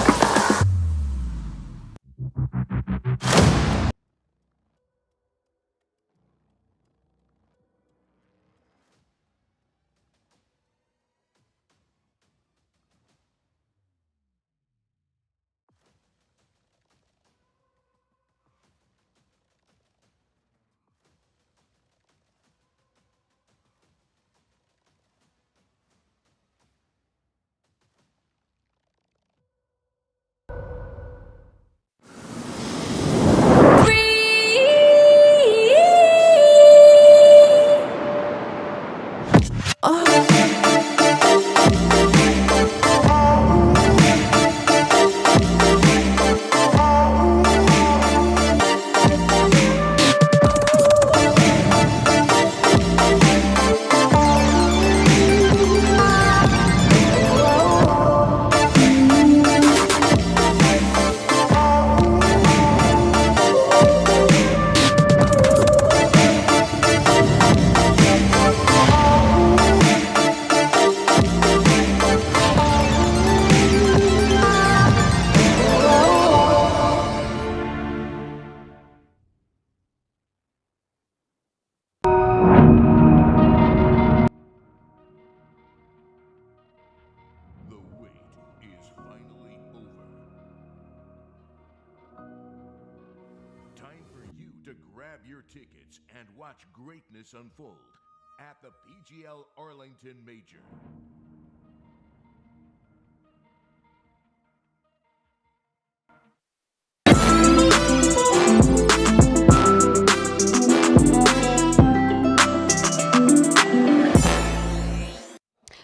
Grab your tickets and watch greatness unfold at the PGL Arlington Major.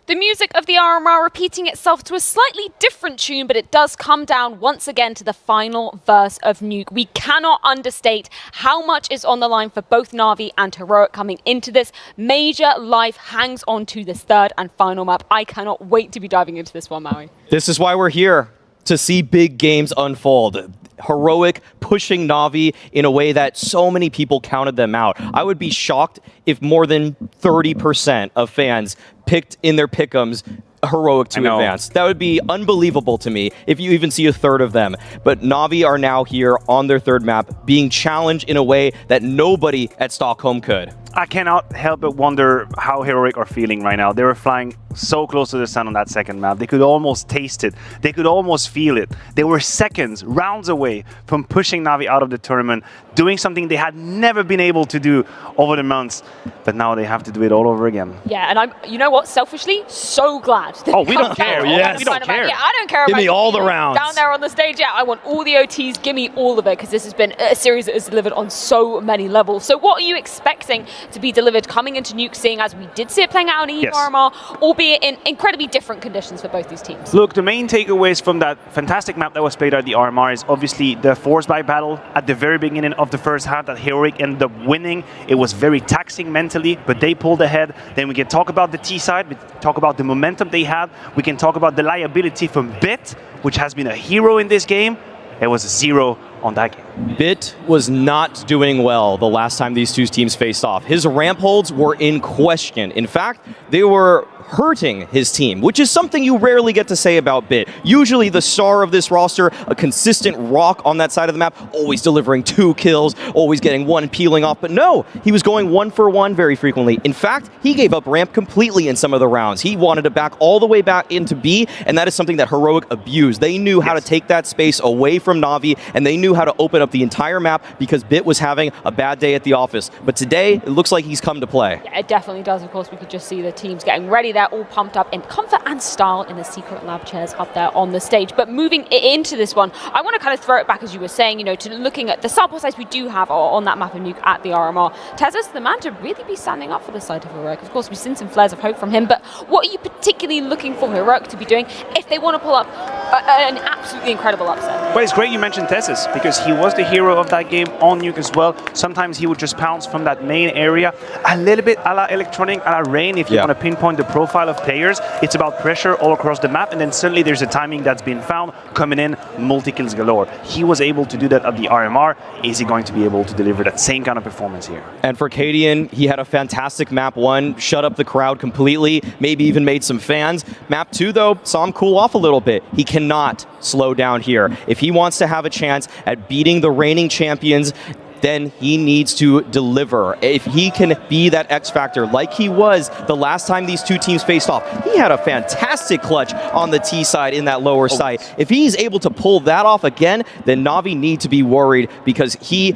The music of the RMR repeating itself to a slightly different tune, but it does come down once again to the final verse of Nuke. We cannot understate how much is on the line for both Navi and Heroic coming into this. Major life hangs on to this third and final map. I cannot wait to be diving into this one, Maui. This is why we're here, to see big games unfold. Heroic pushing Navi in a way that so many people counted them out. I would be shocked if more than 30% of fans picked in their pick'ems Heroic to advance. That would be unbelievable to me if you even see a third of them. But Navi are now here on their third map, being challenged in a way that nobody at Stockholm could. I cannot help but wonder how Heroic are feeling right now. They were flying so close to the sun on that second map. They could almost taste it. They could almost feel it. They were seconds, rounds away from pushing Navi out of the tournament, doing something they had never been able to do over the months. But now they have to do it all over again. Yeah, and you know what? Selfishly, so glad. Oh, we don't care. Yes. We don't care. Yeah, I don't care Give about me all the rounds. down there on the stage. Yeah, I want all the OTs. Give me all of it, because this has been a series that has delivered on so many levels. So what are you expecting to be delivered coming into Nuke, seeing as we did see it playing out on RMR, albeit in incredibly different conditions for both these teams? Look, the main takeaways from that fantastic map that was played at the RMR is obviously the force buy battle at the very beginning of the first half that Heroic ended up winning. It was very taxing mentally, but they pulled ahead. Then we can talk about the T side, we talk about the momentum they had, we can talk about the liability from Bit, which has been a hero in this game. It was a 0 on that game. Bit was not doing well the last time these two teams faced off. His ramp holds were in question. In fact, they were hurting his team, which is something you rarely get to say about Bit. Usually the star of this roster, a consistent rock on that side of the map, always delivering 2 kills, always getting 1 peeling off, but no, he was going 1 for 1 very frequently. In fact, he gave up ramp completely in some of the rounds. He wanted to back all the way back into B, and that is something that Heroic abused. They knew how to take that space away from Navi, and they knew how to open up the entire map because Bit was having a bad day at the office. But today, it looks like he's come to play. Yeah, it definitely does. Of course, we could just see the teams getting ready. They're all pumped up in comfort and style in the secret lab chairs up there on the stage. But moving into this one, I want to kind of throw it back, as you were saying, you know, to looking at the sample size we do have on that map of Nuke at the RMR. Tezza's the man to really be standing up for the side of Heroic. Of course, we've seen some flares of hope from him, but what are you particularly looking for Heroic to be doing if they want to pull up an absolutely incredible upset? Well, it's great you mentioned Tessus, because because he was the hero of that game on Nuke as well. Sometimes he would just pounce from that main area, a little bit a la Electronic, a la Rain. If you want to pinpoint the profile of players, it's about pressure all across the map, and then suddenly there's a timing that's been found, coming in, multi-kills galore. He was able to do that at the RMR. Is he going to be able to deliver that same kind of performance here? And for Cadian, he had a fantastic map 1, shut up the crowd completely, maybe even made some fans. Map 2, though, saw him cool off a little bit. He cannot slow down here. If he wants to have a chance at beating the reigning champions, then he needs to deliver. If he can be that X factor like he was the last time these two teams faced off, he had a fantastic clutch on the T side in that lower side. If he's able to pull that off again, then Navi need to be worried because he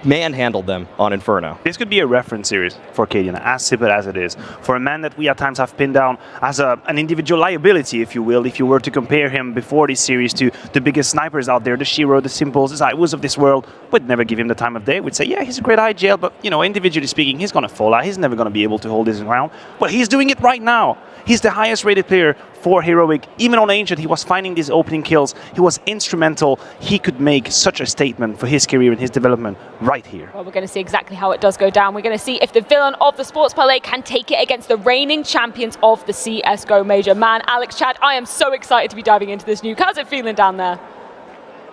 manhandled them on Inferno. This could be a reference series for Cadian, as simple as it is. For a man that we at times have pinned down as an individual liability, if you will, if you were to compare him before this series to the biggest snipers out there, the Shiro, the Simples, the Zywus of this world, would never give him the time of day. We'd say, yeah, he's a great IGL, but, you know, individually speaking, he's going to fall out. He's never going to be able to hold his ground. Well, he's doing it right now. He's the highest rated player for Heroic. Even on Ancient, he was finding these opening kills. He was instrumental. He could make such a statement for his career and his development right here. Well, we're going to see exactly how it does go down. We're going to see if the villain of the Sports Parlay can take it against the reigning champions of the CSGO Major. Man, Alex, Chad, I am so excited to be diving into this nuke. How's it feeling down there?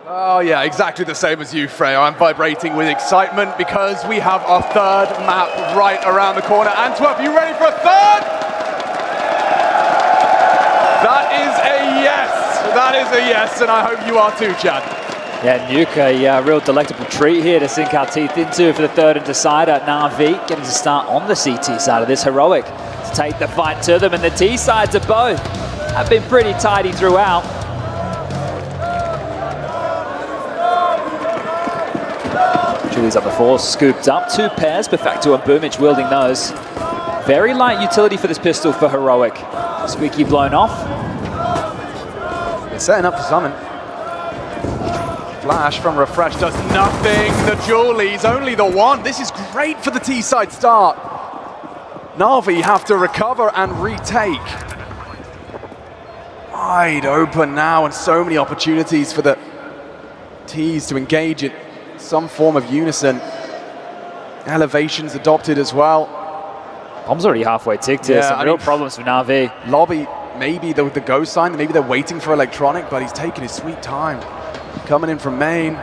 Oh yeah, exactly the same as you, Freya. I'm vibrating with excitement because we have our third map right around the corner. Antwerp, you ready for a third? That is a yes. That is a yes, and I hope you are too, Chad. Yeah, Nuke, a real delectable treat here to sink our teeth into for the third and decider. Navi getting to start on the CT side of this. Heroic to take the fight to them, and the T sides of both have been pretty tidy throughout. Julie's up before, scooped up, 2 pairs, Perfecto and Boomich wielding those. Very light utility for this pistol for Heroic. Squeaky blown off. They're setting up for something. Flash from Refresh does nothing. The Julie's only the one. This is great for the T-side start. Navi have to recover and retake. Wide open now, and so many opportunities for the T's to engage in some form of unison. Elevations adopted as well. Bomb's already halfway ticked here, some real problems for Navi. Lobby, maybe the go sign, maybe they're waiting for Electronic, but he's taking his sweet time. Coming in from main.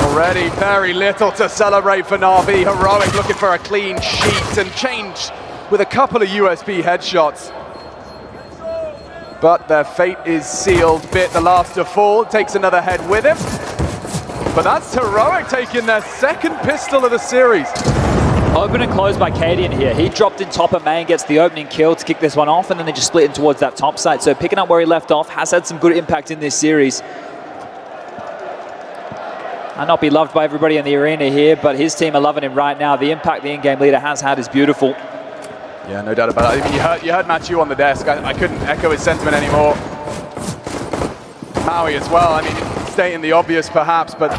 Already very little to celebrate for Navi. Heroic looking for a clean sheet and change with a couple of USB headshots. But their fate is sealed. Bit the last to fall, takes another head with him. But that's Heroic taking their second pistol of the series. Open and closed by Cadian here. He dropped in top of main, gets the opening kill to kick this one off, and then they just split in towards that top side. So picking up where he left off, has had some good impact in this series. Might not be loved by everybody in the arena here, but his team are loving him right now. The impact the in-game leader has had is beautiful. Yeah, no doubt about it. I mean, you heard Matthew on the desk. I couldn't echo his sentiment anymore. Maui as well. I mean, stating the obvious perhaps, but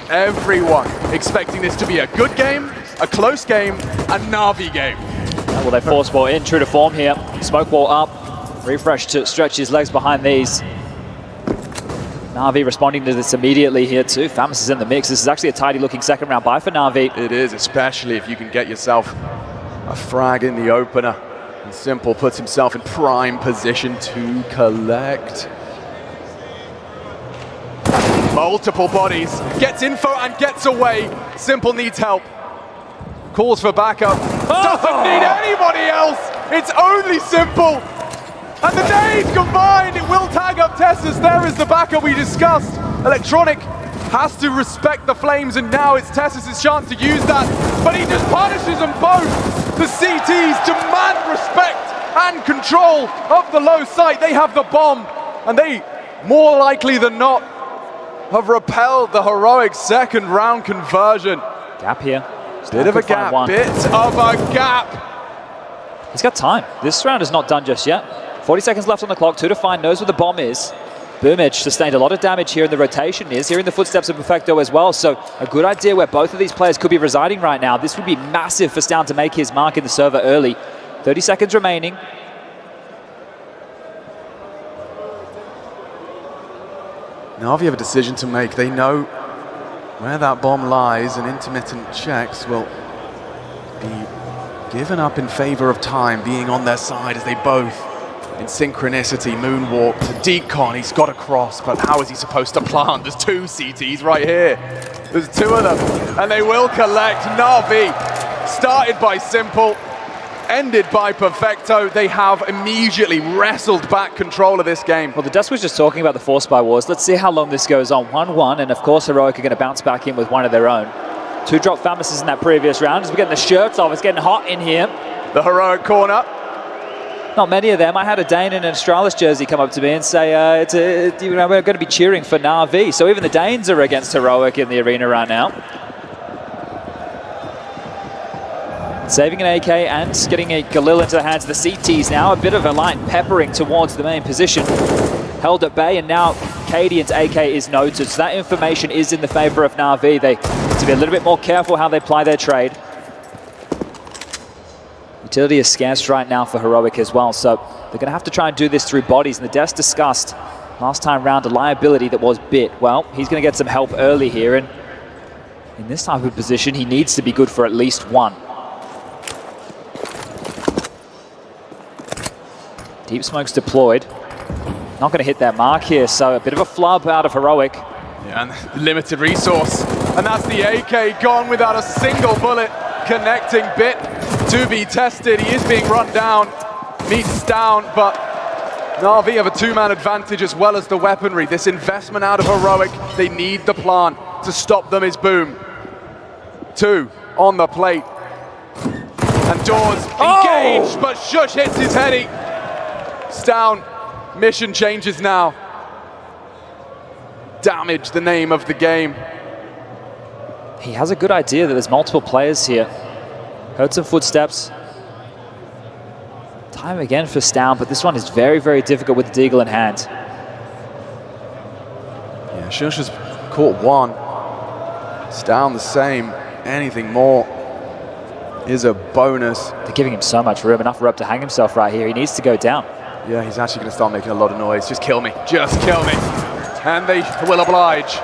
everyone expecting this to be a good game, a close game, a Navi game. Well, they force ball in, true to form here. Smoke wall up. Refresh to stretch his legs behind these. Navi responding to this immediately here too. Famous is in the mix. This is actually a tidy looking second round buy for Navi. It is, especially if you can get yourself a frag in the opener. And Simple puts himself in prime position to collect. Multiple bodies, gets info and gets away. Simple needs help. Calls for backup. Doesn't need anybody else. It's only Simple. And the nades combined, it will tag up Tessus. There is the backup we discussed. Electronic has to respect the flames, and now it's Tessus' chance to use that. But he just punishes them both. The CTs demand respect and control of the low site. They have the bomb, and they, more likely than not, have repelled the Heroic second round conversion. Gap here. Bit of a gap, bit of a gap. He's got time. This round is not done just yet. 40 seconds left on the clock, 2 to find, knows where the bomb is. Boomich sustained a lot of damage here in the rotation, is hearing the footsteps of Perfecto as well, so a good idea where both of these players could be residing right now. This would be massive for Stown to make his mark in the server early. 30 seconds remaining. Navi have a decision to make. They know where that bomb lies, and intermittent checks will be given up in favor of time being on their side as they both, in synchronicity, moonwalk to decon. He's got a cross, but how is he supposed to plant? There's 2 CTs right here. There's 2 of them, and they will collect. Navi, started by Simple, ended by Perfecto. They have immediately wrestled back control of this game. Well, the Dusk was just talking about the Force Spy Wars. Let's see how long this goes on. 1-1, and of course Heroic are going to bounce back in with one of their own. 2 drop Famis's in that previous round. As we're getting the shirts off, it's getting hot in here. The Heroic corner. Not many of them. I had a Dane in an Astralis jersey come up to me and say, we're going to be cheering for Navi. So even the Danes are against Heroic in the arena right now. Saving an AK and getting a Galil into the hands of the CTs now. A bit of a light peppering towards the main position. Held at bay, and now Cadian's AK is noted. So that information is in the favor of Navi. They need to be a little bit more careful how they ply their trade. Utility is scarce right now for Heroic as well, so they're going to have to try and do this through bodies. And the Des discussed last time round a liability that was Bit. Well, he's going to get some help early here, and in this type of position, he needs to be good for at least 1. Deep smoke's deployed. Not going to hit that mark here, so a bit of a flub out of Heroic. Yeah, and limited resource. And that's the AK gone without a single bullet connecting. Bit to be tested. He is being run down. Meets down, but Navi have a 2-man advantage as well as the weaponry. This investment out of Heroic, they need the plant to stop them is Boom. 2 on the plate. And Doors engaged, but Shush hits his heady. It's down. Mission changes now. Damage, the name of the game. He has a good idea that there's multiple players here. Heard some footsteps. Time again for Stown, but this one is very, very difficult with the Deagle in hand. Yeah, Shush has caught 1. Stown the same. Anything more is a bonus. They're giving him so much room, enough room to hang himself right here. He needs to go down. Yeah, he's actually going to start making a lot of noise. Just kill me. Just kill me. And they will oblige.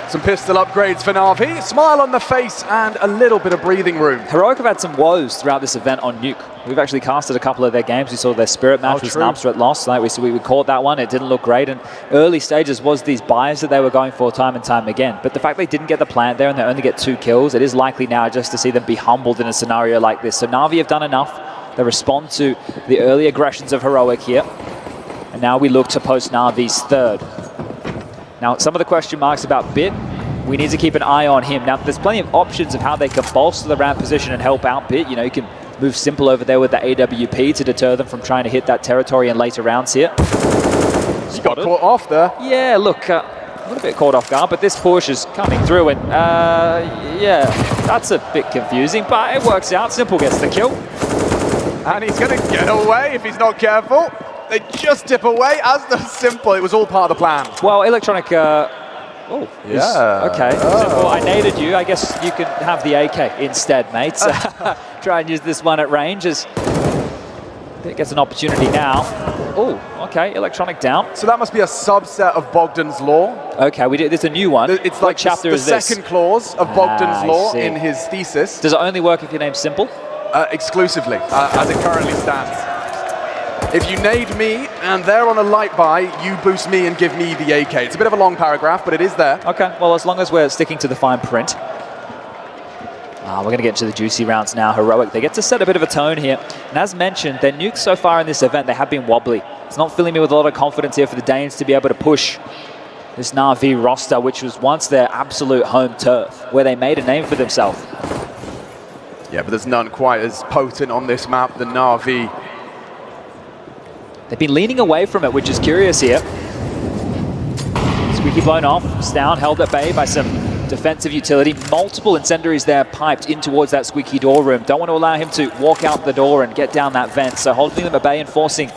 Some pistol upgrades for Navi. Smile on the face and a little bit of breathing room. Heroic have had some woes throughout this event on Nuke. We've actually casted a couple of their games. We saw their Spirit match with Snapstrat lost. Like we caught that one. It didn't look great. And early stages was these buys that they were going for time and time again. But the fact they didn't get the plant there and they only get 2 kills, it is likely now just to see them be humbled in a scenario like this. So Navi have done enough. They respond to the early aggressions of Heroic here. And now we look to post Navi's 3rd. Now, some of the question marks about Bit, we need to keep an eye on him. Now, there's plenty of options of how they can bolster the ramp position and help out Bit. You know, you can move Simple over there with the AWP to deter them from trying to hit that territory in later rounds here. He got caught off there. Yeah, look, a little bit caught off guard, but this push is coming through, and yeah, that's a bit confusing, but it works out. Simple gets the kill. And he's going to get away if he's not careful. They just dip away, as does Simple. It was all part of the plan. Well, Electronic... okay. Oh. Simple, I naded you. I guess you could have the AK instead, mate. Try and use this one at range as it gets an opportunity now. Oh, okay, Electronic down. So that must be a subset of Bogdan's Law. Okay, there's a new one. It's like chapter the is this? second clause of Bogdan's Law in his thesis. Does it only work if your name's Simple? Exclusively, as it currently stands. If you nade me and they're on a light buy, you boost me and give me the AK. It's a bit of a long paragraph, but it is there. Okay, well, as long as we're sticking to the fine print. We're going to get into the juicy rounds now. Heroic, they get to set a bit of a tone here. And as mentioned, their nukes so far in this event, they have been wobbly. It's not filling me with a lot of confidence here for the Danes to be able to push this Navi roster, which was once their absolute home turf, where they made a name for themselves. Yeah, but there's none quite as potent on this map than Navi. They've been leaning away from it, which is curious here. Squeaky blown off. Stown held at bay by some defensive utility. Multiple incendiaries there piped in towards that squeaky door room. Don't want to allow him to walk out the door and get down that vent. So holding them at bay and forcing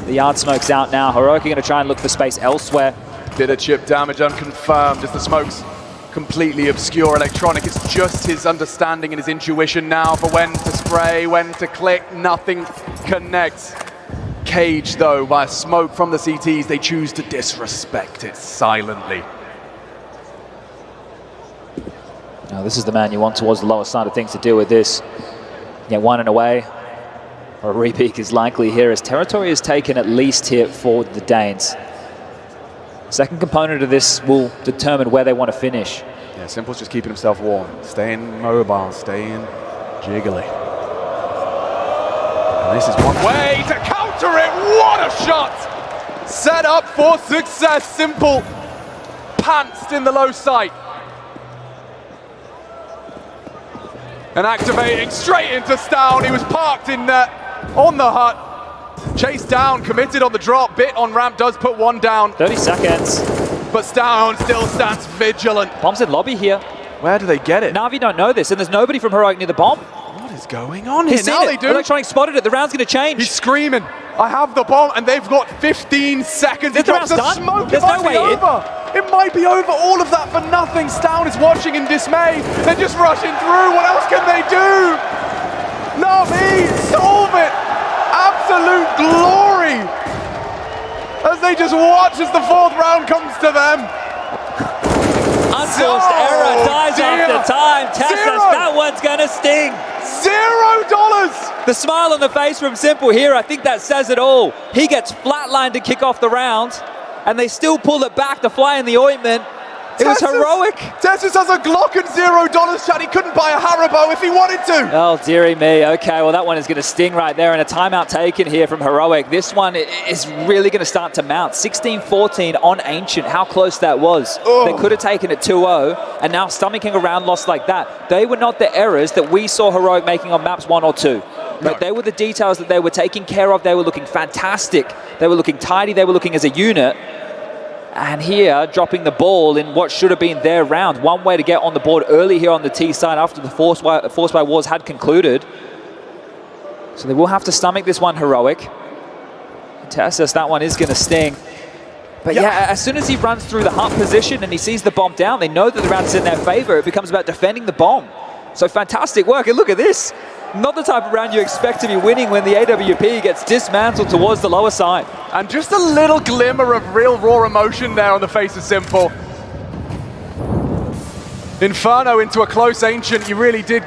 the yard smokes out now. Heroic are going to try and look for space elsewhere. Bit of chip damage unconfirmed as the smokes completely obscure Electronic. It's just his understanding and his intuition now for when to spray, when to click. Nothing connects. caged though by smoke from the CTs. They choose to disrespect it silently. Now this is the man you want towards the lower side of things to deal with this. Get one and away, or a repeat is likely here as territory is taken at least here for the Danes. Second component of this will determine where they want to finish. Yeah, Simple's just keeping himself warm, staying mobile, staying jiggly. And this is one way to counter it. What a shot! Set up for success. Simple pantsed in the low sight. And activating straight into Stown. He was parked in on the hut. Chased down, committed on the drop. Bit on ramp, does put one down. 30 seconds. But Stown still stands vigilant. Bomb's in lobby here. Where do they get it? Navi don't know this, and there's nobody from Heroic near the bomb. What is going on here? He's seen Now it. they do. Electronic spotted it. The round's going to change. He's screaming, I have the bomb, and they've got 15 seconds. Is the round The done? smoke. There's It might no be way in. over. It might be over. All of that for nothing. Stown is watching in dismay. They're just rushing through. What else can they do? Navi, solve it. Absolute glory. As they just watch as the fourth round comes to them. Unforced error dies after time. Tessus, that one's going to sting. $0. The smile on the face from Simple here, I think that says it all. He gets flatlined to kick off the round, and they still pull it back to fly in the ointment. It was heroic. Tessus has a Glock and $0, chat. He couldn't buy a Haribo if he wanted to. Oh, dearie me. Okay, well, that one is going to sting right there, and a timeout taken here from Heroic. This one is really going to start to mount. 16-14 on Ancient. How close that was. Oh. They could have taken it 2-0, and now stomaching a round loss like that. They were not the errors that we saw Heroic making on maps 1 or 2. But they were the details that they were taking care of. They were looking fantastic. They were looking tidy. They were looking as a unit. And here, dropping the ball in what should have been their round. One way to get on the board early here on the T side after the Force by Wars had concluded. So they will have to stomach this one, Heroic. Tessus, that one is going to sting. But yeah, as soon as he runs through the hut position and he sees the bomb down, they know that the round is in their favor. It becomes about defending the bomb. So fantastic work, and look at this. Not the type of round you expect to be winning when the AWP gets dismantled towards the lower side. And just a little glimmer of real raw emotion there on the face of Simple. Inferno into a close Ancient. You really did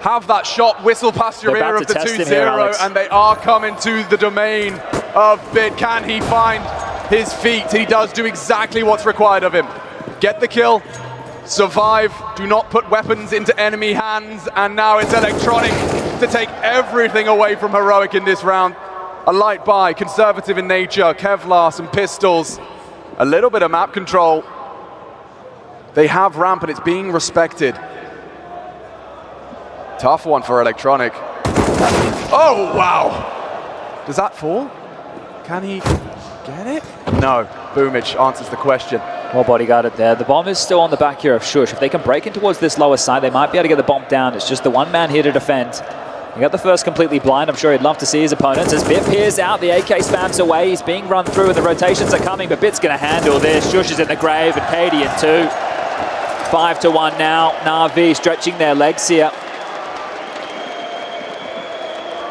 have that shot whistle past your ear of the 2-0, and they are coming to the domain of Bit. Can he find his feet? He does do exactly what's required of him. Get the kill. Survive, do not put weapons into enemy hands, and now it's Electronic to take everything away from Heroic in this round. A light buy, conservative in nature, Kevlar, some pistols, a little bit of map control. They have ramp and it's being respected. Tough one for Electronic. Oh, wow. Does that fall? Can he get it? No, Boomich answers the question. Well bodyguarded there. The bomb is still on the back here of Shush. If they can break in towards this lower side, they might be able to get the bomb down. It's just the one man here to defend. He got the first completely blind. I'm sure he'd love to see his opponents. As Bit peers out, the AK spams away. He's being run through and the rotations are coming, but Bit's going to handle this. Shush is in the grave and Katie in 2. 5-1 now. Navi stretching their legs here.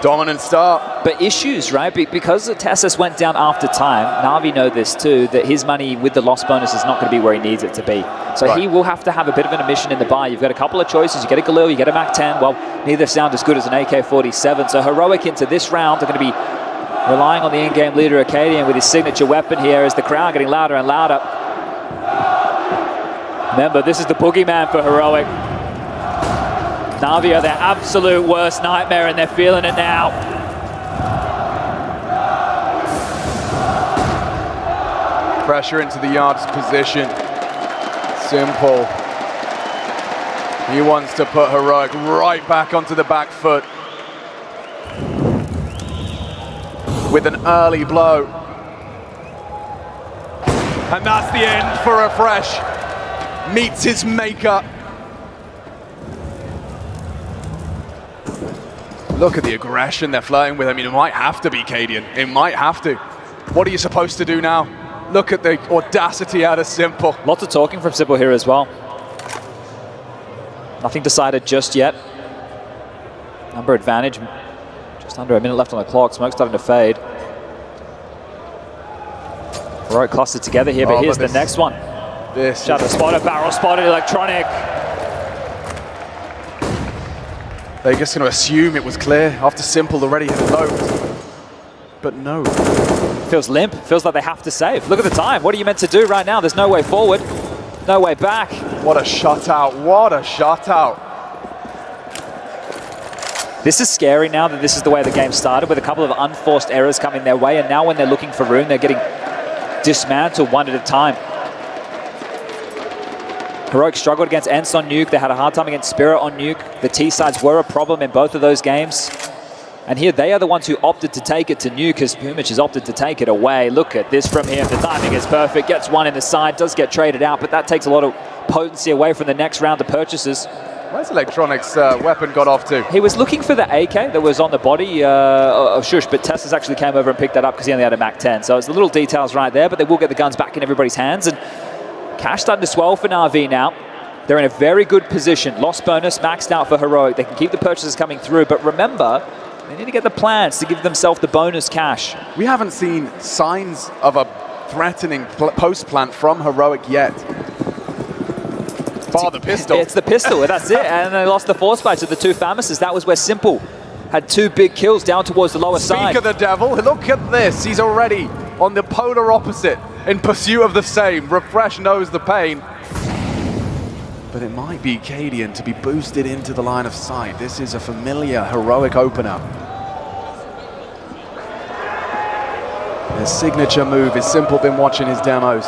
Dominant start. But issues, right? Because Tessus went down after time, Navi know this too, that his money with the loss bonus is not going to be where he needs it to be. So he will have to have a bit of an omission in the buy. You've got a couple of choices. You get a Galil, you get a Mac-10. Well, neither sound as good as an AK-47. So Heroic into this round are going to be relying on the in-game leader, Acadian, with his signature weapon here as the crowd getting louder and louder. Remember, this is the boogeyman for Heroic. Navi are their absolute worst nightmare, and they're feeling it now. Pressure into the yards position. Simple. He wants to put Heroic right back onto the back foot with an early blow. And that's the end for Refresh. Meets his maker. Look at the aggression they're flirting with. I mean, it might have to be Cadian. It might have to. What are you supposed to do now? Look at the audacity out of Simple. Lots of talking from Simple here as well. Nothing decided just yet. Number advantage. Just under a minute left on the clock. Smoke starting to fade. Heroic clustered together here, but here's the next one. This Shadow spotted, barrel spotted, electronic. They're just going to assume it was clear after Simple already had eloped. But no. Feels limp, feels like they have to save. Look at the time, what are you meant to do right now? There's no way forward, no way back. What a shutout, what a shutout. This is scary now that this is the way the game started, with a couple of unforced errors coming their way, and now when they're looking for room, they're getting dismantled one at a time. Heroic struggled against Ence on Nuke. They had a hard time against Spirit on Nuke. The T-sides were a problem in both of those games. And here they are the ones who opted to take it to Nuke, as Pumic has opted to take it away. Look at this from him. The timing is perfect. Gets one in the side, does get traded out, but that takes a lot of potency away from the next round of purchases. Where's Electronic's weapon got off to? He was looking for the AK that was on the body of Shush, but Tessus actually came over and picked that up because he only had a Mac 10. So it's the little details right there, but they will get the guns back in everybody's hands. And cash starting to swell for Navi now. They're in a very good position. Lost bonus maxed out for Heroic. They can keep the purchases coming through, but remember, they need to get the plans to give themselves the bonus cash. We haven't seen signs of a threatening post plant from Heroic yet. Bar the pistol. It's the pistol, that's it. And they lost the force fight to the two Famouses. That was where Simple had two big kills down towards the lower side. Speak of the devil, look at this. He's already on the polar opposite in pursuit of the same. Refresh knows the pain. But it might be Cadian to be boosted into the line of sight. This is a familiar Heroic opener. His signature move is Simple, been watching his demos.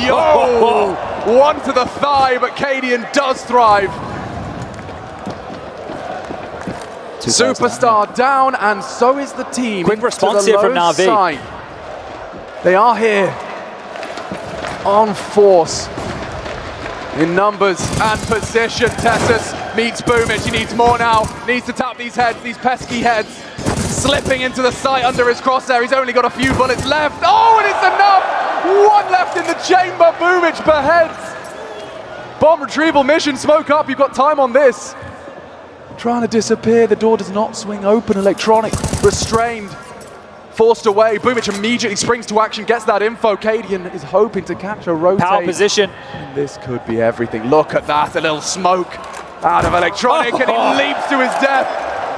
Yo! One to the thigh, but Cadian does thrive. Superstar down, and so is the team. Quick response here from Navi. Side. They are here on force in numbers and position. Tessus meets Pumic. He needs more now. Needs to tap these heads, these pesky heads. Slipping into the sight under his crosshair. He's only got a few bullets left. Oh, and it's enough! One left in the chamber. Pumic beheads. Bomb retrieval mission. Smoke up. You've got time on this. Trying to disappear. The door does not swing open. Electronic restrained. Forced away. Pumic immediately springs to action, gets that info. Cadian is hoping to catch a rotate. Power position. This could be everything. Look at that, a little smoke out of Electronic, and he leaps to his death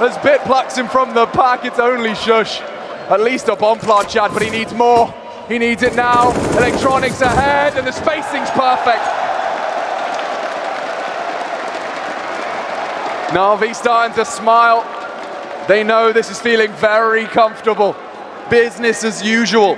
as Bit plucks him from the pack. It's only Shush. At least a bomb plant, Chad, but he needs more. He needs it now. Electronic's ahead, and the spacing's perfect. Navi starting to smile. They know this is feeling very comfortable. Business as usual.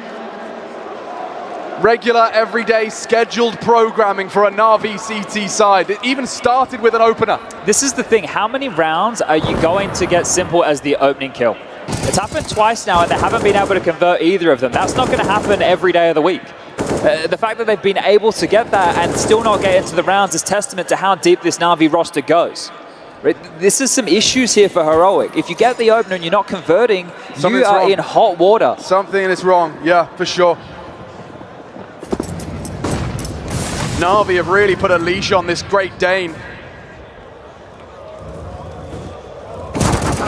Regular, everyday, scheduled programming for a Navi CT side. It even started with an opener. This is the thing, how many rounds are you going to get Simple as the opening kill? It's happened twice now and they haven't been able to convert either of them. That's not going to happen every day of the week. The fact that they've been able to get that and still not get into the rounds is testament to how deep this Navi roster goes. This is some issues here for Heroic. If you get the opener and you're not converting, you are wrong. In hot water. Something is wrong, yeah, for sure. Navi have really put a leash on this Great Dane.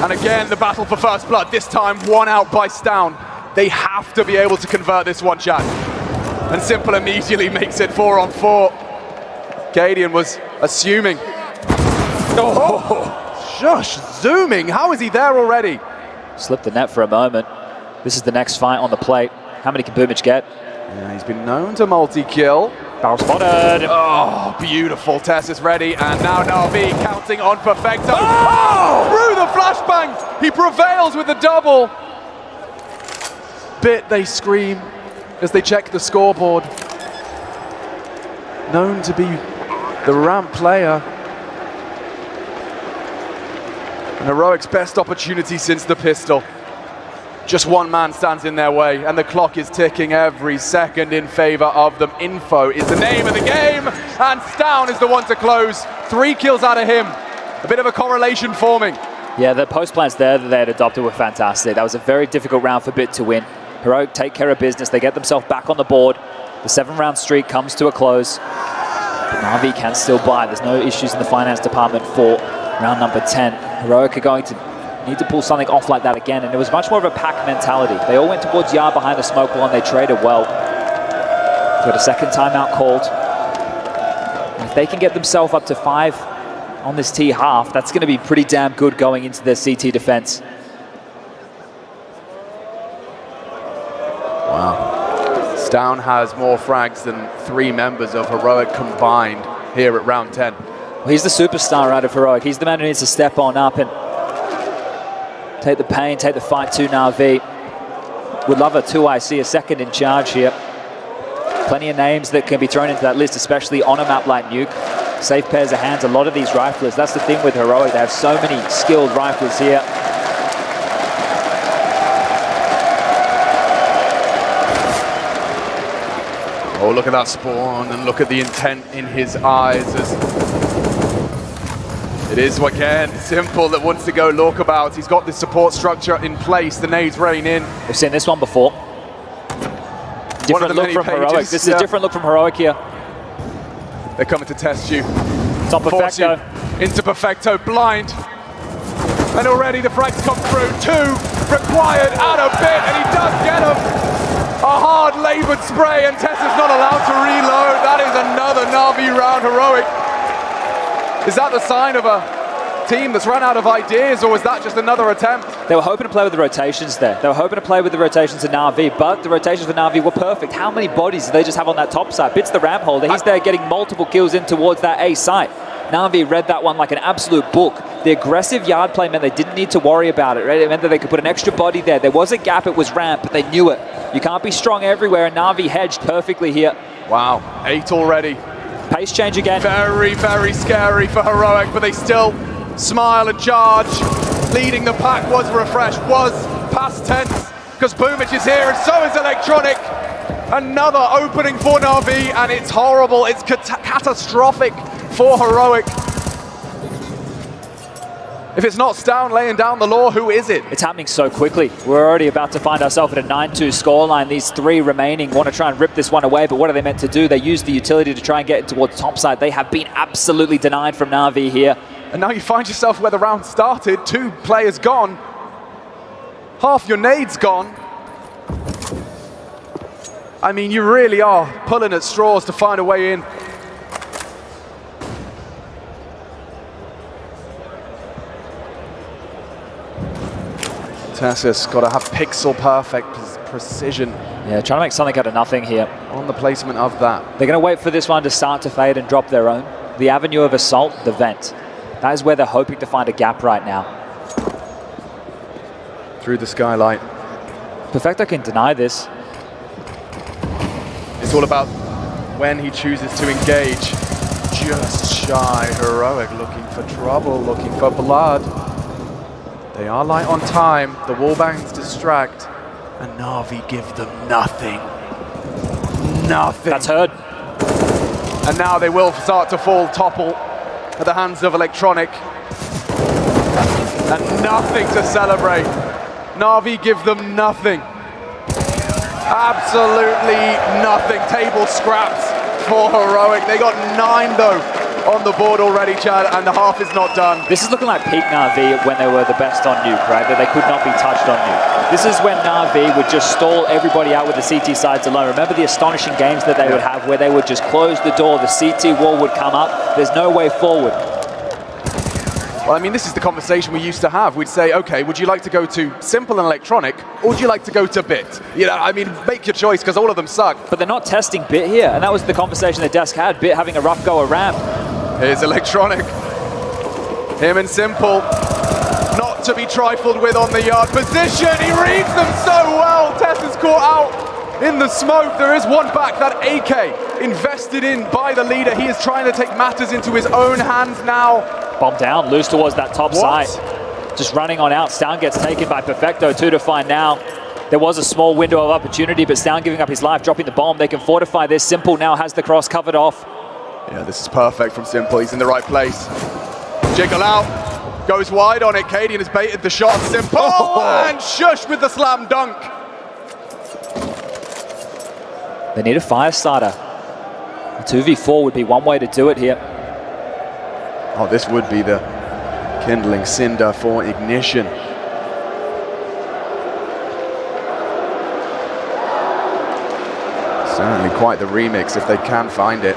And again, the battle for first blood, this time one out by Stown. They have to be able to convert this one, Chad. And Simple immediately makes it 4-on-4. Cadian was assuming. Oh, Shush, zooming. How is he there already? Slipped the net for a moment. This is the next fight on the plate. How many can Pumic get? Yeah, he's been known to multi-kill. Barrel spotted. Oh, beautiful. Tess is ready, and now Navi counting on Perfecto. Oh! Through the flashbang! He prevails with the double. Bit, they scream as they check the scoreboard. Known to be the ramp player. And Heroic's best opportunity since the pistol. Just one man stands in their way, and the clock is ticking every second in favor of them. Info is the name of the game, and Stown is the one to close. 3 kills out of him. A bit of a correlation forming. Yeah, the post plans there that they had adopted were fantastic. That was a very difficult round for Bit to win. Heroic take care of business. They get themselves back on the board. The 7-round streak comes to a close. But Navi can still buy. There's no issues in the finance department for round number 10. Heroic are going to Need to pull something off like that again, and it was much more of a pack mentality. They all went towards Yard behind the smoke wall, and they traded well. Got a second timeout called. And if they can get themselves up to 5 on this T half, that's going to be pretty damn good going into their CT defense. Wow. Stown has more frags than 3 members of Heroic combined here at round 10. Well, he's the superstar out of Heroic. He's the man who needs to step on up and take the pain, take the fight to Navi. Would love a 2IC, a second in charge here. Plenty of names that can be thrown into that list, especially on a map like Nuke. Safe pairs of hands, a lot of these riflers. That's the thing with Heroic. They have so many skilled riflers here. Oh, look at that spawn, and look at the intent in his eyes. As it is, again, Simple that wants to go Lorkabout. He's got this support structure in place. The nades rain in. We've seen this one before. Different look from Heroic. This is a different look from Heroic here. They're coming to test you. It's on Perfecto. Into Perfecto, blind. And already the frags come through. 2 required, out a bit, and he does get him. A hard laboured spray, and Tessa's not allowed to reload. That is another Navi round. Heroic. Is that the sign of a team that's run out of ideas, or was that just another attempt? They were hoping to play with the rotations there. They were hoping to play with the rotations of Navi, but the rotations for Navi were perfect. How many bodies did they just have on that top side? Bits the ramp holder. He's there getting multiple kills in towards that A site. Navi read that one like an absolute book. The aggressive yard play meant they didn't need to worry about it, right? It meant that they could put an extra body there. There was a gap, it was ramp, but they knew it. You can't be strong everywhere, and Navi hedged perfectly here. Wow, 8 already. Pace change again. Very, very scary for Heroic, but they still smile and charge. Leading the pack was Refresh, was past tense, because Boomich is here, and so is Electronic. Another opening for Navi, and it's horrible. It's catastrophic for Heroic. If it's not Stown laying down the law, who is it? It's happening so quickly. We're already about to find ourselves at a 9-2 scoreline. These 3 remaining want to try and rip this one away, but what are they meant to do? They use the utility to try and get towards topside. They have been absolutely denied from Navi here. And now you find yourself where the round started. 2 players gone. Half your nades gone. I mean, you really are pulling at straws to find a way in. Tessa's got to have pixel perfect precision. Yeah, trying to make something out of nothing here. On the placement of that. They're going to wait for this one to start to fade and drop their own. The avenue of assault, the vent. That is where they're hoping to find a gap right now. Through the skylight. Perfecto can deny this. It's all about when he chooses to engage. Just shy. Heroic looking for trouble, looking for blood. They are light on time. The wallbangs distract. And Navi give them nothing. Nothing. That's heard. And now they will start to fall, topple at the hands of Electronic. And nothing to celebrate. Navi give them nothing. Absolutely nothing. Table scraps for Heroic. They got 9 though on the board already, Chad, and the half is not done. This is looking like peak Navi when they were the best on Nuke, right? That they could not be touched on Nuke. This is when Navi would just stall everybody out with the CT sides alone. Remember the astonishing games that they would have where they would just close the door, the CT wall would come up, there's no way forward. Well, I mean, this is the conversation we used to have. We'd say, okay, would you like to go to Simple and Electronic, or would you like to go to Bit? You know, I mean, make your choice, because all of them suck. But they're not testing Bit here, and that was the conversation the desk had, Bit having a rough go of ramp. Here's Electronic. Him and Simple, not to be trifled with on the yard position. He reads them so well. Tess is caught out in the smoke. There is one back, that AK, invested in by the leader. He is trying to take matters into his own hands now. Bomb down, loose towards that top side. Just running on out. Stown gets taken by Perfecto, 2 to find now. There was a small window of opportunity, but Stown giving up his life, dropping the bomb. They can fortify this. Simple now has the cross covered off. Yeah, this is perfect from Simple. He's in the right place. Jiggle out. Goes wide on it. Cadian has baited the shot. Simple. Oh, and Shush with the slam dunk. They need a fire starter. A 2v4 would be one way to do it here. Oh, this would be the kindling cinder for Ignition. Certainly quite the remix if they can find it.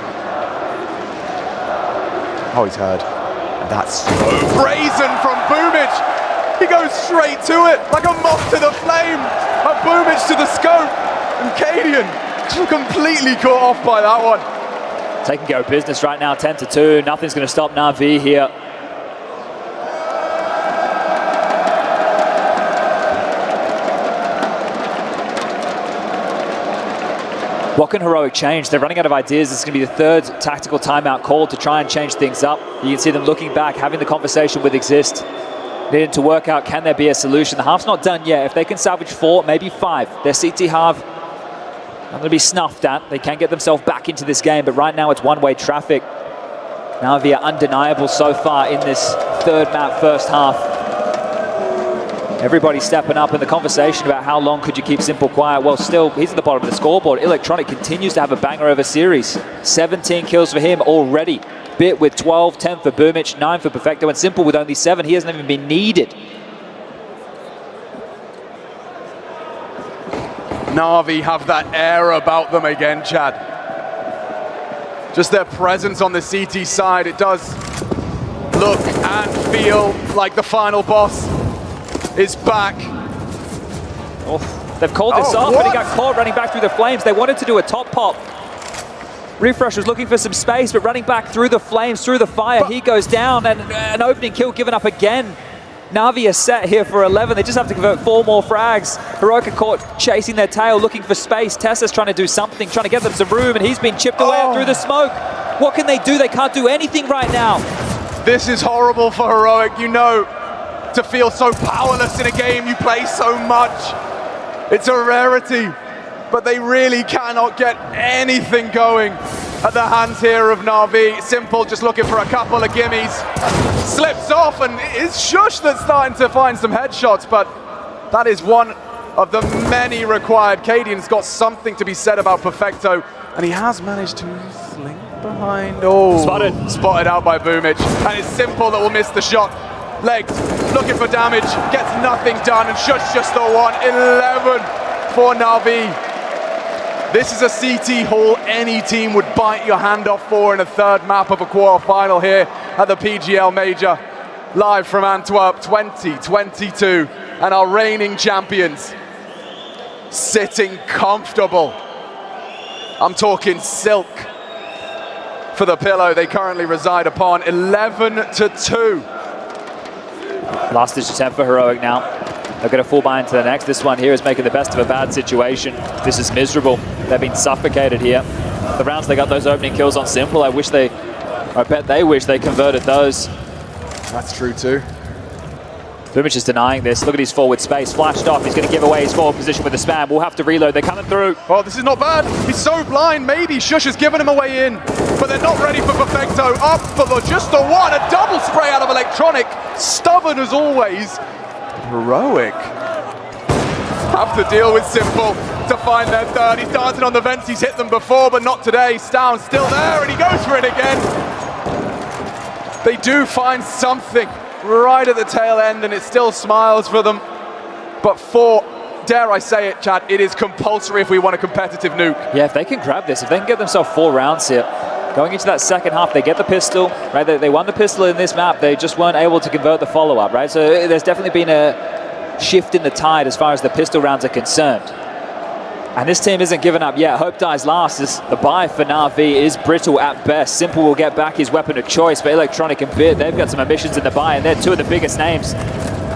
Oh, he's heard. And that's so brazen from Boomich. He goes straight to it, like a moth to the flame. A Boomich to the scope. And Cadian completely caught off by that one. Taking care of business right now, 10-2. Nothing's going to stop Navi here. What can Heroic change? They're running out of ideas. This is going to be the third tactical timeout called to try and change things up. You can see them looking back, having the conversation with Exist, needing to work out, can there be a solution? The half's not done yet. If they can salvage 4, maybe 5, their CT half not going to be snuffed at. They can get themselves back into this game, but right now it's one-way traffic. Navi are undeniable so far in this third map, first half. Everybody stepping up in the conversation about how long could you keep Simple quiet. Well, still, he's at the bottom of the scoreboard. Electronic continues to have a banger over series. 17 kills for him already. Bit with 12, 10 for Boomich, 9 for Perfecto, and Simple with only 7. He hasn't even been needed. Navi have that air about them again, Chad. Just their presence on the CT side, it does look and feel like the final boss is back. Oh, they've called this off, but he got caught running back through the flames. They wanted to do a top pop. Refresh was looking for some space, but running back through the flames, through the fire, he goes down, and an opening kill given up again. Navi are set here for 11. They just have to convert 4 more frags. Heroic are caught chasing their tail, looking for space. Tessa's trying to do something, trying to get them some room, and he's been chipped away out through the smoke. What can they do? They can't do anything right now. This is horrible for Heroic, you know. To feel so powerless in a game you play so much. It's a rarity, but they really cannot get anything going at the hands here of Navi. Simple just looking for a couple of gimmies. Slips off, and it's Shush that's starting to find some headshots, but that is one of the many required. Cadian's got something to be said about Perfecto, and he has managed to slink behind. Oh, spotted out by Boomich, and it's Simple that will miss the shot. Legs, looking for damage, gets nothing done, and Shush just the one. 11 for Navi. This is a CT haul any team would bite your hand off for in a third map of a quarterfinal here at the PGL Major. Live from Antwerp 2022, and our reigning champions sitting comfortable. I'm talking silk for the pillow they currently reside upon. 11-2. Last ditch attempt for Heroic now. They're going to fall buy into the next. This one here is making the best of a bad situation. This is miserable. They've been suffocated here. The rounds they got those opening kills on Simple, I bet they wish they converted those. That's true too. Boomich is denying this. Look at his forward space. Flashed off. He's going to give away his forward position with the spam. We'll have to reload. They're coming through. Oh, this is not bad. He's so blind. Maybe Shush has given him a way in, but they're not ready for Perfecto. Up for just the one. A double spray out of Electronic. Stubborn as always. Heroic have to deal with Simple to find their third. He's dancing on the vents. He's hit them before, but not today. Stown's still there, and he goes for it again. They do find something right at the tail end, and it still smiles for them. But for, dare I say it, Chad, it is compulsory if we want a competitive nuke. Yeah, if they can grab this, if they can get themselves 4 rounds here, going into that second half, they get the pistol, right? They won the pistol in this map. They just weren't able to convert the follow-up, right? So there's definitely been a shift in the tide as far as the pistol rounds are concerned. And this team isn't giving up yet. Hope dies last as the buy for Navi is brittle at best. Simple will get back his weapon of choice, but Electronic and Bid, they've got some omissions in the buy, and they're 2 of the biggest names.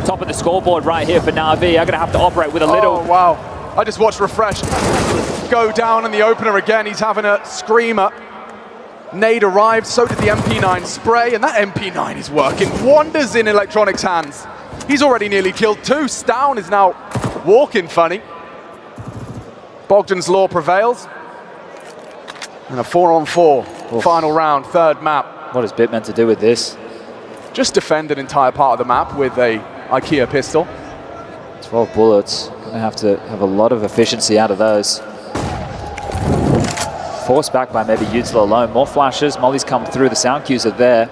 Top of the scoreboard right here for Navi. I'm going to have to operate with a little. Oh, wow. I just watched Refresh go down in the opener again. He's having a screamer. Nade arrived, so did the MP9 spray, and that MP9 is working wonders in Electronic's hands. He's already nearly killed 2. Stown is now walking funny. Bogdan's law prevails. And a 4-on-4 final round, third map. What is Bit meant to do with this? Just defend an entire part of the map with a IKEA pistol. 12 bullets. Gonna have to have a lot of efficiency out of those. Forced back by maybe Utsla alone. More flashes. Molly's come through. The sound cues are there.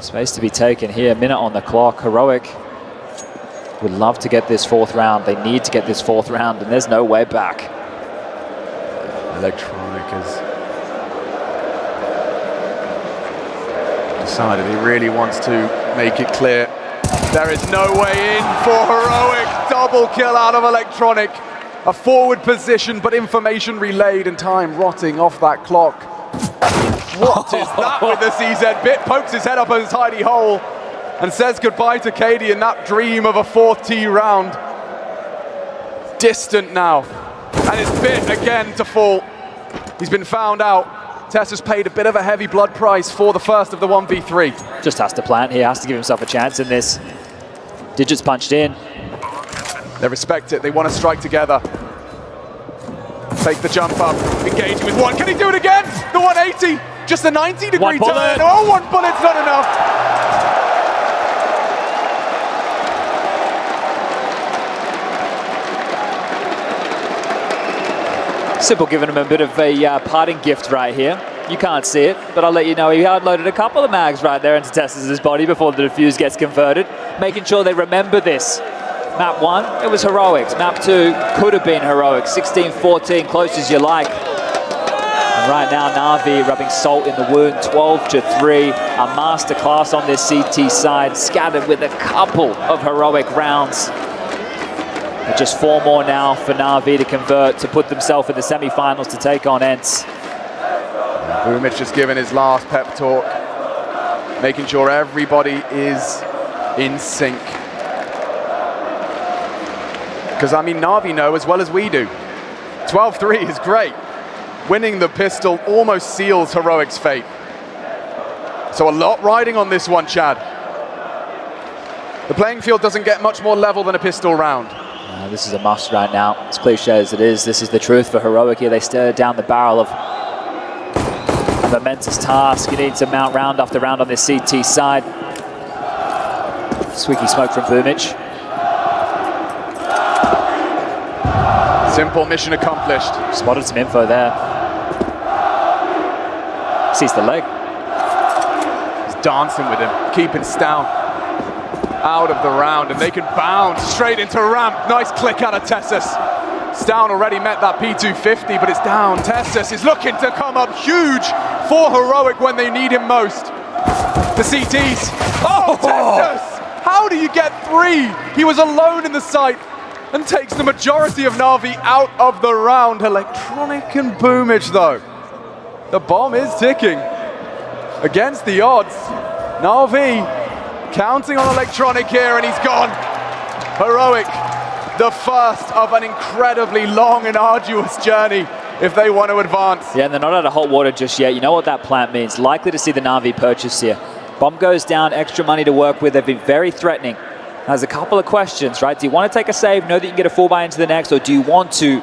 Space to be taken here. Minute on the clock. Heroic would love to get this 4th round. They need to get this 4th round, and there's no way back. Electronic has decided he really wants to make it clear. There is no way in for Heroic. Double kill out of Electronic. A forward position, but information relayed and time rotting off that clock. What is that with the CZ bit? Pokes his head up a tidy hole and says goodbye to Katie in that dream of a 4th T round. Distant now. And it's bit again to fall. He's been found out. Tess has paid a bit of a heavy blood price for the first of the 1v3. Just has to plant here, has to give himself a chance in this. Digits punched in. They respect it, they want to strike together. Take the jump up, engaging with one. Can he do it again? The 180, just a 90-degree turn. Oh, one bullet's not enough. Simple giving him a bit of a parting gift right here. You can't see it, but I'll let you know he hard-loaded a couple of mags right there into Tess's body before the defuse gets converted, making sure they remember this. Map 1, it was Heroics. Map 2 could have been Heroics. 16-14, close as you like. And right now, Navi rubbing salt in the wound, 12-3. A masterclass on this CT side, scattered with a couple of Heroic rounds. But just 4 more now for Navi to convert, to put themselves in the semi-finals to take on Ence. Boomich just giving his last pep talk, making sure everybody is in sync. Because, I mean, Navi know as well as we do. 12-3 is great. Winning the pistol almost seals Heroic's fate. So a lot riding on this one, Chad. The playing field doesn't get much more level than a pistol round. This is a must right now. As cliche as it is, this is the truth for Heroic here. They stare down the barrel of a momentous task. You need to mount round after round on this CT side. Squeaky smoke from Boomich. Simple mission accomplished. Spotted some info there. Sees the leg. He's dancing with him, keeping Stown out of the round, and they can bound straight into ramp. Nice click out of Tessus. Stown already met that P250, but it's down. Tessus is looking to come up huge for Heroic when they need him most. The CTs. Oh, Tessus! How do you get 3? He was alone in the site and takes the majority of Navi out of the round. Electronic and Boomich, though. The bomb is ticking against the odds. Navi counting on Electronic here, and he's gone. Heroic, the first of an incredibly long and arduous journey if they want to advance. Yeah, and they're not out of hot water just yet. You know what that plant means. Likely to see the Navi purchase here. Bomb goes down, extra money to work with. They've been very threatening. There's a couple of questions, right? Do you want to take a save, know that you can get a 4-buy into the next, or do you want to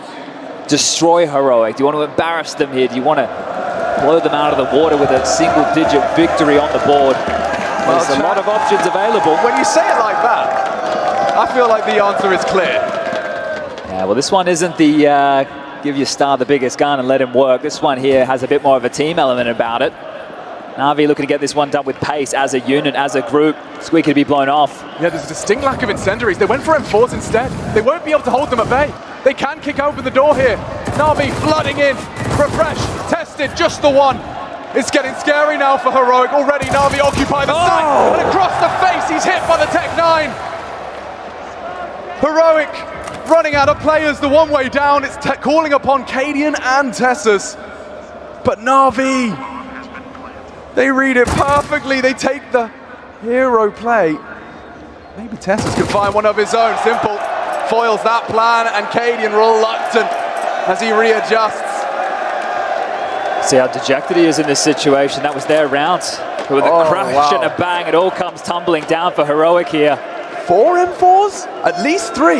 destroy Heroic? Do you want to embarrass them here? Do you want to blow them out of the water with a single-digit victory on the board? There's a lot of options available. When you say it like that, I feel like the answer is clear. Yeah, well, this one isn't the give your star the biggest gun and let him work. This one here has a bit more of a team element about it. Navi looking to get this one done with pace as a unit, as a group. Squeak could be blown off. Yeah, there's a distinct lack of incendiaries. They went for M4s instead. They won't be able to hold them at bay. They can kick open the door here. Navi flooding in. Refresh, tested, just the one. It's getting scary now for Heroic. Already Navi occupy the site. And across the face, he's hit by the Tech 9. Heroic running out of players. The one way down, it's calling upon Cadian and Tessus. But Navi, they read it perfectly. They take the hero play. Maybe Tessus can find one of his own. Simple foils that plan, and Cadian reluctant as he readjusts. See how dejected he is in this situation. That was their round. But with a crash and a bang, it all comes tumbling down for Heroic here. 4 M4s? At least 3.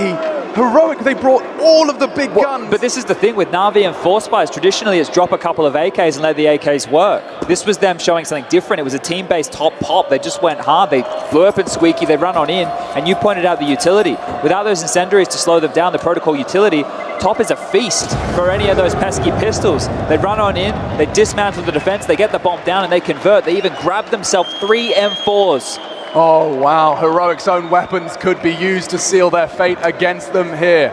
Heroic, they brought all of the big guns. But this is the thing with Navi and forZe. Traditionally, it's drop a couple of AKs and let the AKs work. This was them showing something different. It was a team-based top pop. They just went hard. They blew up and Squeaky. They run on in. And you pointed out the utility. Without those incendiaries to slow them down, the protocol utility, top is a feast for any of those pesky pistols. They run on in. They dismantle the defense. They get the bomb down and they convert. They even grab themselves 3 M4s. Oh, wow. Heroic's own weapons could be used to seal their fate against them here.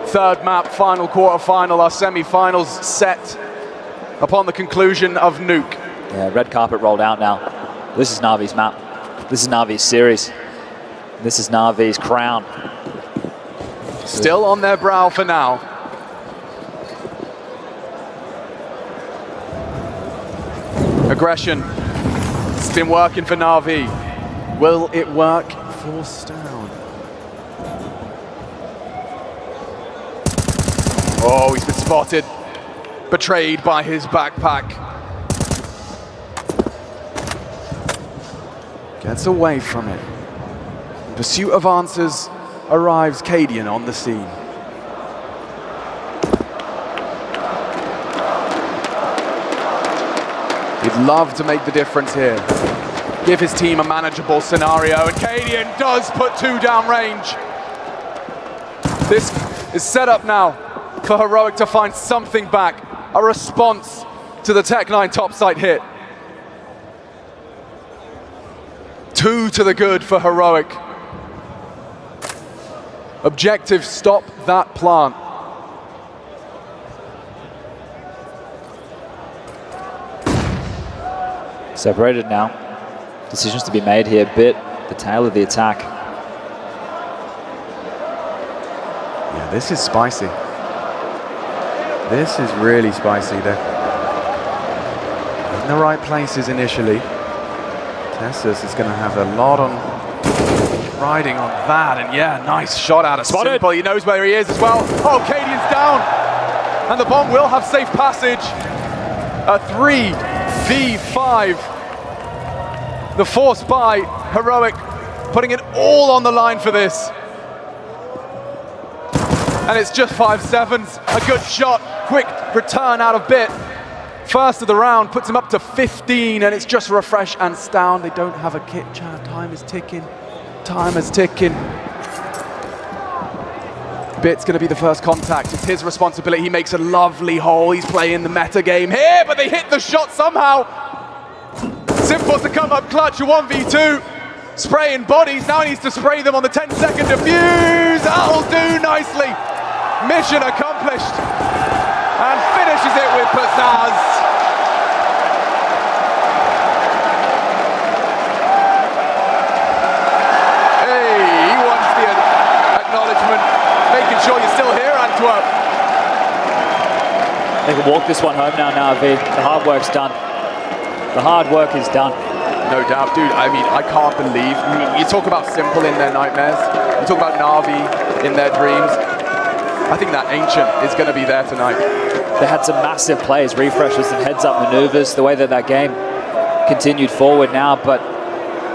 Third map, final quarter-final, our semi-finals set upon the conclusion of Nuke. Yeah, red carpet rolled out now. This is Navi's map. This is Navi's series. This is Navi's crown. Still on their brow for now. Aggression. It's been working for Navi. Will it work for Stown? Oh, he's been spotted. Betrayed by his backpack. Gets away from it. In pursuit of answers arrives Cadian on the scene. He'd love to make the difference here. Give his team a manageable scenario, and Cadian does put 2 down range. This is set up now for Heroic to find something back, a response to the Tech9 topside hit. 2 to the good for Heroic. Objective, stop that plant. Separated now. Decisions to be made here, bit the tail of the attack. Yeah, this is spicy. This is really spicy. They're in the right places initially. Tessus is going to have a lot on riding on that, and yeah, nice shot out of Simple. He knows where he is as well. Oh, Cadian's down, and the bomb will have safe passage. A 3v5. The force by Heroic, putting it all on the line for this. And it's just 5-7s. A good shot, quick return out of Bit. First of the round puts him up to 15, and it's just Refresh and Stown. They don't have a kit. Time is ticking. Time is ticking. Bit's going to be the first contact. It's his responsibility. He makes a lovely hole. He's playing the meta game here, but they hit the shot somehow. Simple to come up clutch, a 1v2. Spraying bodies. Now he needs to spray them on the 10-second defuse. That'll do nicely. Mission accomplished. And finishes it with pizzazz. Hey, he wants the acknowledgement. Making sure you're still here, Antwerp. They can walk this one home now, Navi. The hard work's done. The hard work is done. No doubt, dude. I mean, I can't believe. You talk about Simple in their nightmares. You talk about Navi in their dreams. I think that Ancient is going to be there tonight. They had some massive plays, refreshes and heads-up maneuvers, the way that that game continued forward now, but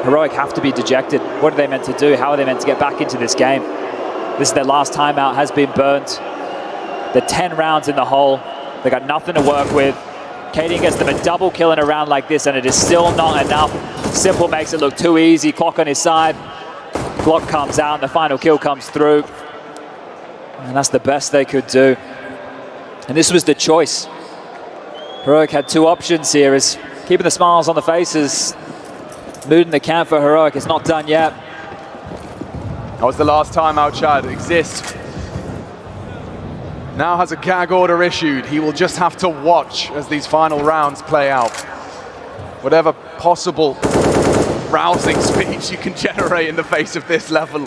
Heroic have to be dejected. What are they meant to do? How are they meant to get back into this game? This is their last timeout, has been burnt. They're 10 rounds in the hole. They got nothing to work with. Cadian gets them a double kill in a round like this, and it is still not enough. Simple makes it look too easy. Clock on his side. Glock comes out, and the final kill comes through. And that's the best they could do. And this was the choice. Heroic had 2 options here, is keeping the smiles on the faces. Mood in the camp for Heroic is not done yet. That was the last timeout, Chad. Exist. Now has a gag order issued. He will just have to watch as these final rounds play out. Whatever possible rousing speech you can generate in the face of this level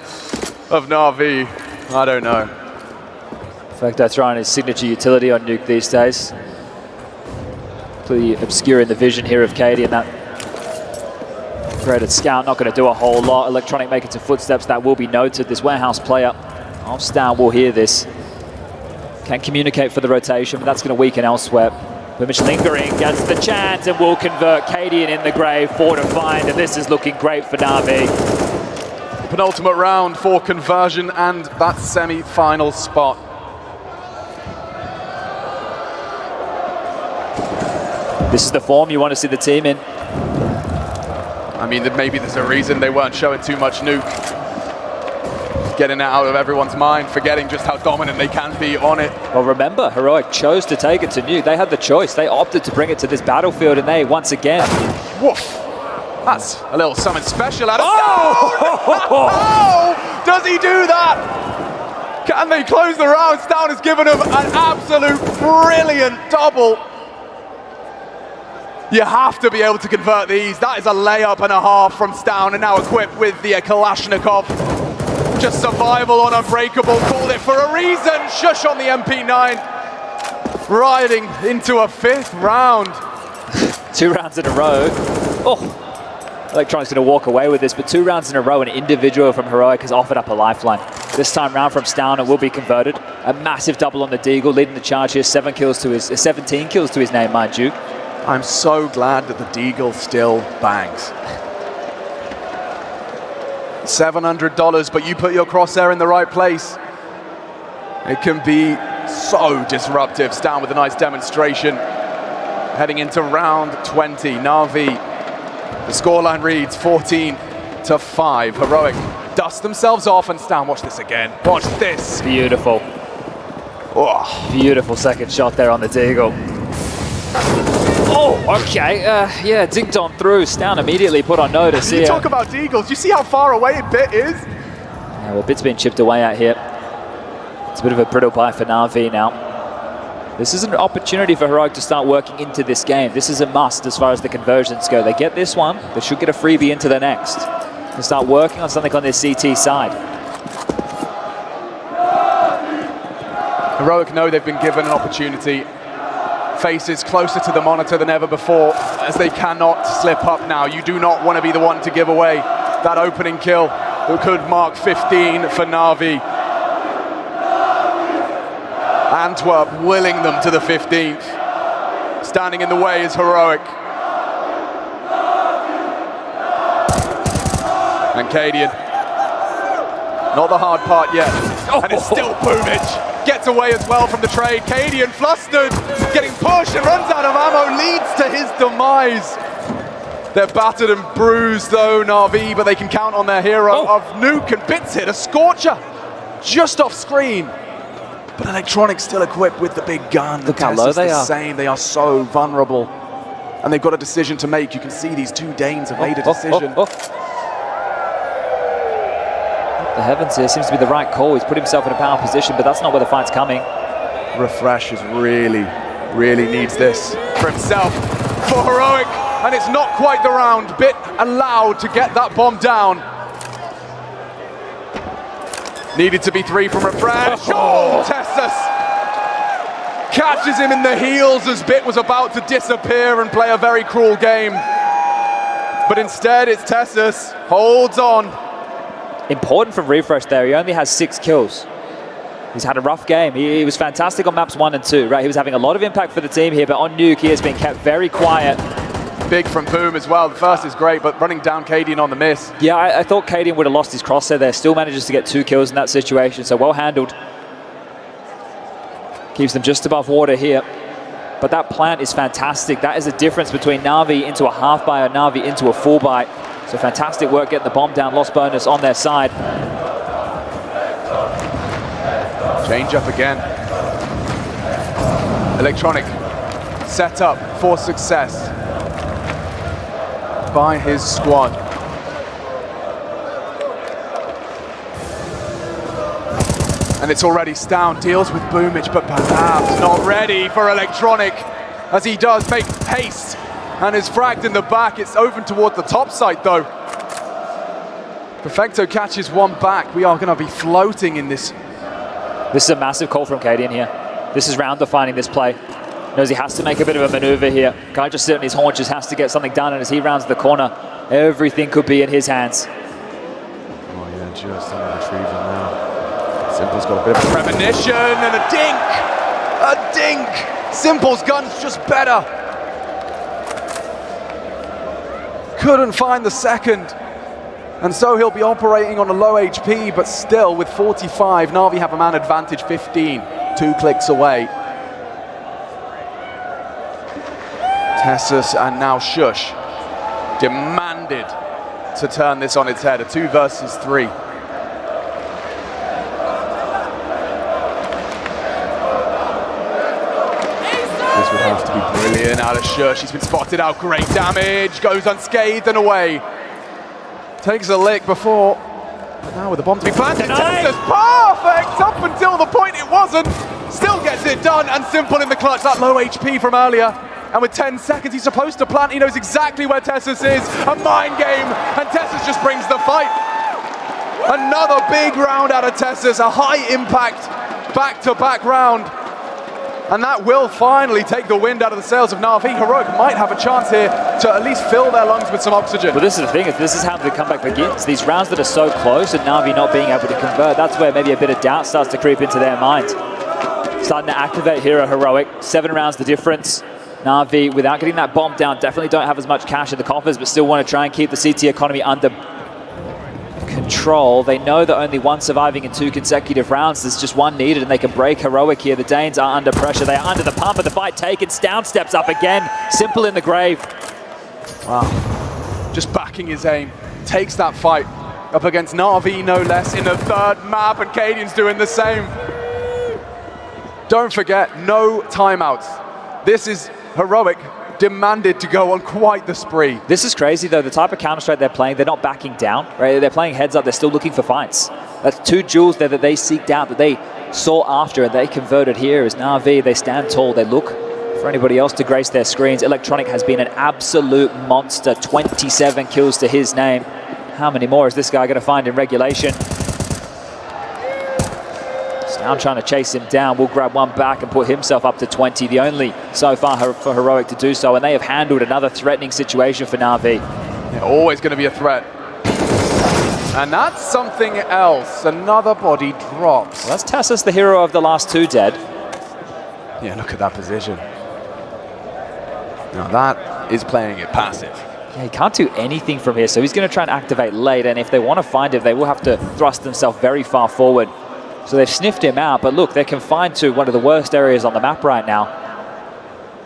of Navi, I don't know. In fact, that's trying his signature utility on Nuke these days. Clearly obscuring the vision here of Cadian. That created scout, not going to do a whole lot. Electronic making some footsteps, that will be noted. This warehouse player of Stown will hear this. Can't communicate for the rotation, but that's going to weaken elsewhere. Blemish lingering, gets the chance and will convert. Cadian in the grave, 4 to find, and this is looking great for Navi. Penultimate round for conversion and that semi-final spot. This is the form you want to see the team in. I mean, maybe there's a reason they weren't showing too much Nuke. Getting it out of everyone's mind, forgetting just how dominant they can be on it. Well, remember, Heroic chose to take it to Nuke. They had the choice. They opted to bring it to this battlefield, and they, once again... Woof! That's a little something special out of How does he do that? Can they close the round? Stown has given him an absolute brilliant double. You have to be able to convert these. That is a layup and a half from Stown, and now equipped with the Kalashnikov. Just survival on Unbreakable, called it for a reason. Shush on the MP9. Riding into a 5th round. 2 rounds in a row. Oh, Electronic's going to walk away with this, but 2 rounds in a row, an individual from Heroic has offered up a lifeline. This time round from Stown, it will be converted. A massive double on the Deagle, leading the charge here. 17 kills to his name, mind you. I'm so glad that the Deagle still bangs. $700, but you put your crosshair in the right place. It can be so disruptive. Stown with a nice demonstration. Heading into round 20. Navi, the scoreline reads 14-5. Heroic dust themselves off, and Stown, watch this again. Watch this. Beautiful. Oh. Beautiful second shot there on the Deagle. Oh, okay. Yeah, dinked on through. Stown immediately put on notice here. You talk about Deagles. You see how far away Bit is? Yeah, well, Bit's been chipped away at here. It's a bit of a brittle buy for Navi now. This is an opportunity for Heroic to start working into this game. This is a must as far as the conversions go. They get this one, they should get a freebie into the next. They start working on something on their CT side. Heroic know they've been given an opportunity. Faces closer to the monitor than ever before, as they cannot slip up now. You do not want to be the one to give away that opening kill that could mark 15 for Navi. Antwerp willing them to the 15th. Standing in the way is Heroic. And Cadian. Not the hard part yet. And it's still Boomage. Gets away as well from the trade. Cadian flustered, getting pushed and runs out of ammo, leads to his demise. They're battered and bruised though, Navi, but they can count on their hero of Nuke, and Bits hit a Scorcher just off screen. But Electronic's still equipped with the big gun. Look how low they are. Same. They are so vulnerable. And they've got a decision to make. You can see these 2 Danes have made a decision. The heavens here seems to be the right call. He's put himself in a power position, but that's not where the fight's coming. Refresh is really needs this for himself, for Heroic, and it's not quite the round. Bit allowed to get that bomb down. Needed to be 3 from Refresh. Oh, Tessus catches him in the heels as Bit was about to disappear and play a very cruel game. But instead, it's Tessus, holds on. Important from Refresh there. He only has 6 kills. He's had a rough game. He was fantastic on maps 1 and 2, right? He was having a lot of impact for the team here, but on Nuke, he has been kept very quiet. Big from Boom as well. The first is great, but running down Cadian on the miss. Yeah, I thought Cadian would have lost his crosshair there. Still manages to get 2 kills in that situation, so well handled. Keeps them just above water here. But that plant is fantastic. That is the difference between Navi into a half buy or Navi into a full buy. So fantastic work getting the bomb down. Lost bonus on their side. Change up again. Electronic set up for success by his squad. And it's already Stown, deals with Boomage, but perhaps not ready for Electronic, as he does make haste and is fragged in the back. It's over toward the top side though. Perfecto catches one back. We are going to be floating in this. This is a massive call from Cadian here. This is round defining this play. Knows he has to make a bit of a maneuver here. Can't just sit on his haunches, has to get something done, and as he rounds the corner, everything could be in his hands. Oh yeah, just on the retrieval now. Simple's got a bit of a premonition and a dink! A dink! Simple's gun's just better. Couldn't find the second. And so he'll be operating on a low HP, but still with 45, Navi have a man advantage 15, 2 clicks away. Tessus and now Shush demanded to turn this on its head, a 2 versus 3. This would have to be brilliant out of Shush. He's been spotted out, great damage, goes unscathed and away. Takes a lick before, but now with the bomb to be planted, Tessus, perfect up until the point it wasn't. Still gets it done, and Simple in the clutch, that low HP from earlier. And with 10 seconds, he's supposed to plant. He knows exactly where Tessus is. A mind game, and Tessus just brings the fight. Another big round out of Tessus, a high impact back-to-back round. And that will finally take the wind out of the sails of Navi. Heroic might have a chance here to at least fill their lungs with some oxygen. Well, this is the thing, this is how the comeback begins. These rounds that are so close and Navi not being able to convert, that's where maybe a bit of doubt starts to creep into their mind. Starting to activate here at Heroic. 7 rounds the difference. Navi, without getting that bomb down, definitely don't have as much cash in the coffers, but still want to try and keep the CT economy under control. They know that only one surviving in 2 consecutive rounds. There's just one needed, and they can break Heroic here. The Danes are under pressure. They are under the pump, but the fight taken. Down steps up again. Simple in the grave. Wow. Just backing his aim. Takes that fight up against Navi, no less, in the 3rd map, and Cadian's doing the same. Don't forget, no timeouts. This is Heroic demanded to go on quite the spree. This is crazy though, the type of Counter-Strike they're playing, they're not backing down, right? They're playing heads up, they're still looking for fights. That's 2 jewels there that they seeked out, that they sought after, and they converted here as Navi. They stand tall, they look for anybody else to grace their screens. Electronic has been an absolute monster, 27 kills to his name. How many more is this guy going to find in regulation? Now trying to chase him down, will grab one back and put himself up to 20, the only so far for Heroic to do so, and they have handled another threatening situation for Navi. Yeah, always going to be a threat. And that's something else, another body drops. Well, that's Tessus, the hero of the last 2 dead. Yeah, look at that position. Now that is playing it passive. Yeah, he can't do anything from here, so he's going to try and activate late, and if they want to find him, they will have to thrust themselves very far forward. So they've sniffed him out, but look, they're confined to one of the worst areas on the map right now.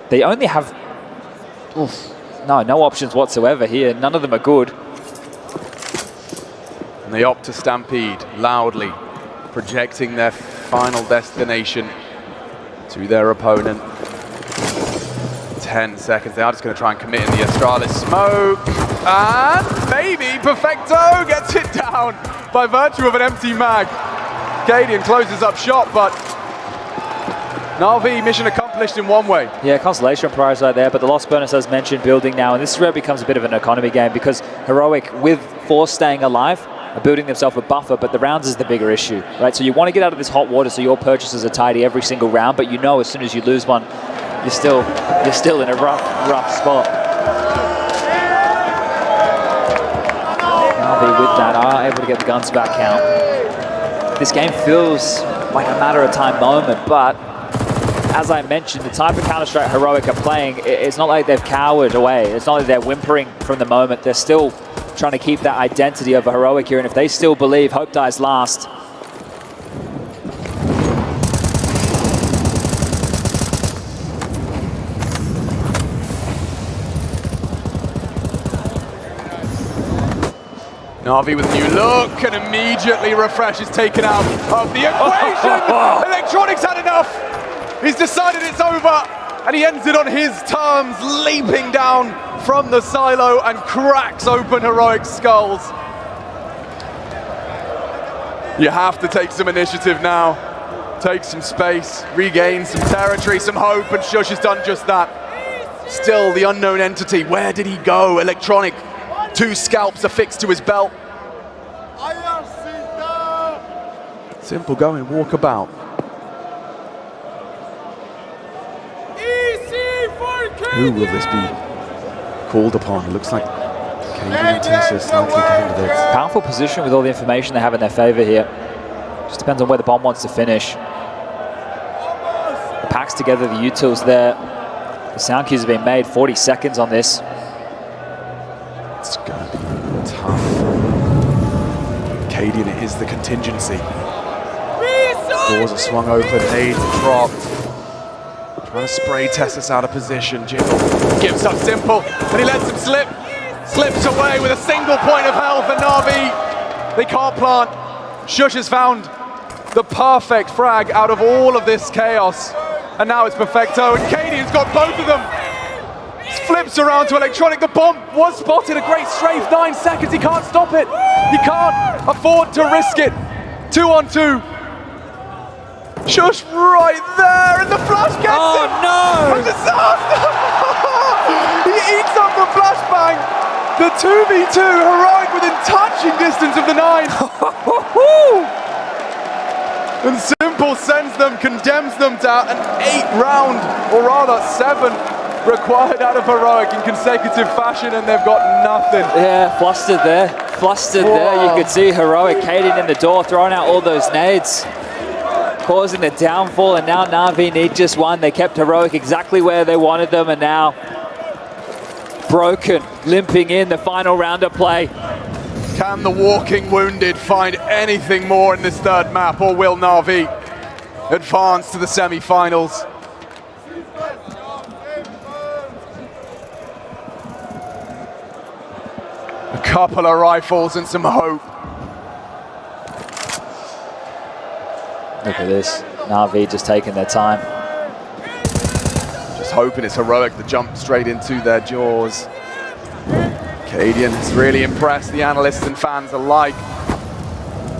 They only have no options whatsoever here. None of them are good. And they opt to stampede loudly, projecting their final destination to their opponent. 10 seconds. They are just going to try and commit in the Astralis smoke. And maybe Perfecto gets it down by virtue of an empty mag. Cadian closes up shop, but Navi, mission accomplished in one way. Yeah, consolation prize right there, but the loss bonus, as mentioned, building now, and this is where it becomes a bit of an economy game, because Heroic, with forZe staying alive, are building themselves a buffer, but the rounds is the bigger issue, right? So you want to get out of this hot water so your purchases are tidy every single round, but you know as soon as you lose one, you're still in a rough spot. Navi with that are able to get the guns back count. This game feels like a matter of time moment, but as I mentioned, the type of Counter-Strike Heroic are playing, it's not like they've cowered away. It's not like they're whimpering from the moment. They're still trying to keep that identity of a Heroic here, and if they still believe hope dies last. Navi with a new look, and immediately Refresh is taken out of the equation. Electronics had enough. He's decided it's over, and he ends it on his terms, leaping down from the silo and cracks open Heroic's skulls. You have to take some initiative now, take some space, regain some territory, some hope, and Shush has done just that. Still the unknown entity. Where did he go? Electronic. 2 scalps affixed to his belt. Simple going, walkabout. Who will this be called upon? It looks like Cadian and Tessus likely candidates. Powerful position with all the information they have in their favor here. Just depends on where the bomb wants to finish. Packs together the utils there. The sound cues have been made, 40 seconds on this. It's gonna be tough. Cadian is the contingency. Doors are swung open, nades are dropped. Trying to spray Tessus out of position. Jiggle gives up Simple, and he lets him slip. Slips away with a single point of health, and Navi, they can't plant. Shush has found the perfect frag out of all of this chaos. And now it's Perfecto, and Cadian's got both of them. Flips around to Electronic. The bomb was spotted, a great strafe, 9 seconds. He can't stop it. He can't afford to risk it. 2 on 2. Shush right there, and the flash gets him. Oh no! A disaster! He eats up the flashbang. The 2v2, Heroic within touching distance of the 9. And Simple sends them, condemns them to an 8-round, or rather 7, required out of Heroic in consecutive fashion, and they've got nothing. Yeah, flustered there. Flustered there. You could see Heroic Kaden in the door, throwing out all those nades, causing the downfall, and now Navi need just one. They kept Heroic exactly where they wanted them, and now broken, limping in the final round of play. Can the Walking Wounded find anything more in this third map, or will Navi advance to the semi-finals? A couple of rifles and some hope. Look at this, Navi just taking their time. Just hoping it's Heroic to jump straight into their jaws. Cadian has really impressed the analysts and fans alike.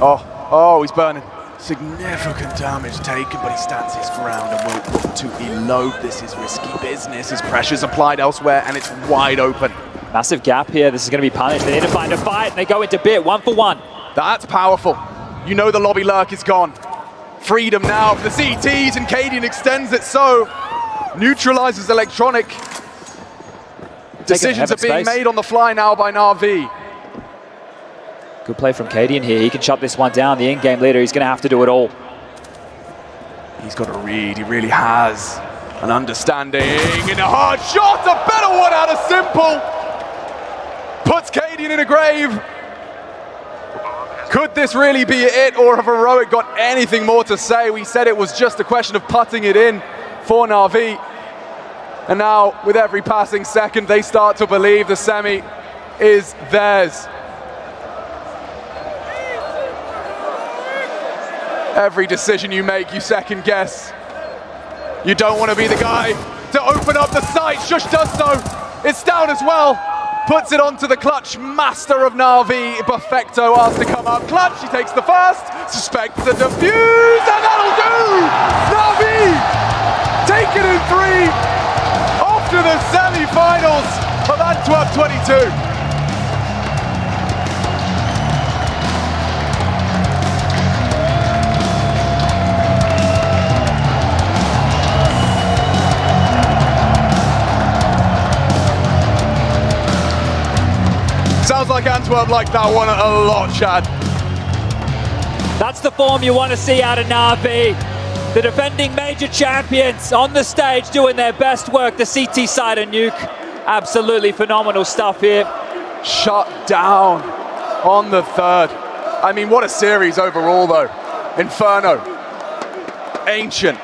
Oh, he's burning. Significant damage taken, but he stands his ground and will look to elope. This is risky business as pressure's applied elsewhere, and it's wide open. Massive gap here. This is going to be punished. They need to find a fight, and they go into bit, 1-for-1. That's powerful. You know the lobby lurk is gone. Freedom now for the CTs, and Cadian extends it so. Neutralizes Electronic. Decisions are being made on the fly now by Navi. Good play from Cadian here. He can shut this one down. The in-game leader, he's going to have to do it all. He's got a read. He really has an understanding. And a hard shot. A better one out of Simple. Puts Cadian in a grave. Could this really be it, or have Heroic got anything more to say? We said it was just a question of putting it in for Navi. And now, with every passing second, they start to believe the semi is theirs. Every decision you make, you second guess. You don't want to be the guy to open up the sight. Shush does so. It's down as well. Puts it onto the clutch. Master of Navi, Perfecto, asked to come up. Clutch, he takes the first. Suspects the defuse, and that'll do! Navi, taken in 3. To the semi-finals of Antwerp 22. Sounds like Antwerp liked that one a lot, Chad. That's the form you want to see out of Navi. The defending major champions on the stage doing their best work. The CT side of Nuke. Absolutely phenomenal stuff here. Shut down on the third. I mean, what a series overall, though. Inferno, Ancient,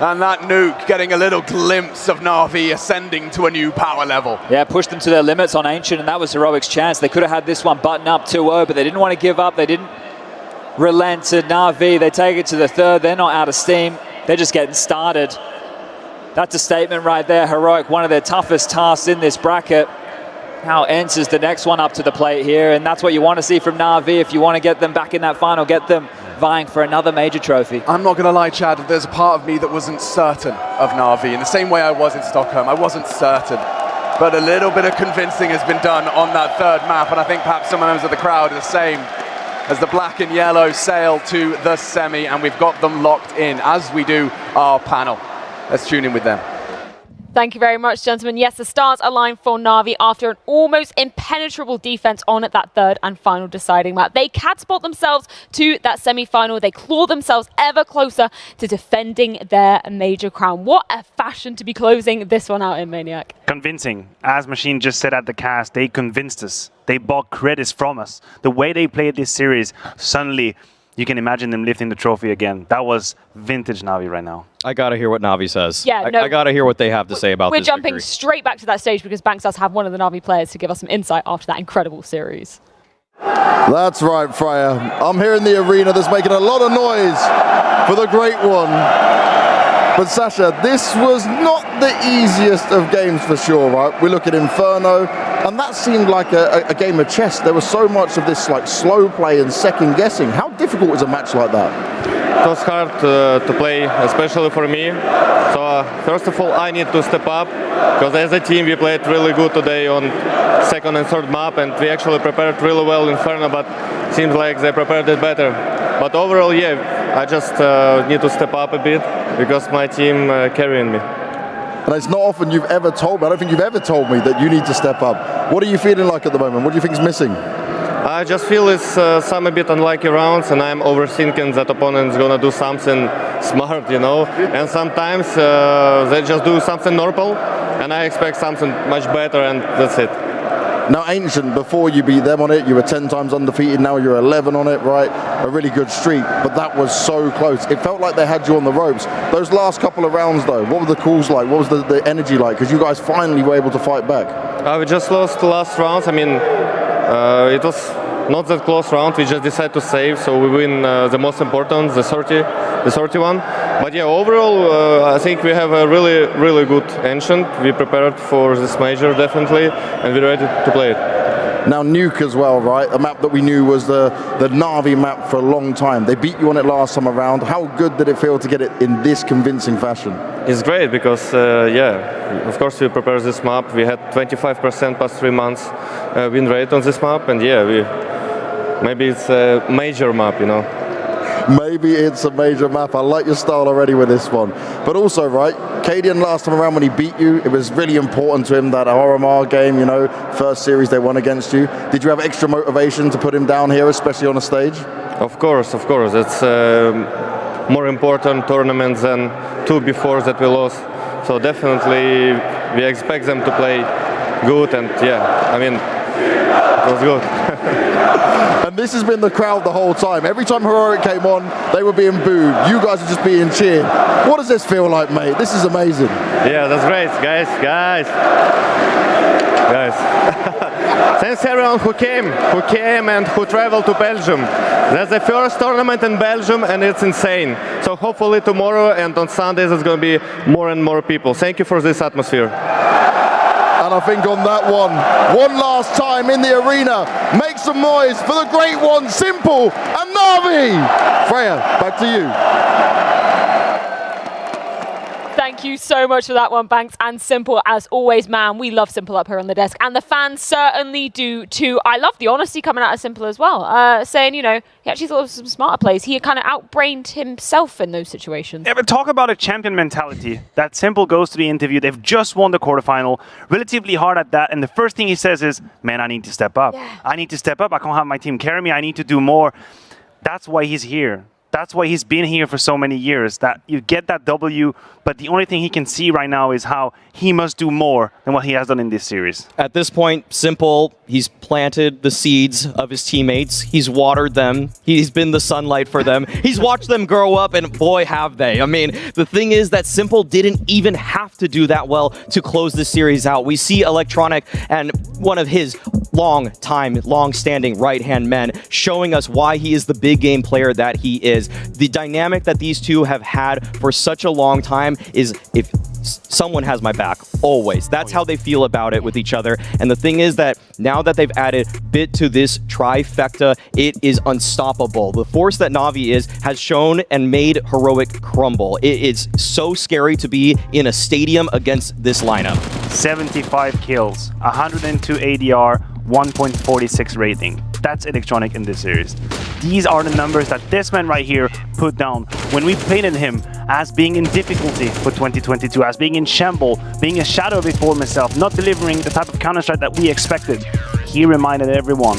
and that Nuke getting a little glimpse of Navi ascending to a new power level. Yeah, pushed them to their limits on Ancient, and that was Heroic's chance. They could have had this one button up 2-0, but they didn't want to give up. They didn't relent to Navi. They take it to the third. They're not out of steam. They're just getting started. That's a statement right there. Heroic, one of their toughest tasks in this bracket. Now Ence is the next one up to the plate here, and that's what you want to see from Navi if you want to get them back in that final, get them vying for another major trophy. I'm not going to lie, Chad, there's a part of me that wasn't certain of Navi. In the same way I was in Stockholm, I wasn't certain. But a little bit of convincing has been done on that third map, and I think perhaps some members of the crowd are the same, as the black and yellow sail to the semi, and we've got them locked in, as we do our panel. Let's tune in with them. Thank you very much, gentlemen. Yes, the stars align for Navi after an almost impenetrable defense on that third and final deciding map. They catapult themselves to that semi-final. They claw themselves ever closer to defending their major crown. What a fashion to be closing this one out in, Maniac. Convincing. As Machine just said at the cast, they convinced us. They bought credits from us. The way they played this series, suddenly you can imagine them lifting the trophy again. That was vintage Navi right now. I gotta hear what Navi says. Yeah, I gotta hear what they have to say about this. We're jumping victory. straight back to that stage because Banks does have one of the Navi players to give us some insight after that incredible series. That's right, Freya. I'm here in the arena that's making a lot of noise for the great one. But Sasha, this was not the easiest of games for sure, right? We look at Inferno, and that seemed like a game of chess. There was so much of this like slow play and second guessing. How difficult is a match like that? it was hard to play, especially for me. So first of all, I need to step up, because as a team we played really good today on second and third map, and we actually prepared really well Inferno, but seems like they prepared it better. But overall, yeah, I just need to step up a bit, because my team carrying me. And it's not often you've ever told me, I don't think you've ever told me that you need to step up. What are you feeling like at the moment? What do you think is missing? I just feel it's some a bit unlucky rounds, and I'm overthinking that opponent's gonna do something smart, you know. And sometimes they just do something normal, and I expect something much better, and that's it. Now, Ancient, before you beat them on it, you were 10 times undefeated, now you're 11 on it, right? A really good streak, but that was so close. It felt like they had you on the ropes. Those last couple of rounds, though, what were the calls like? What was the energy like? Because you guys finally were able to fight back. We just lost the last rounds. I mean, it was not that close round. We just decided to save, so we win the most important, the 31. But yeah, overall, I think we have a really, really good Ancient. We prepared for this major, definitely, and we're ready to play it. Now, Nuke as well, right? A map that we knew was the Navi map for a long time. They beat you on it last time around. How good did it feel to get it in this convincing fashion? It's great, because, yeah, of course we prepared this map. We had 25% past 3 months win rate on this map, and yeah, maybe it's a major map, you know. Maybe it's a major map. I like your style already with this one. But also, right, Cadian last time around when he beat you, it was really important to him, that RMR game, you know, first series they won against you. Did you have extra motivation to put him down here, especially on a stage? Of course. It's more important tournament than 2 before that we lost. So definitely we expect them to play good, and yeah, I mean, it was good. And this has been the crowd the whole time. Every time Heroic came on, they were being booed. You guys are just being cheered. What does this feel like, mate? This is amazing. Yeah, that's great, guys. Thanks everyone who came and who traveled to Belgium. That's the first tournament in Belgium, and it's insane. So hopefully tomorrow and on Sundays there's going to be more and more people. Thank you for this atmosphere. And I think on that one last time in the arena, make some noise for the great one, Simple and Navi. Freya, back to you. Thank you so much for that one, Banks and Simple. As always, man, we love Simple up here on the desk, and the fans certainly do too. I love the honesty coming out of Simple as well, saying, you know, he actually thought of some smarter plays. He kind of outbrained himself in those situations. Yeah, but talk about a champion mentality. That Simple goes to the interview. They've just won the quarterfinal, relatively hard at that, and the first thing he says is, man, I need to step up. Yeah. I need to step up. I can't have my team carry me. I need to do more. That's why he's here. That's why he's been here for so many years, that you get that W, but the only thing he can see right now is how he must do more than what he has done in this series. At this point, Simple, he's planted the seeds of his teammates. He's watered them. He's been the sunlight for them. He's watched them grow up, and boy, have they. I mean, the thing is that Simple didn't even have to do that well to close the series out. We see Electronic and one of his long-standing right-hand men showing us why he is the big game player that he is. The dynamic that these two have had for such a long time is, if someone has my back, always. That's how they feel about it with each other. And the thing is that now that they've added Bit to this trifecta, it is unstoppable. The force that Navi has shown and made Heroic crumble. It is so scary to be in a stadium against this lineup. 75 kills, 102 ADR, 1.46 rating. That's Electronic in this series. These are the numbers that this man right here put down when we painted him as being in difficulty for 2022, as being in shamble, being a shadow before himself, not delivering the type of Counter-Strike that we expected. He reminded everyone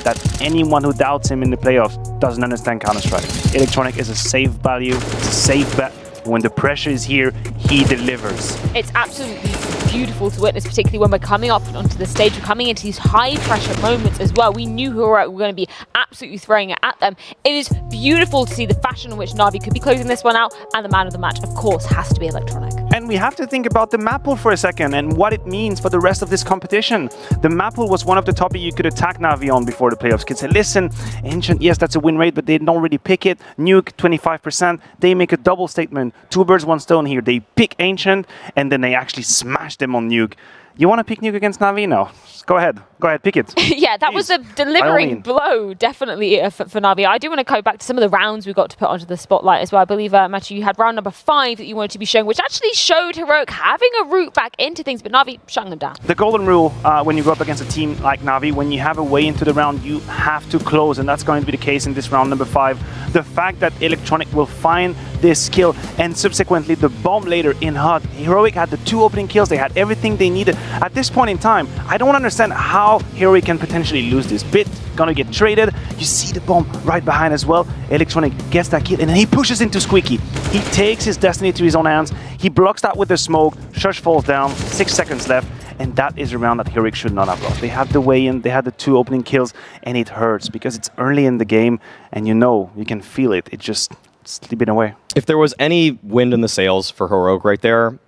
that anyone who doubts him in the playoffs doesn't understand Counter-Strike. Electronic is a safe value, it's a safe bet. When the pressure is here, he delivers. It's absolutely beautiful to witness, particularly when we're coming up onto the stage. We're coming into these high-pressure moments as well. We knew who were going to be absolutely throwing it at them. It is beautiful to see the fashion in which Navi could be closing this one out, and the man of the match, of course, has to be Electronic. And we have to think about the map pool for a second and what it means for the rest of this competition. The map pool was one of the topics you could attack Navi on before the playoffs. Could say, listen, Ancient, yes, that's a win rate, but they don't really pick it. Nuke, 25%. They make a double statement. 2 birds, 1 stone here. They pick Ancient, and then they actually smash them on Nuke. You want to pick niko against Navi? No. Go ahead. Go ahead, pick it. Yeah, that was a delivering blow, definitely, for Navi. I do want to go back to some of the rounds we got to put onto the spotlight as well. I believe, Matthew, you had round number 5 that you wanted to be showing, which actually showed Heroic having a route back into things, but Navi shutting them down. The golden rule when you go up against a team like Navi, when you have a way into the round, you have to close, and that's going to be the case in this round number 5. The fact that Electronic will find this kill and subsequently the bomb later in HUD. Heroic had the 2 opening kills, they had everything they needed. At this point in time, I don't understand how Heroic can potentially lose this. Bit gonna get traded. You see the bomb right behind as well. Electronic gets that kill and then he pushes into Squeaky. He takes his destiny to his own hands. He blocks that with the smoke. shox falls down, 6 seconds left. And that is a round that Heroic should not have lost. They had the way in, they had the 2 opening kills, and it hurts because it's early in the game, and you can feel it. It's just slipping away. If there was any wind in the sails for Heroic right there,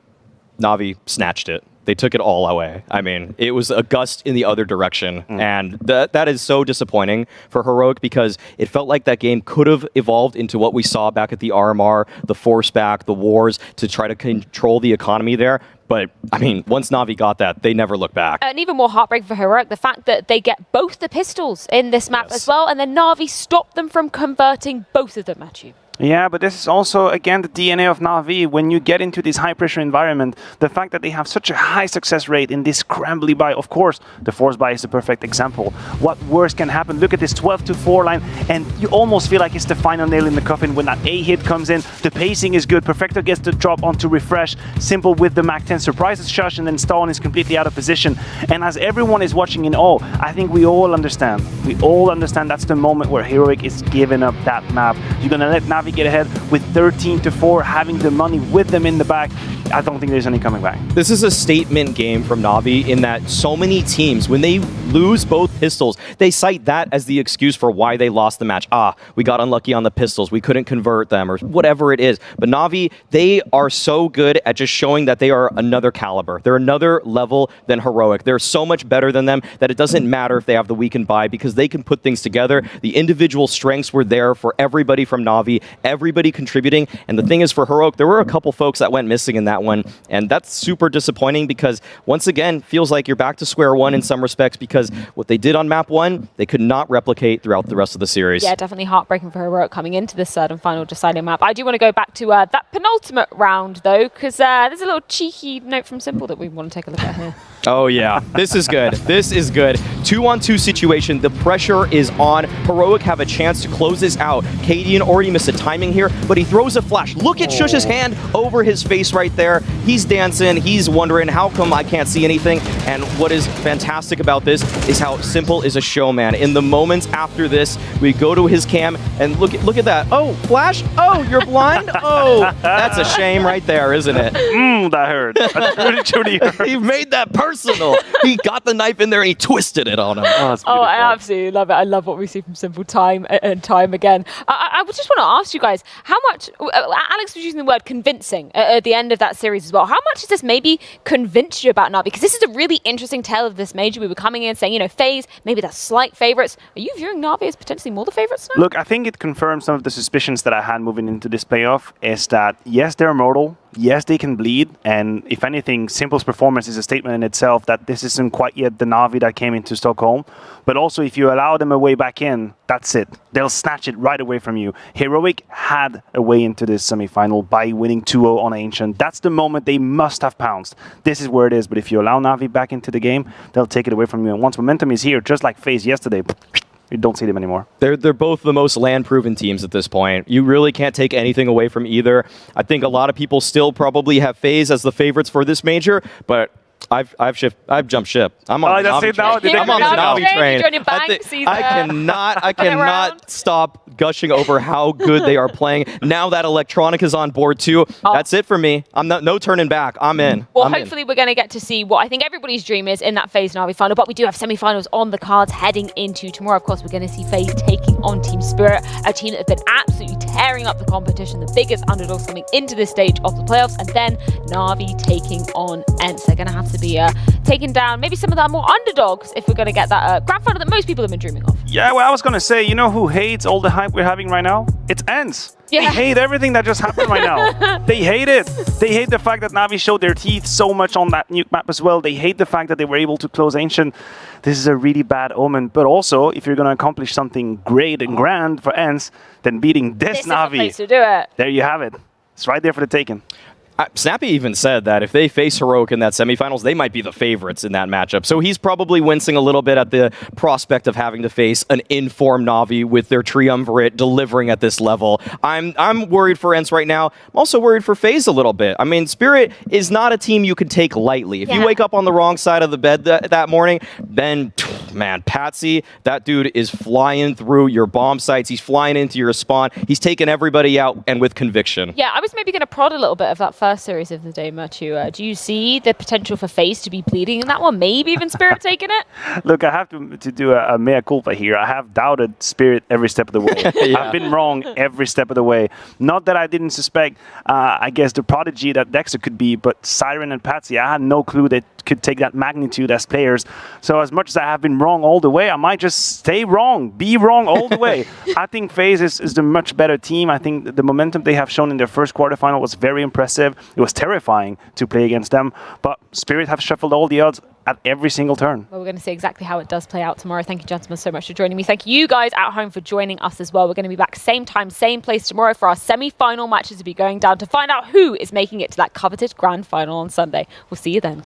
Navi snatched it. They took it all away. I mean, it was a gust in the other direction, and that is so disappointing for Heroic because it felt like that game could have evolved into what we saw back at the RMR, the Force back, the Wars, to try to control the economy there. But, I mean, once Navi got that, they never looked back. And even more heartbreaking for Heroic, the fact that they get both the pistols in this map as well, and then Navi stopped them from converting both of them at you. Yeah, but this is also, again, the DNA of Navi. When you get into this high-pressure environment, the fact that they have such a high success rate in this scrambly buy, of course, the force buy is a perfect example. What worse can happen? Look at this 12-4 line, and you almost feel like it's the final nail in the coffin when that A hit comes in. The pacing is good. Perfecto gets the drop onto Refresh. Simple with the Mac 10 surprises shox, and then Stone is completely out of position. And as everyone is watching in awe, I think we all understand. We all understand that's the moment where Heroic is giving up that map. You're going to let Navi get ahead with 13-4, having the money with them in the back. I don't think there's any coming back. This is a statement game from Navi in that so many teams, when they lose both pistols, they cite that as the excuse for why they lost the match. We got unlucky on the pistols, we couldn't convert them, or whatever it is. But Navi, they are so good at just showing that they are another caliber. They're another level than Heroic. They're so much better than them that it doesn't matter if they have the weekend buy because they can put things together. The individual strengths were there for everybody from Navi, everybody contributing. And the thing is, for Heroic, there were a couple folks that went missing in that one, and that's super disappointing because once again feels like you're back to square one in some respects because what they did on map 1 they could not replicate throughout the rest of the series. Yeah, definitely heartbreaking for Heroic coming into this third and final deciding map. I do want to go back to that penultimate round though, because there's a little cheeky note from Simple that we want to take a look at here. Oh yeah, this is good. This is good. 2-on-2 situation. The pressure is on. Heroic have a chance to close this out. Cadian already missed the timing here, but he throws a flash. Look at shox's hand over his face right there. He's dancing. He's wondering, how come I can't see anything? And what is fantastic about this is how Simple is a showman. In the moments after this, we go to his cam and look at that. Oh, flash. Oh, you're blind. Oh, that's a shame right there, isn't it? That hurt. That truly hurt. He made that personal. He got the knife in there and he twisted it on him. Oh, I absolutely love it. I love what we see from Simple time and time again. I just want to ask you guys, how much, Alex was using the word convincing at the end of that series as well. How much has this maybe convinced you about Navi? Because this is a really interesting tale of this major. We were coming in saying, FaZe, maybe they're slight favorites. Are you viewing Navi as potentially more the favorites now? Look, I think it confirms some of the suspicions that I had moving into this playoff is that, yes, they're mortal. Yes, they can bleed, and if anything, Simple's performance is a statement in itself that this isn't quite yet the Navi that came into Stockholm. But also, if you allow them a way back in, that's it. They'll snatch it right away from you. Heroic had a way into this semifinal by winning 2-0 on Ancient. That's the moment they must have pounced. This is where it is, but if you allow Navi back into the game, they'll take it away from you. And once momentum is here, just like FaZe yesterday, you don't see them anymore. They're both the most land-proven teams at this point. You really can't take anything away from either. I think a lot of people still probably have FaZe as the favorites for this major, but I've jumped ship. I'm on the Navi train. I'm on the Navi train. I cannot stop gushing over how good they are playing. Now that Electronic is on board too, that's it for me. I'm no turning back. I'm in. Well, hopefully we're going to get to see what I think everybody's dream is in that FaZe Navi final, but we do have semi-finals on the cards heading into tomorrow. Of course, we're going to see FaZe taking on Team Spirit, a team that have been absolutely tearing up the competition, the biggest underdogs coming into this stage of the playoffs, and then Navi taking on Ence. They're going to have to be taking down maybe some of the more underdogs if we're going to get that grand final that most people have been dreaming of. Yeah, well, I was going to say, you know who hates all the hype we're having right now? It's Ence. Yeah. They hate everything that just happened right now. They hate it. They hate the fact that Navi showed their teeth so much on that nuke map as well. They hate the fact that they were able to close Ancient. This is a really bad omen. But also, if you're going to accomplish something great and grand for Ence, then beating this Navi. Is the place to do it. There you have it. It's right there for the taking. Snappy even said that if they face Heroic in that semifinals, they might be the favorites in that matchup. So he's probably wincing a little bit at the prospect of having to face an informed Navi with their triumvirate delivering at this level. I'm worried for Ence right now. I'm also worried for FaZe a little bit. I mean, Spirit is not a team you can take lightly. If you wake up on the wrong side of the bed that morning, then, man, Patsy, that dude is flying through your bomb sites. He's flying into your spawn. He's taking everybody out, and with conviction. Yeah, I was maybe going to prod a little bit of that first series of the day, Matu. Do you see the potential for FaZe to be bleeding in that one? Maybe even Spirit taking it? Look, I have to do a mea culpa here. I have doubted Spirit every step of the way. Yeah. I've been wrong every step of the way. Not that I didn't suspect, I guess, the prodigy that Dexter could be, but Siren and Patsy, I had no clue they could take that magnitude as players. So as much as I have been wrong all the way, I might just stay wrong, be wrong all the way. I think FaZe is the much better team. I think the momentum they have shown in their first quarterfinal was very impressive. It was terrifying to play against them, but Spirit have shuffled all the odds at every single turn. Well, we're going to see exactly how it does play out tomorrow. Thank you, gentlemen, so much for joining me. Thank you guys at home for joining us as well. We're going to be back same time, same place tomorrow for our semi-final matches to be going down to find out who is making it to that coveted grand final on Sunday. We'll see you then.